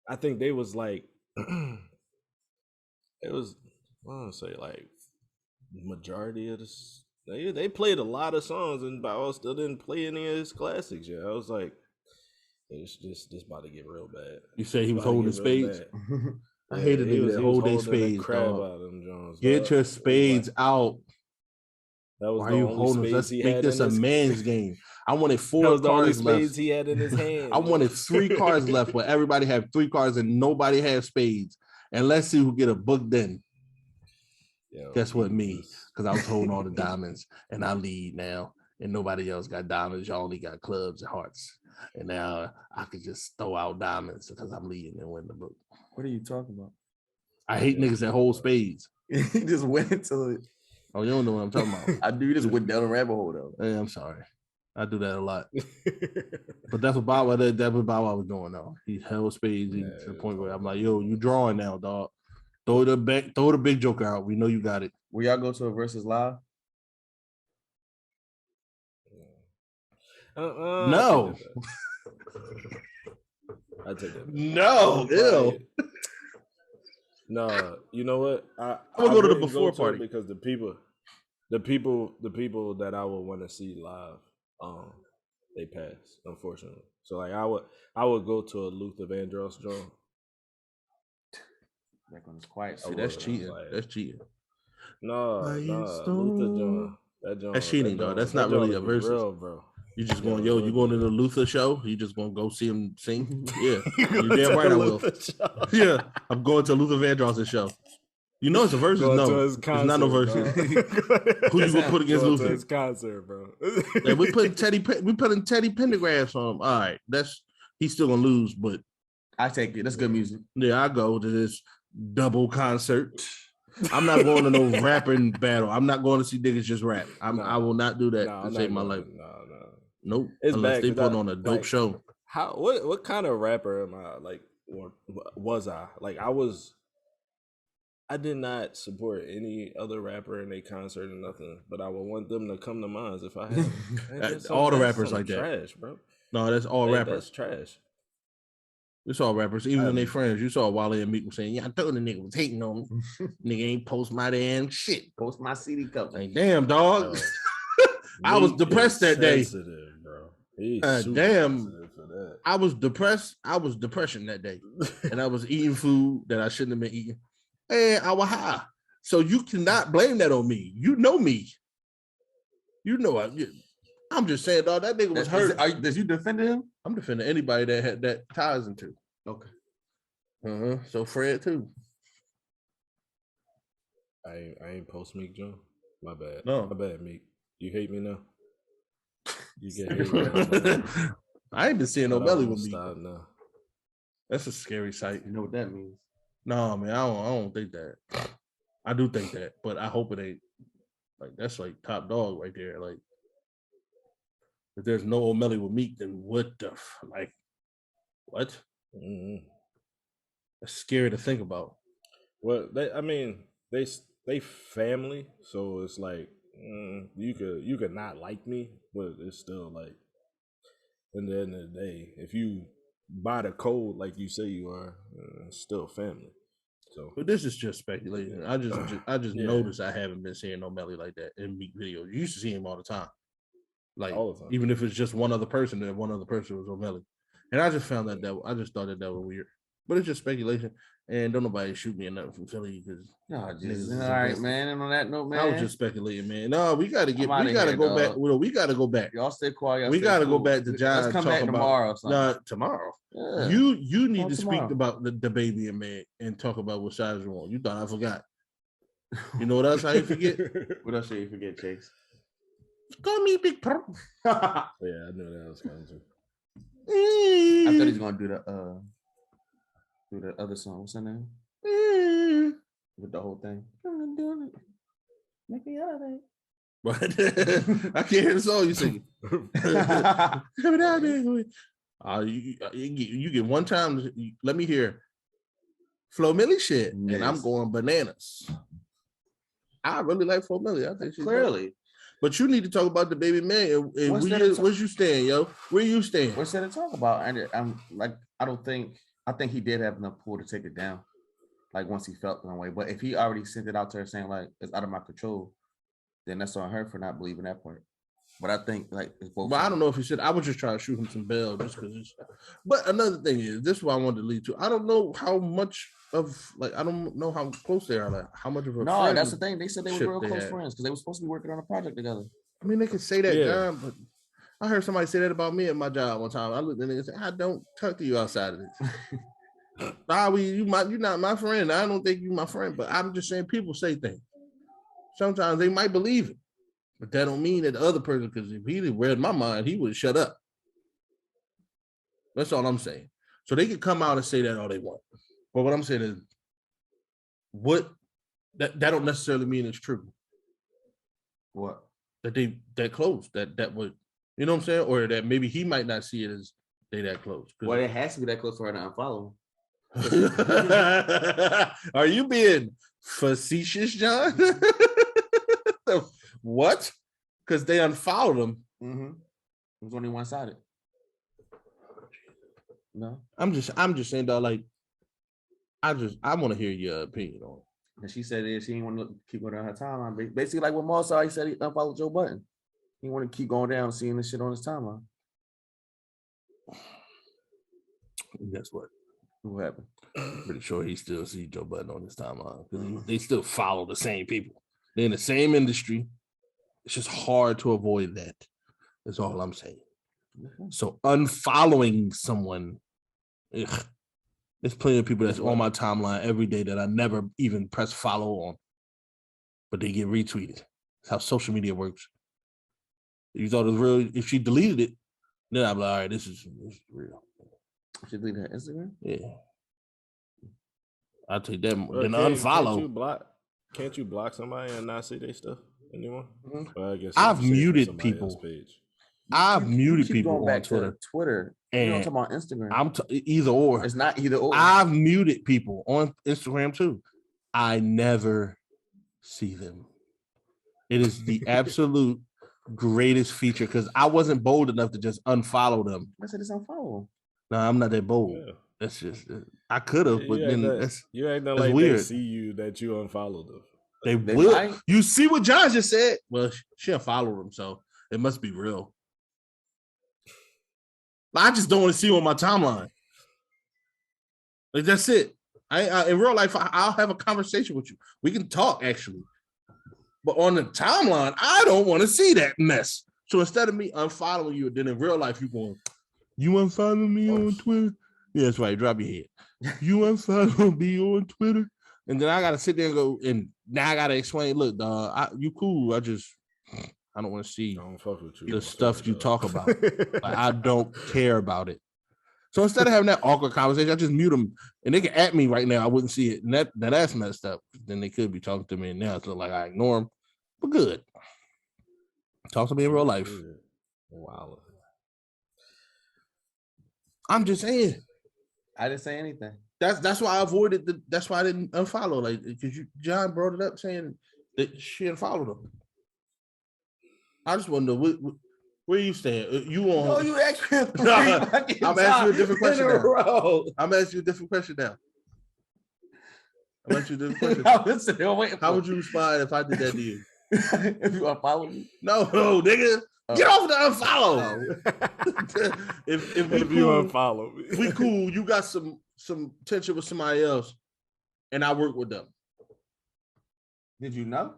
I think they was like it was, I don't say like majority of this. They played a lot of songs and Bow Wow still didn't play any of his classics yet. I was like, it's just this about to get real bad. You say he was holding spades? I hated niggas that hold their spades. Get your spades out. That was Why are you holding? Let's make this a man's game. I wanted 4 cards left. He had in his hand. I wanted 3 cards left where everybody had 3 cards and nobody had spades. And let's see who get a book then. Guess what? Me, because I was holding all the diamonds and I lead now. And nobody else got diamonds. Y'all only got clubs and hearts. And now I could just throw out diamonds because I'm leading and win the book. What are you talking about? I hate niggas that hold spades. He just went into it. Oh, you don't know what I'm talking about. I do. You just went down a rabbit hole though. Yeah, I'm sorry. I do that a lot. But that's what Bow Wow did. That's what Bow Wow was doing though. He held spades to the point where I'm like, yo, you drawing now, dog. Throw the big joker out. We know you got it. Will y'all go to a versus live? No. I take that. No, ew. No, you know what? I'm gonna go to the before party because the people that I would want to see live, they passed, unfortunately. So like I would go to a Luther Vandross joint. That one's quiet. See, that's cheating. That's cheating. No, Luther joint. That's cheating, though. That's not really a versus, real, bro. You just going, you going to the Luther show? You just gonna go see him sing? Yeah, you damn right I will. Yeah, I'm going to Luther Vandross' show. You know it's a versus. No, it's not no versus. Who you gonna put against Luther? His concert, bro. Yeah, we putting Teddy Pendergrass on him. All right, he's still gonna lose, but I take it. That's good music. Yeah, I go to this double concert. I'm not going to no rapping battle. I'm not going to see niggas just rap. I will not do that to save my life. Nope. It's unless bad, they put on a dope show. What kind of rapper am I like, or was I? Like I did not support any other rapper in a concert or nothing, but I would want them to come to mine if I had. All the rappers like that. Trash, bro. No, that's all rappers. That's trash. It's all rappers, even when they friends. You saw Wale and Meek was saying, "Yeah, I told the nigga was hating on me. Nigga ain't post my damn shit. Post my CD cover. Like, damn, dog. I was depressed that day, bro. Damn, I was depressed. I was depression that day, and I was eating food that I shouldn't have been eating, and I was high. So you cannot blame that on me. You know me. You know I'm just saying, dog. That nigga was hurt. Did you defend him? I'm defending anybody that had that ties into. Okay. So Fred too. I ain't post Meek Joe. My bad. No. My bad, Meek. You hate me now? You get hate me now. I ain't been seeing no belly with me. Stop now. That's a scary sight. You know what that means? No, man, I don't think that. I do think that, but I hope it ain't. Like, that's like top dog right there. Like, if there's no O'Malley with Meek, then what the what? Mm-hmm. That's scary to think about. Well, they family, so it's like you could not like me, but it's still like, in the end of the day, if you buy the code like you say you are, it's still family. So, But this is just speculation. I just Yeah. noticed I haven't been seeing no Melly like that in meat videos. You used to see him all the time. Like all the time. even if it's just one other person, that one other person was O'Malley. And I just found that I just thought that was weird. But it's just speculation. And don't nobody shoot me or nothing from Philly because No, just is all right, invested. man. And on that note, man, I was just speculating, man. No, we gotta I'm outta here, go dog. back. Well, we gotta go back. y'all stay quiet. We gotta go back to John. Let's come talk back about, tomorrow. Or something. No, tomorrow. Yeah. You need Come to speak tomorrow. about the baby and man and talk about what size you want. You thought I forgot. You know what else I ain't forget? What else did you forget, Chase? Call me Big Pro. Yeah, I knew that was coming too. I thought he's gonna do the other song. What's her name? With the whole thing. I'm gonna do it. Make me out of it. But I can't hear the song you singing. Coming out there. You get one time. Let me hear Flo Milli shit, and I'm going bananas. I really like Flo Milli. I think she's Clearly. dope. But you need to talk about the baby man. And where's you stand, yo? Where you stand? What's there to talk about? And I'm like, I think he did have enough pull to take it down. Like once he felt the way. But if he already sent it out to her saying like it's out of my control, then that's on her for not believing that part. But I think like it's both. But I don't know if he said. I was just trying to shoot him some bail just because. But another thing is, this is what I wanted to lead to. I don't know how much of like I don't know how close they are. Like how much of a no, that's the thing. They said they were real close had. friends because they were supposed to be working on a project together. I mean, they could say that, Yeah. John, but I heard somebody say that about me at my job one time. I looked at it and said, I don't talk to you outside of this. You're not my friend. I don't think you're my friend, but I'm just saying people say things. Sometimes they might believe it, but that don't mean that the other person, because if he read my mind, he would shut up. That's all I'm saying. So they could come out and say that all they want. But what I'm saying is, that don't necessarily mean it's true. What? That they that close, that would, you know what I'm saying? Or that maybe he might not see it as they that close. Well, it has to be that close for her to unfollow. Are you being facetious, John? What? Because they unfollowed him. Mm-hmm. It was only one-sided. No. I'm just saying that, like, I want to hear your opinion on it. And she said she didn't want to keep going down her timeline. Basically, like what Maul saw, he said he unfollowed Joe Budden. He wanted to keep going down and seeing this shit on his timeline. And guess what? What happened? I'm pretty sure he still sees Joe Budden on his timeline because they still follow the same people. They're in the same industry. It's just hard to avoid that. That's all I'm saying. So unfollowing someone, there's plenty of people that's on my timeline every day that I never even press follow on, but they get retweeted. That's how social media works. If you thought it was real, if she deleted it, then I'm like, all right, this is real. She deleted her Instagram? Yeah. I'll take that. Well, then unfollow. Can't you block somebody and not see their stuff anymore? Mm-hmm. Well, I guess I've muted people. I've muted people on Twitter. Twitter. And you don't talk about Instagram. Either or. It's not either or. I've muted people on Instagram too. I never see them. It is the absolute greatest feature because I wasn't bold enough to just unfollow them. I said it's unfollow. No, I'm not that bold. Yeah. That's just I could have, but then that's like weird. They see you that you unfollowed them. They will. Might. You see what John just said? Well, she unfollowed him, so it must be real. I just don't want to see you on my timeline. Like that's it. I in real life, I'll have a conversation with you. We can talk actually, but on the timeline, I don't want to see that mess. So instead of me unfollowing you, then in real life, you unfollow me on Twitter. Yeah, that's right. Drop your head. You unfollow me on Twitter, and then I gotta sit there and go, and now I gotta explain. Look, dog, you cool. I don't want to see the stuff you talk about. Like, I don't care about it. So instead of having that awkward conversation, I just mute them, and they can at me right now. I wouldn't see it, and that's messed up. Then they could be talking to me, and now it's like I ignore them. But good. Talk to me in real life. Wow. I'm just saying. I didn't say anything. That's why I avoided that's why I didn't unfollow, like, because John brought it up saying that she unfollowed him. I just want to know where you stand. You on? No, you asked me. I'm asking you a different question now. I'm asking you a different question now. How would you respond if I did that to you? If you unfollow me? No, nigga. Get off the unfollow. if we If you unfollow me. we cool, you got some tension with somebody else, and I work with them. Did you know?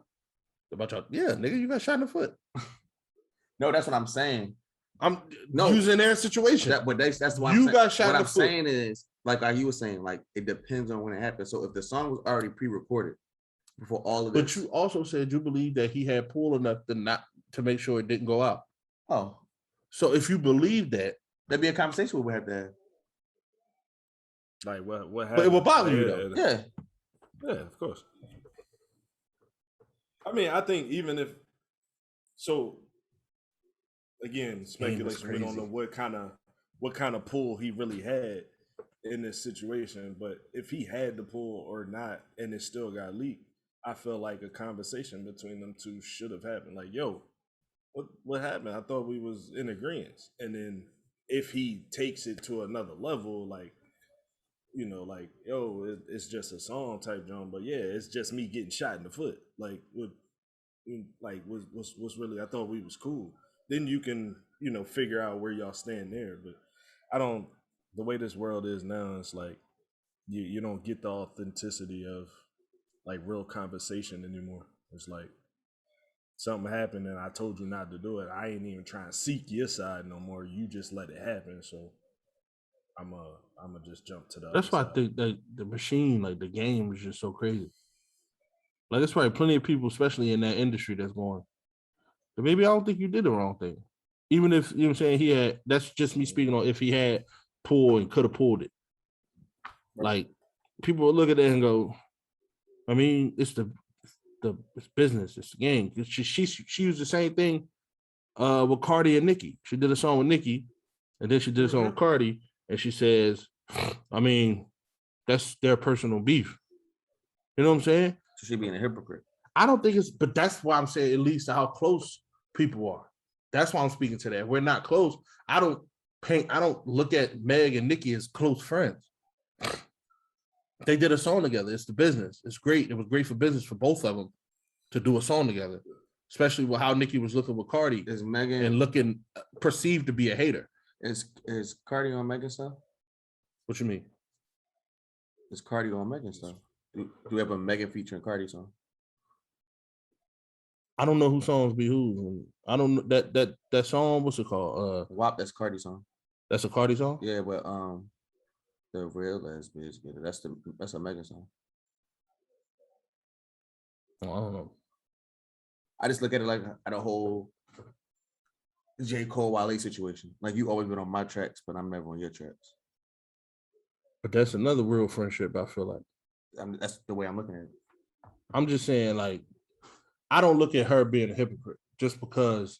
About y'all? Yeah, nigga, you got shot in the foot. No, that's what I'm saying. I'm using their situation. That's why you got shot what in I'm the foot. saying is, like you were saying, like it depends on when it happened. So if the song was already pre-recorded before all of this, But you also said you believe that he had pull enough to make sure it didn't go out. Oh, so if you believe that, that'd be a conversation we would have to have. Like what happened? But it will bother you though. Yeah, of course. I mean, I think even if so, again, speculation. We don't know what kind of pull he really had in this situation. But if he had the pull or not, and it still got leaked, I feel like a conversation between them two should have happened. Like, yo, what happened? I thought we was in agreement. And then if he takes it to another level, like, you know, like, yo, it's just a song type joint, but yeah, it's just me getting shot in the foot. Like, what's really? I thought we was cool. Then you can, you know, figure out where y'all stand there. But I don't. The way this world is now, it's like you don't get the authenticity of like real conversation anymore. It's like something happened and I told you not to do it. I ain't even trying to seek your side no more. You just let it happen. So I'm just jump to the that's other why side. I think that the machine, like the game, is just so crazy. Like there's probably plenty of people, especially in that industry, that's going, but maybe I don't think you did the wrong thing. Even if, you know what I'm saying, that's just me speaking on if he had pulled and could have pulled it. Like people will look at it and go, I mean, it's it's business, it's the game. She used the same thing with Cardi and Nicki. She did a song with Nicki, and then she did a song with Cardi, and she says, I mean, that's their personal beef. You know what I'm saying? So she being a hypocrite. I don't think it's, but that's why I'm saying it leads to how close people are. That's why I'm speaking to that. We're not close. I don't look at Meg and Nicki as close friends. They did a song together. It's the business. It's great. It was great for business for both of them to do a song together, especially with how Nicki was looking with Cardi Is Megan and looking perceived to be a hater. Is Cardi on Megan stuff? What you mean? Is Cardi on Megan stuff? Do we have a Megan featuring Cardi song? I don't know whose songs be whose. I don't know that song. What's it called? WAP. That's Cardi song. That's a Cardi song. Yeah, but the real lesbians get it. That's a Megan song. Oh, I don't know. I just look at it like at a whole J. Cole Wale situation. Like you always been on my tracks, but I'm never on your tracks. But that's another real friendship. I feel like that's the way I'm looking at it. I'm just saying, like, I don't look at her being a hypocrite just because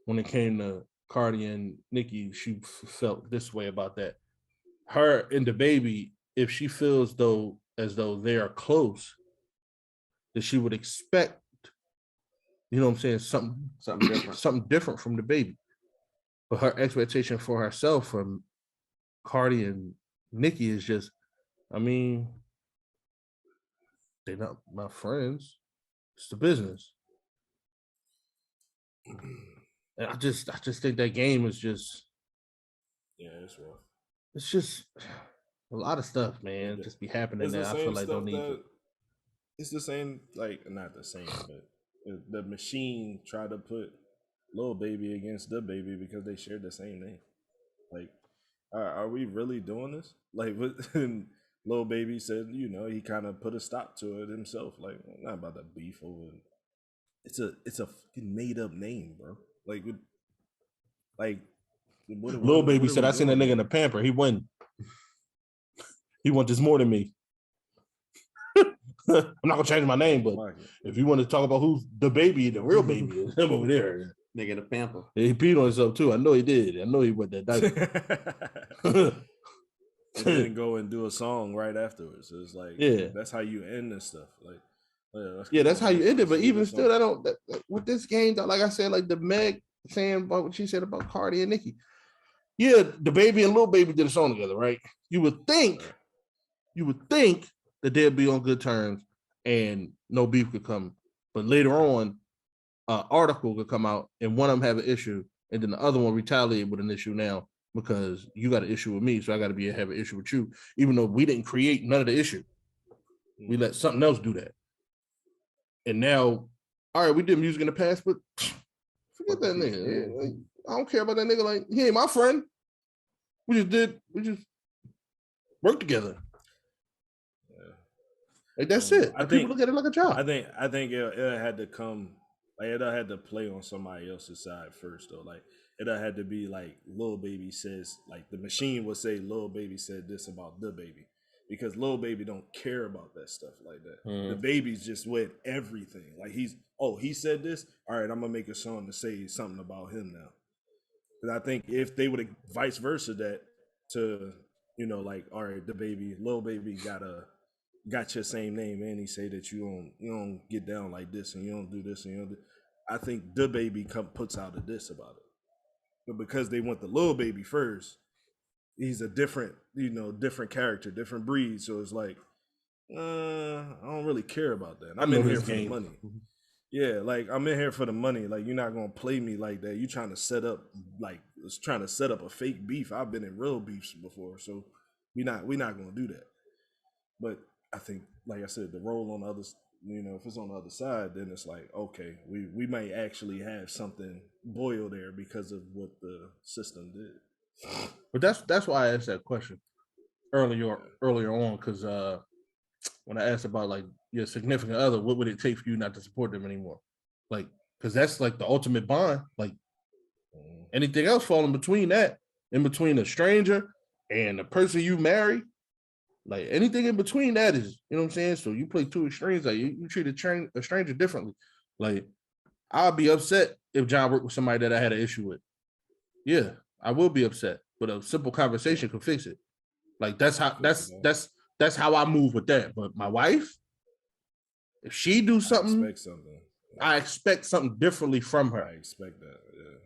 when it came to Cardi and Nicki, she felt this way about that. Her and the baby, if she feels as though they are close, that she would expect, you know what I'm saying, something different, something different from the baby. But her expectation for herself from Cardi and Nicki is just, I mean, they're not my friends. It's the business. And I just think that game is just, yeah, it's rough. It's just a lot of stuff, man. Just be happening that I feel like don't need to. It's the same, like not the same, but the machine tried to put Lil Baby against the baby because they shared the same name. Like, are we really doing this? Like, Lil Baby said, you know, he kind of put a stop to it himself. Like, not about the beef over it. It's a fucking made up name, bro. Lil Baby said, I seen that nigga in the pamper. He won this more than me. I'm not gonna change my name, but if you want to talk about who's the baby, the real baby is him over there. Nigga the pamper. He peed on himself too. I know he did. I know he went that diaper. Yeah. then go and do a song right afterwards. It's like, Yeah. that's how you end this stuff. Like, Yeah, that's how you end it. But let's do even this still, song. with this game, though, like I said, like the Meg saying about what she said about Cardi and Nicki. Yeah, the baby and Lil Baby did a song together, right? You would think that they'd be on good terms and no beef could come. But later on, an article could come out and one of them have an issue, and then the other one retaliate with an issue now because you got an issue with me, so I got to have an issue with you, even though we didn't create none of the issue. We let something else do that. And now, all right, we did music in the past, but forget that nigga. Like, I don't care about that nigga. Like, he ain't my friend. We just worked together. Yeah. Like, that's it. I Like, think people look at it like a job. I think it had to come, like, it had to play on somebody else's side first, though. Like, it had to be like Lil Baby says, like the machine would say Lil Baby said this about the baby, because Lil Baby don't care about that stuff like that. The baby's just with everything. Like, he said this. All right, I'm gonna make a song to say something about him now. Because I think if they would have vice versa that to, you know, like, all right, the baby, Lil Baby got your same name, and he say that you don't get down like this, and you don't do this, and you don't do. I think the baby puts out a diss about it, but because they went the Lil Baby first, he's a different character, different breed. So it's like, I don't really care about that. I'm in here for the money. Yeah, like, I'm in here for the money. Like, you're not gonna play me like that. You trying to set up a fake beef. I've been in real beefs before, so we not gonna do that. But I think, like I said, the role on the other, if it's on the other side, then it's like, okay, we might actually have something boil there because of what the system did. But that's why I asked that question earlier on, because when I asked about like your significant other, what would it take for you not to support them anymore? Like, because that's like the ultimate bond. Like, anything else falling between that, in between a stranger and the person you marry, like anything in between that is, you know what I'm saying? So you play two extremes. Like, you treat a stranger differently. Like, I'll be upset if John worked with somebody that I had an issue with. Yeah, I will be upset, but a simple conversation can fix it. Like, that's how I move with that. But my wife, if she do something, I expect something differently from her. I expect that. Yeah.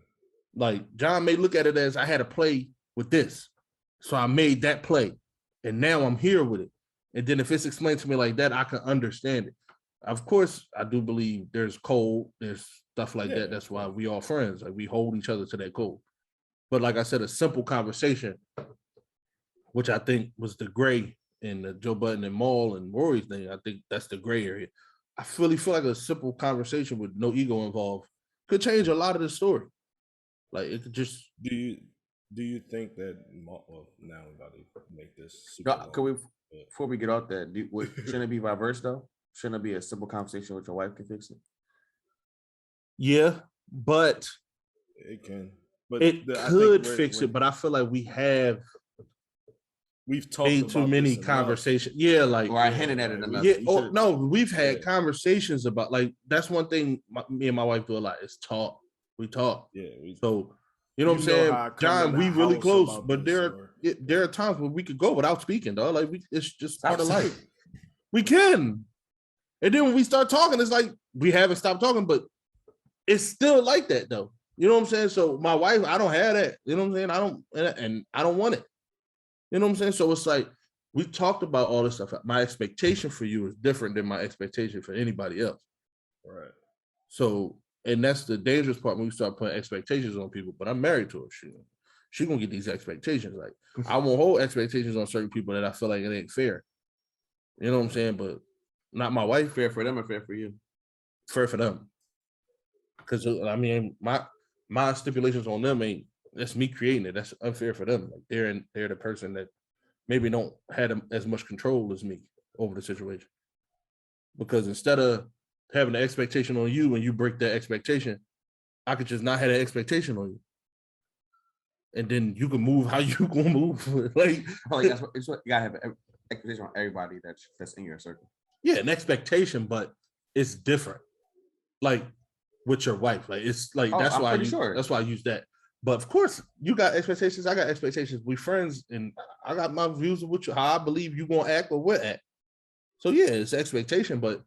Like, John may look at it as I had to play with this, so I made that play, and now I'm here with it. And then if it's explained to me like that, I can understand it. Of course, I do believe there's code, there's stuff like that. That's why we all friends. Like, we hold each other to that code. But like I said, a simple conversation, which I think was the gray in the Joe Budden and Maul and Rory thing. I think that's the gray area. I really feel like a simple conversation with no ego involved could change a lot of the story. Like, it could just. Do you think that? Well, now I'm about to make this. Before we get off that, shouldn't it be vice versa though? Shouldn't it be a simple conversation with your wife can fix it? Yeah, but it can. But it could fix it. But I feel like we've talked way too many conversations. Yeah, like, or I hinted at it enough. Yeah, no, we've had conversations about, like, that's one thing me and my wife do a lot is talk. We talk. Yeah. So, you know what I'm saying, John? We really close, but there are times where we could go without speaking, dog. Like, it's just part of life. We can, and then when we start talking, it's like we haven't stopped talking, but it's still like that, though. You know what I'm saying? So my wife, I don't have that. You know what I'm saying? I don't want it. You know what I'm saying? So it's like, we talked about all this stuff. My expectation for you is different than my expectation for anybody else. Right. So, and that's the dangerous part when we start putting expectations on people. But I'm married to her. She gonna get these expectations. Like, I won't hold expectations on certain people that I feel like it ain't fair. You know what I'm saying? But not my wife. Fair for them or fair for you? Fair for them. Because, I mean, my stipulations on them ain't, that's me creating it. That's unfair for them. Like, they're the person that maybe don't have as much control as me over the situation. Because instead of having an expectation on you and you break that expectation, I could just not have that expectation on you. And then you can move how you gonna move. Like, that's what you gotta have an expectation on everybody that's in your circle. Yeah, an expectation, but it's different. Like, with your wife. Like, it's like, that's why I use that. But of course, you got expectations. I got expectations. We friends, and I got my views of what how I believe you gonna act or what act. So yeah, it's expectation, but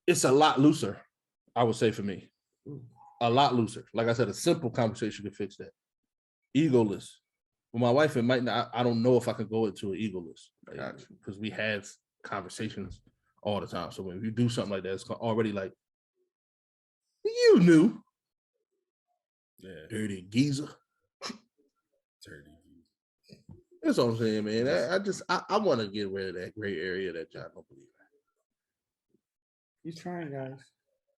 it's a lot looser. I would say for me, a lot looser. Like I said, a simple conversation can fix that. Egoless. With my wife, it might not. I don't know if I can go into an egoless because we have conversations all the time. So when you do something like that, it's already like you knew. Yeah. Dirty geezer. Dirty. That's what I'm saying, man. I want to get rid of that gray area that y'all don't believe in. He's trying, guys.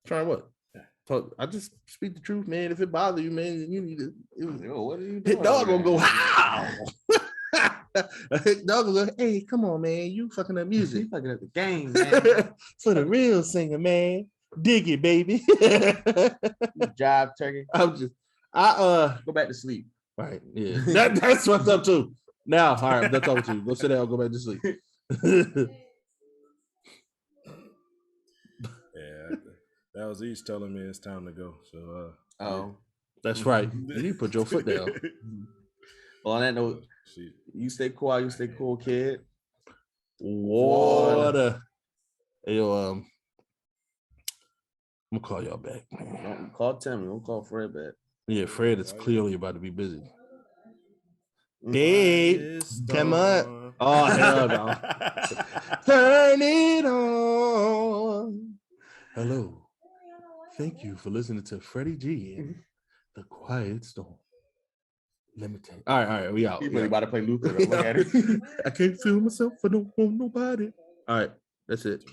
Trying what? So I just speak the truth, man. If it bothers you, man, you need to. Yo, what are you doing? Hit dog gonna go, how? Hit dog gonna go, hey, come on, man. You fucking up music. He's fucking up the game, man. For the real singer, man. Dig it, baby. You job turkey. Go back to sleep. Right. Yeah. That's what's up too. Now, all right, I'm done talking to you. Go sit down, go back to sleep. Yeah, that was each telling me it's time to go. So that's right. You put your foot down. Well, on that note, you stay quiet, you stay cool, kid. Water. Hey, yo, I'm gonna call y'all back, man. Don't call Timmy, don't call Fred back. Yeah, Fred is clearly about to be busy. Babe, come on. Oh, hell no. Turn it on. Hello. Thank you for listening to Freddie G and The Quiet Storm. Let me tell you. All right, we out. He's really about to play Luther. Look at it. I can't feel myself. I don't want nobody. All right, that's it.